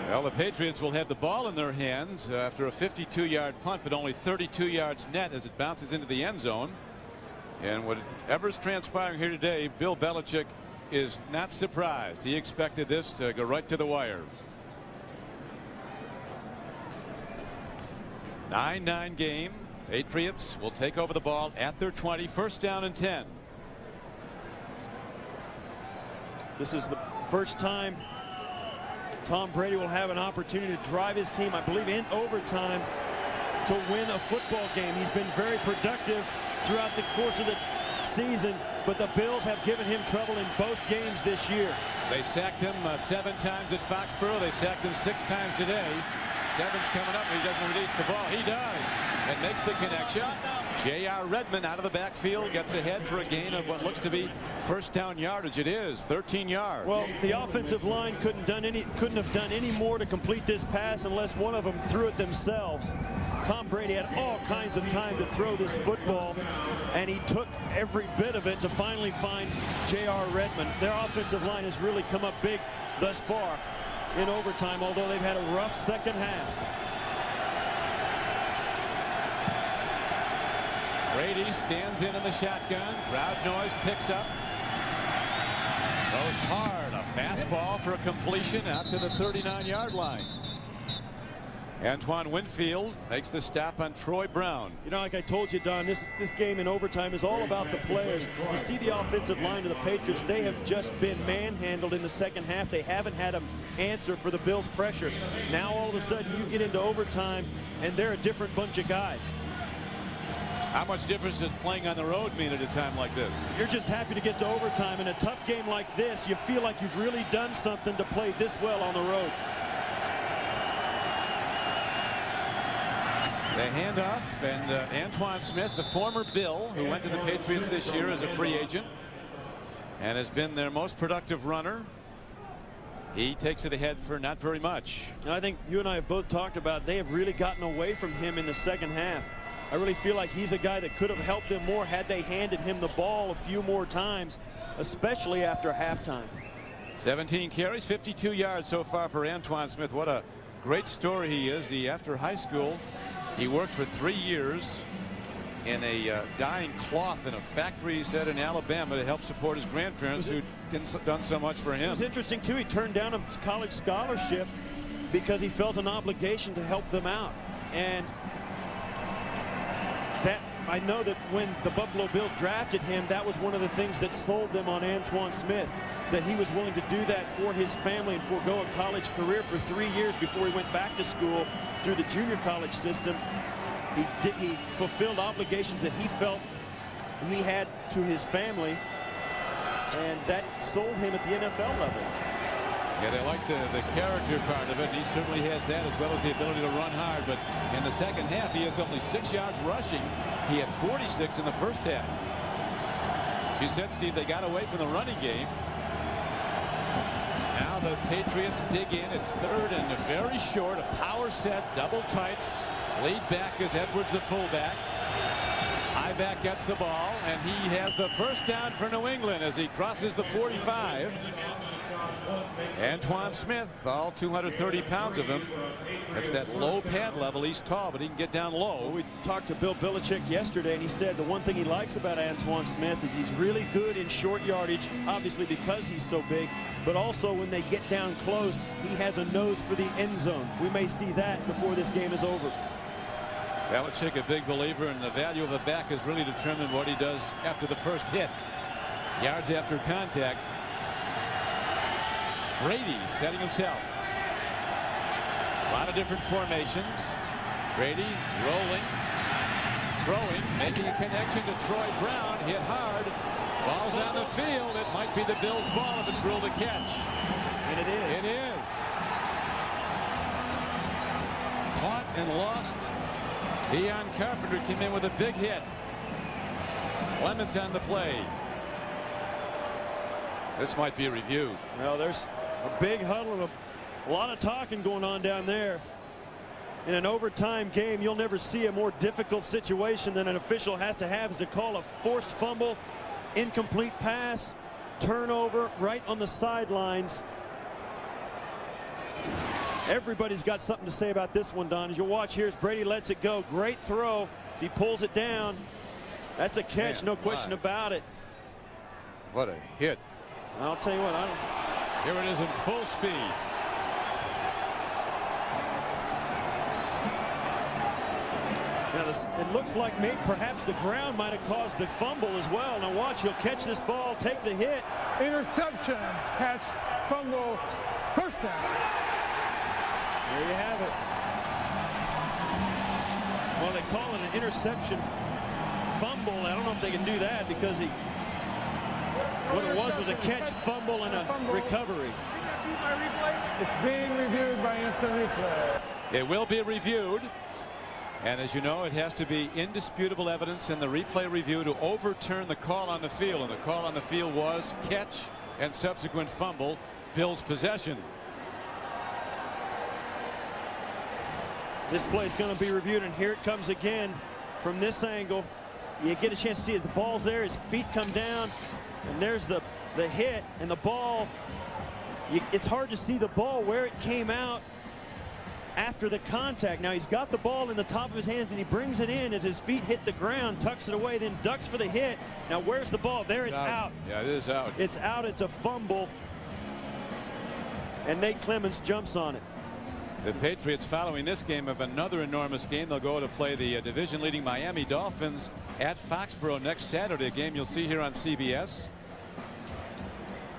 Well, the Patriots will have the ball in their hands after a 52-yard punt, but only 32 yards net as it bounces into the end zone. And whatever's transpiring here today, Bill Belichick is not surprised. He expected this to go right to the wire. 9-9 game. Patriots will take over the ball at their 20. 1st down and 10. This is the first time Tom Brady will have an opportunity to drive his team, I believe, in overtime to win a football game. He's been very productive throughout the course of the season, but the Bills have given him trouble in both games this year. They sacked him 7 times at Foxborough. They sacked him 6 times today. 7's coming up, and he doesn't release the ball. He does, and makes the connection. J.R. Redmond out of the backfield gets ahead for a gain of what looks to be 1st down yardage. It is 13 yards. Well, the offensive line couldn't have done any more to complete this pass unless one of them threw it themselves. Tom Brady had all kinds of time to throw this football, and he took every bit of it to finally find J.R. Redmond. Their offensive line has really come up big thus far in overtime, although they've had a rough second half. Brady stands in the shotgun. Crowd noise picks up. Throws hard. A fastball for a completion out to the 39-yard line. Antoine Winfield makes the stop on Troy Brown. You know, like I told you, Don, this game in overtime is all about the players. You see the offensive line of the Patriots, they have just been manhandled in the second half. They haven't had an answer for the Bills' pressure. Now all of a sudden you get into overtime and they're a different bunch of guys. How much difference does playing on the road mean at a time like this? You're just happy to get to overtime. In a tough game like this, you feel like you've really done something to play this well on the road. The handoff, and Antoine Smith, the former Bill, who went to the Patriots this year as a free agent and has been their most productive runner. He takes it ahead for not very much. And I think you and I have both talked about they have really gotten away from him in the second half. I really feel like he's a guy that could have helped them more had they handed him the ball a few more times, especially after halftime. 17 carries, 52 yards so far for Antoine Smith. What a great story he is. After high school, he worked for 3 years in a dyeing cloth in a factory, he said, in Alabama to help support his grandparents who didn't done so much for him. It was interesting, too. He turned down a college scholarship because he felt an obligation to help them out. And that, I know that when the Buffalo Bills drafted him, that was one of the things that sold them on Antoine Smith, that he was willing to do that for his family and forego a college career for 3 years before he went back to school through the junior college system. He fulfilled obligations that he felt he had to his family, and that sold him at the NFL level. Yeah, they like the character part of it, and he certainly has that, as well as the ability to run hard. But in the second half, he has only 6 yards rushing. He had 46 in the first half. You said, Steve, they got away from the running game. Now the Patriots dig in. It's third and very short. A power set, double tights. Lead back is Edwards, the fullback. High back gets the ball, and he has the first down for New England as he crosses the 45. Antoine Smith, all 230 pounds of him. That's that low pad level. He's tall, but he can get down low. Well, we talked to Bill Belichick yesterday, and he said the one thing he likes about Antoine Smith is he's really good in short yardage, obviously because he's so big, but also when they get down close, he has a nose for the end zone. We may see that before this game is over. Belichick, a big believer in the value of a back, is really determined what he does after the first hit. Yards after contact. Brady setting himself. A lot of different formations. Brady rolling, throwing, making a connection to Troy Brown. Hit hard. Ball's on the field. It might be the Bills' ball if it's ruled a catch. And it is. It is. Caught and lost. Deion Carpenter came in with a big hit. Clements on the play. This might be a review. Well, there's a big huddle and a lot of talking going on down there. In an overtime game, you'll never see a more difficult situation than an official has to have, is to call a forced fumble, incomplete pass, turnover right on the sidelines. Everybody's got something to say about this one, Don. As you'll watch here as Brady lets it go. Great throw as he pulls it down. That's a catch, Man, no question about it. What a hit. I'll tell you what, Here it is in full speed. Now it looks like maybe perhaps the ground might have caused the fumble as well. Now watch, he'll catch this ball, take the hit. Interception, catch, fumble, first down. There you have it. Well, they call it an interception fumble. I don't know if they can do that because what it was a catch, fumble, and a recovery. It's being reviewed by instant replay. It will be reviewed. And as you know, it has to be indisputable evidence in the replay review to overturn the call on the field. And the call on the field was catch and subsequent fumble, Bills possession. This play is going to be reviewed, and here it comes again from this angle. You get a chance to see it. The ball's there, his feet come down, and there's the hit, and the ball. It's hard to see the ball where it came out after the contact. Now he's got the ball in the top of his hands, and he brings it in as his feet hit the ground, tucks it away, then ducks for the hit. Now where's the ball? There, it's out. Yeah, it is out. It's out. It's a fumble, and Nate Clements jumps on it. The Patriots, following this game, have another enormous game. They'll go to play the division-leading Miami Dolphins at Foxborough next Saturday, a game you'll see here on CBS.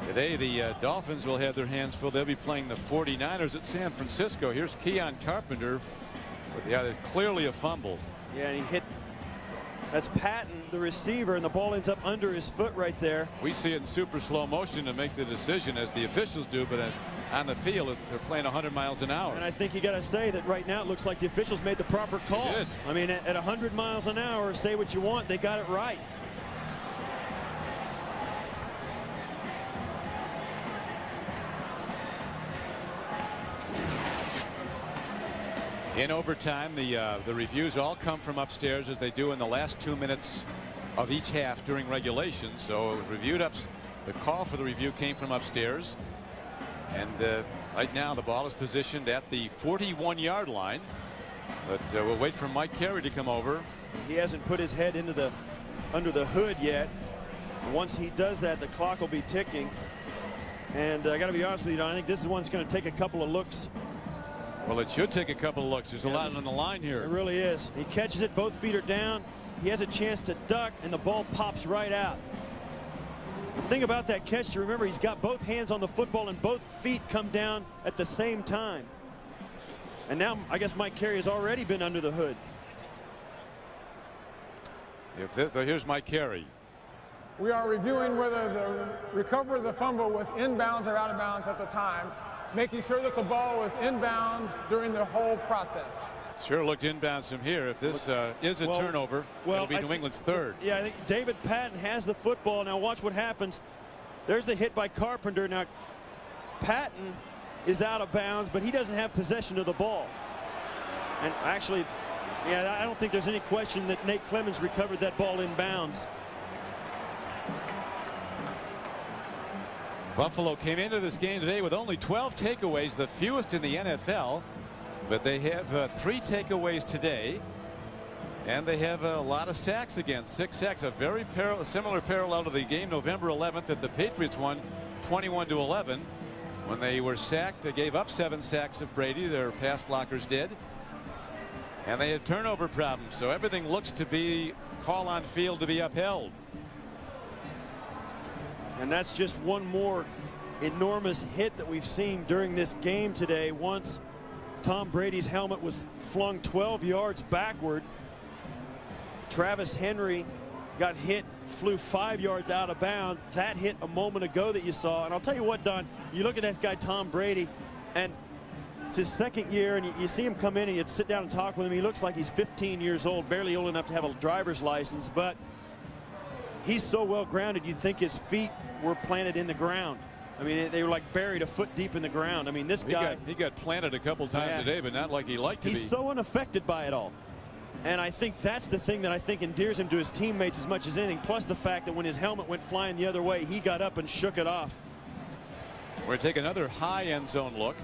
Today, the Dolphins will have their hands full. They'll be playing the 49ers at San Francisco. Here's Keon Carpenter. Yeah, there's clearly a fumble. Yeah, and he hit. That's Patton, the receiver, and the ball ends up under his foot right there. We see it in super slow motion to make the decision, as the officials do, but on the field, they're playing 100 miles an hour. And I think you got to say that right now it looks like the officials made the proper call. They did. I mean, at 100 miles an hour, say what you want, they got it right. In overtime, the reviews all come from upstairs, as they do in the last 2 minutes of each half during regulation. So it was reviewed up. The call for the review came from upstairs. And right now the ball is positioned at the 41-yard line. But we'll wait for Mike Carey to come over. He hasn't put his head into under the hood yet. Once he does that, the clock will be ticking. And I got to be honest with you, Don, I think this is one that's going to take a couple of looks. Well, it should take a couple of looks. There's a lot on the line here. It really is. He catches it, both feet are down. He has a chance to duck, and the ball pops right out. The thing about that catch, to remember, he's got both hands on the football and both feet come down at the same time. And now I guess Mike Carey has already been under the hood. Here's Mike Carey. We are reviewing whether the recovery of the fumble was inbounds or out of bounds at the time. making sure that the ball was inbounds during the whole process. Sure looked inbounds from here. If this is a turnover, it'll be New England's third. Yeah, I think David Patton has the football. Now watch what happens. There's the hit by Carpenter. Now Patton is out of bounds, but he doesn't have possession of the ball. And actually, yeah, I don't think there's any question that Nate Clemens recovered that ball in bounds. Buffalo came into this game today with only 12 takeaways, the fewest in the NFL. But they have 3 takeaways today. And they have a lot of sacks again. 6 sacks, a very similar parallel to the game November 11th that the Patriots won 21-11. When they were sacked, they gave up 7 sacks of Brady. Their pass blockers did. And they had turnover problems. So everything looks to be call on field to be upheld. And that's just one more enormous hit that we've seen during this game today. Once Tom Brady's helmet was flung 12 yards backward, Travis Henry got hit, flew 5 yards out of bounds. That hit a moment ago that you saw. And I'll tell you what, Don, you look at that guy Tom Brady, and it's his second year, and you see him come in and you sit down and talk with him. He looks like he's 15 years old, barely old enough to have a driver's license, but he's so well grounded you'd think his feet were planted in the ground. I mean, they were like buried a foot deep in the ground. I mean, this guy, he got planted a couple times today, but not like he liked to be. He's so unaffected by it all. And I think that's the thing that I think endears him to his teammates as much as anything, plus the fact that when his helmet went flying the other way, he got up and shook it off. We're going to take another high end zone look.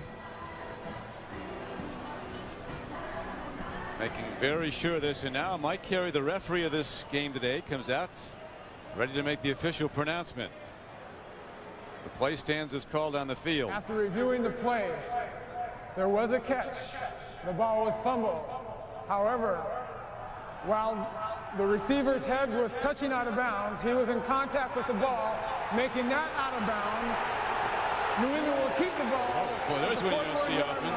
Making very sure this, and now Mike Carey, the referee of this game today, comes out ready to make the official pronouncement. The play stands as called on the field. After reviewing the play, there was a catch. The ball was fumbled. However, while the receiver's head was touching out of bounds, he was in contact with the ball, making that out of bounds. New England will keep the ball. Well, there's what you don't see often.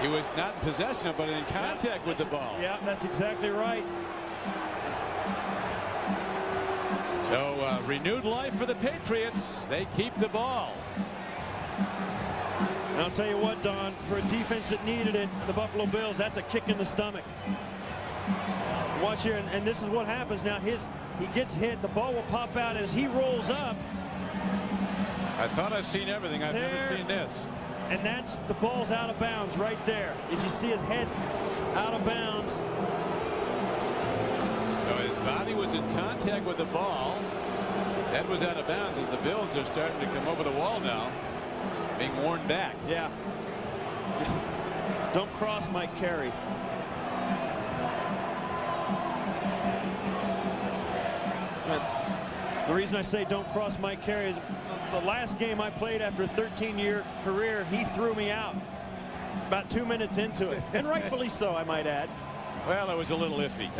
He was not in possession of, but in contact with the ball. Yeah, that's exactly right. So renewed life for the Patriots. They keep the ball. And I'll tell you what, Don, for a defense that needed it, the Buffalo Bills, that's a kick in the stomach. Watch here, and this is what happens now. He gets hit, the ball will pop out as he rolls up. I thought I've seen everything. I've never seen this. And that's the ball's out of bounds right there. As you see his head out of bounds. So his body was in contact with the ball. His head was out of bounds as the Bills are starting to come over the wall now, being worn back. Yeah. Don't cross Mike Carey. The reason I say don't cross Mike Carey is the last game I played after a 13-year career, he threw me out about 2 minutes into it. And rightfully so, I might add. Well, it was a little iffy.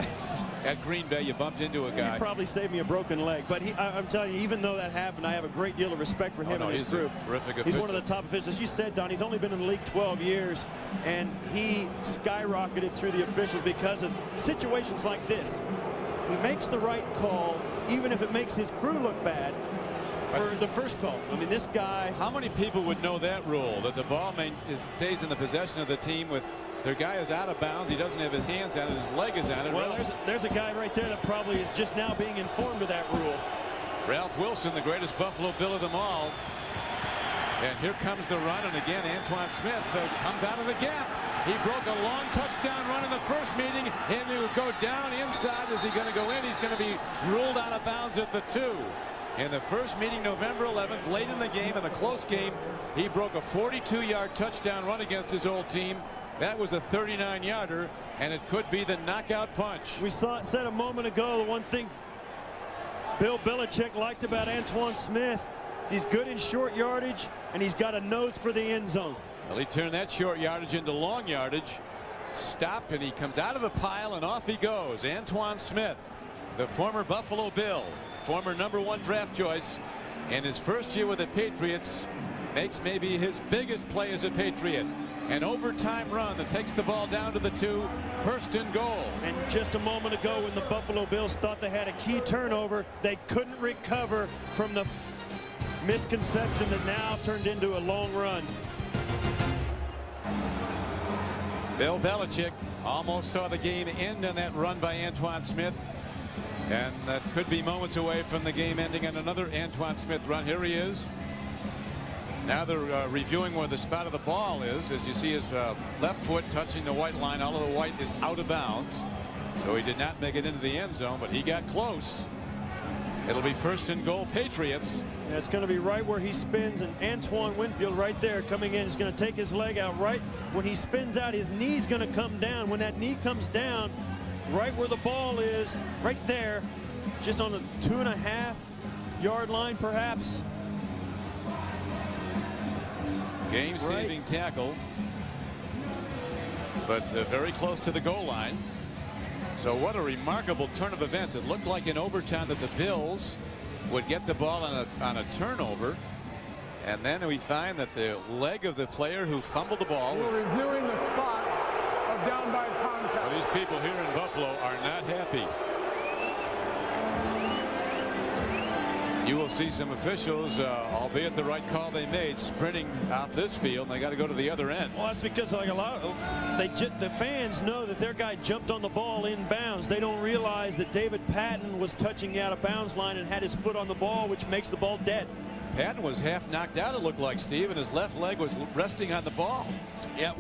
At Green Bay, you bumped into a guy. He probably saved me a broken leg. But I'm telling you, even though that happened, I have a great deal of respect for him and his group. Terrific official. He's one of the top officials. As you said, Don, he's only been in the league 12 years, and he skyrocketed through the officials because of situations like this. He makes the right call, even if it makes his crew look bad, for the first call. I mean, this guy. How many people would know that rule, that the ball stays in the possession of the team with their guy is out of bounds, he doesn't have his hands on it, his leg is on it? Well, there's a guy right there that probably is just now being informed of that rule. Ralph Wilson, the greatest Buffalo Bill of them all. And here comes the run, and again Antoine Smith comes out of the gap. He broke a long touchdown run in the first meeting, and he would go down inside. Is he going to go in? He's going to be ruled out of bounds at the 2. In the first meeting, November 11th, late in the game, in a close game, he broke a 42-yard touchdown run against his old team. That was a 39-yarder, and it could be the knockout punch. We said a moment ago, the one thing Bill Belichick liked about Antoine Smith, he's good in short yardage, and he's got a nose for the end zone. Well, he turned that short yardage into long yardage. Stopped, and he comes out of the pile, and off he goes. Antoine Smith, the former Buffalo Bill, former #1 draft choice, in his first year with the Patriots, makes maybe his biggest play as a Patriot. An overtime run that takes the ball down to the 2, 1st and goal. And just a moment ago, when the Buffalo Bills thought they had a key turnover, they couldn't recover from the misconception that now turned into a long run. Bill Belichick almost saw the game end on that run by Antoine Smith. And that could be moments away from the game ending on another Antoine Smith run. Here he is. Now they're reviewing where the spot of the ball is. As you see his left foot touching the white line. All of the white is out of bounds. So he did not make it into the end zone, but he got close. It'll be 1st and goal, Patriots. Yeah, it's going to be right where he spins, and Antoine Winfield right there coming in is going to take his leg out right when he spins out. His knee's going to come down. When that knee comes down, right where the ball is, right there, just on the 2.5-yard line, perhaps. Game-saving tackle, but very close to the goal line. So what a remarkable turn of events. It looked like in overtime that the Bills would get the ball on a turnover, and then we find that the leg of the player who fumbled the ball was reviewing the spot of down by contact. Well, these people here in Buffalo are not happy. You will see some officials, albeit the right call they made, sprinting off this field, and they got to go to the other end. Well, that's because like a lot of the fans know that their guy jumped on the ball in bounds. They don't realize that David Patton was touching the out of bounds line and had his foot on the ball, which makes the ball dead. Patton was half knocked out, it looked like, Steve, and his left leg was resting on the ball. Yeah,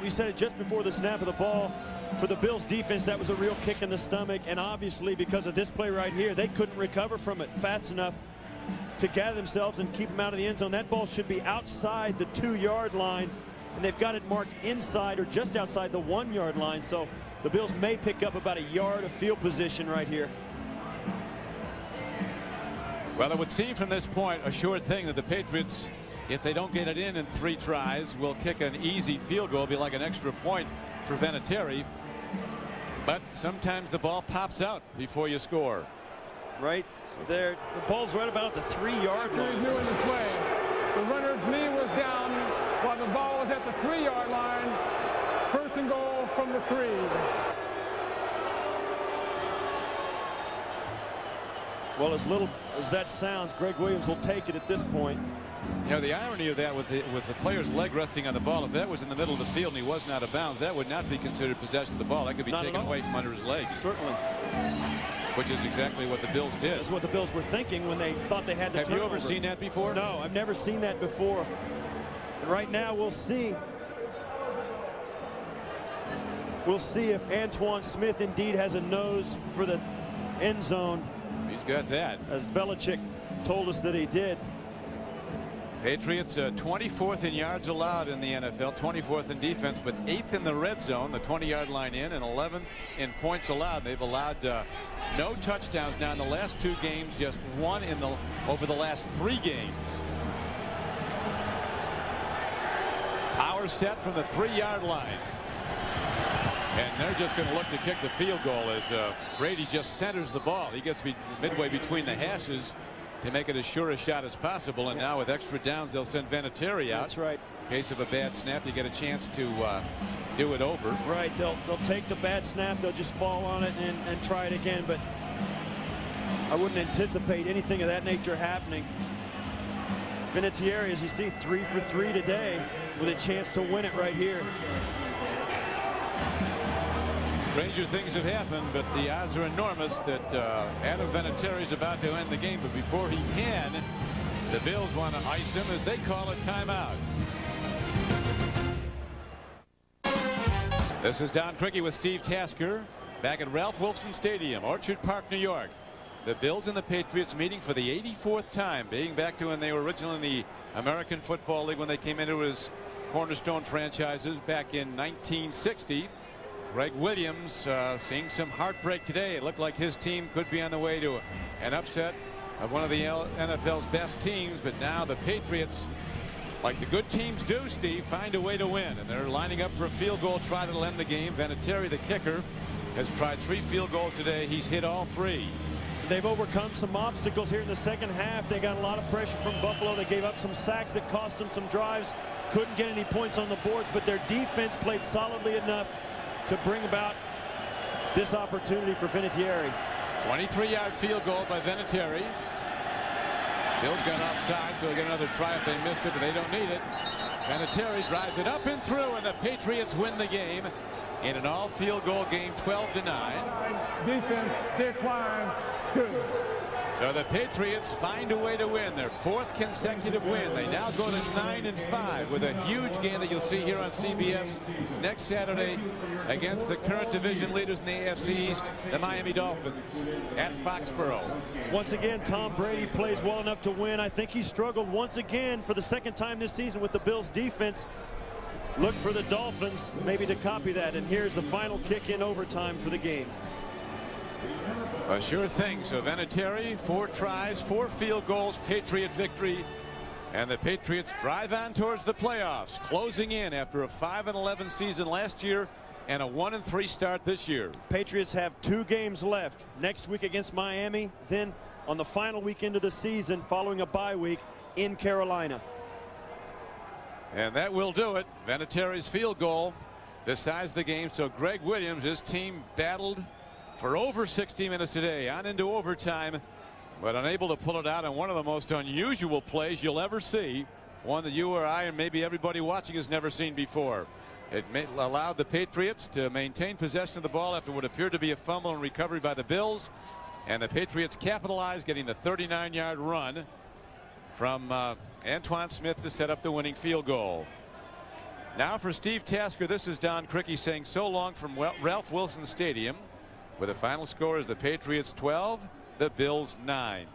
we said it just before the snap of the ball. For the Bills defense, that was a real kick in the stomach, and obviously because of this play right here, they couldn't recover from it fast enough to gather themselves and keep them out of the end zone. That ball should be outside the 2-yard line, and they've got it marked inside or just outside the 1-yard line, so the Bills may pick up about a yard of field position right here. Well, it would seem from this point a sure thing that the Patriots, if they don't get it in 3 tries, will kick an easy field goal. It'll be like an extra point for Vinatieri, but sometimes the ball pops out before you score. Right there, the ball's right about the 3-yard line. Reviewing the play, the runner's knee was down while the ball was at the 3-yard line. 1st and goal from the 3. Well, as little as that sounds, Greg Williams will take it at this point. You know, the irony of that with the player's leg resting on the ball, if that was in the middle of the field and he wasn't out of bounds, that would not be considered possession of the ball. That could be taken away from under his leg. Certainly. Which is exactly what the Bills did. That's what the Bills were thinking when they thought they had the turnover. Have you ever seen that before? No, I've never seen that before. And right now we'll see. We'll see if Antoine Smith indeed has a nose for the end zone. He's got that. As Belichick told us that he did. Patriots 24th in yards allowed in the NFL, 24th in defense, but 8th in the red zone, the 20-yard line in, and 11th in points allowed. They've allowed no touchdowns now in the last 2 games, just 1 over the last 3 games. Power set from the 3-yard line. And they're just going to look to kick the field goal as Brady just centers the ball. He gets midway between the hashes to make it as sure a shot as possible. And now with extra downs, they'll send Vinatieri out. That's right. In case of a bad snap, you get a chance to do it over. Right. They'll take the bad snap. They'll just fall on it and try it again. But I wouldn't anticipate anything of that nature happening. Vinatieri, as you see, 3 for 3 today with a chance to win it right here. Stranger things have happened, but the odds are enormous that Adam Vinatieri is about to end the game. But before he can, the Bills want to ice him as they call a timeout. This is Don Criqui with Steve Tasker back at Ralph Wilson Stadium, Orchard Park, New York. The Bills and the Patriots meeting for the 84th time, being back to when they were originally in the American Football League when they came into his cornerstone franchises back in 1960. Greg Williams seeing some heartbreak today. It looked like his team could be on the way to an upset of one of the NFL's best teams, but now the Patriots, like the good teams do, Steve, find a way to win, and they're lining up for a field goal try that'll end the game. Vinatieri, the kicker, has tried 3 field goals today. He's hit all 3. They've overcome some obstacles here in the second half. They got a lot of pressure from Buffalo. They gave up some sacks that cost them some drives. Couldn't get any points on the boards, but their defense played solidly enough to bring about this opportunity for Vinatieri. 23-yard field goal by Vinatieri. Bills got offside, so they'll get another try if they missed it, but they don't need it. Vinatieri drives it up and through, and the Patriots win the game in an all-field goal game, 12-9. Defense decline. Good. So the Patriots find a way to win their 4th consecutive win. They now go to 9-5 with a huge game that you'll see here on CBS next Saturday against the current division leaders in the AFC East, the Miami Dolphins, at Foxborough. Once again, Tom Brady plays well enough to win. I think he struggled once again for the 2nd time this season with the Bills defense. Look for the Dolphins maybe to copy that. And here's the final kick in overtime for the game. A sure thing. So Vinatieri, 4 tries, 4 field goals, Patriot victory. And the Patriots drive on towards the playoffs, closing in after a 5-11 season last year and a 1-3 start this year. Patriots have 2 games left. Next week against Miami, then on the final weekend of the season following a bye week in Carolina. And that will do it. Vinatieri's field goal decides the game. So Greg Williams, his team battled for over 60 minutes today on into overtime, but unable to pull it out on one of the most unusual plays you'll ever see, one that you or I and maybe everybody watching has never seen before. It allowed the Patriots to maintain possession of the ball after what appeared to be a fumble and recovery by the Bills, and the Patriots capitalized, getting the 39-yard run from Antoine Smith to set up the winning field goal. Now for Steve Tasker, this is Don Criqui saying so long from Ralph Wilson Stadium, where the final score is the Patriots 12, the Bills 9.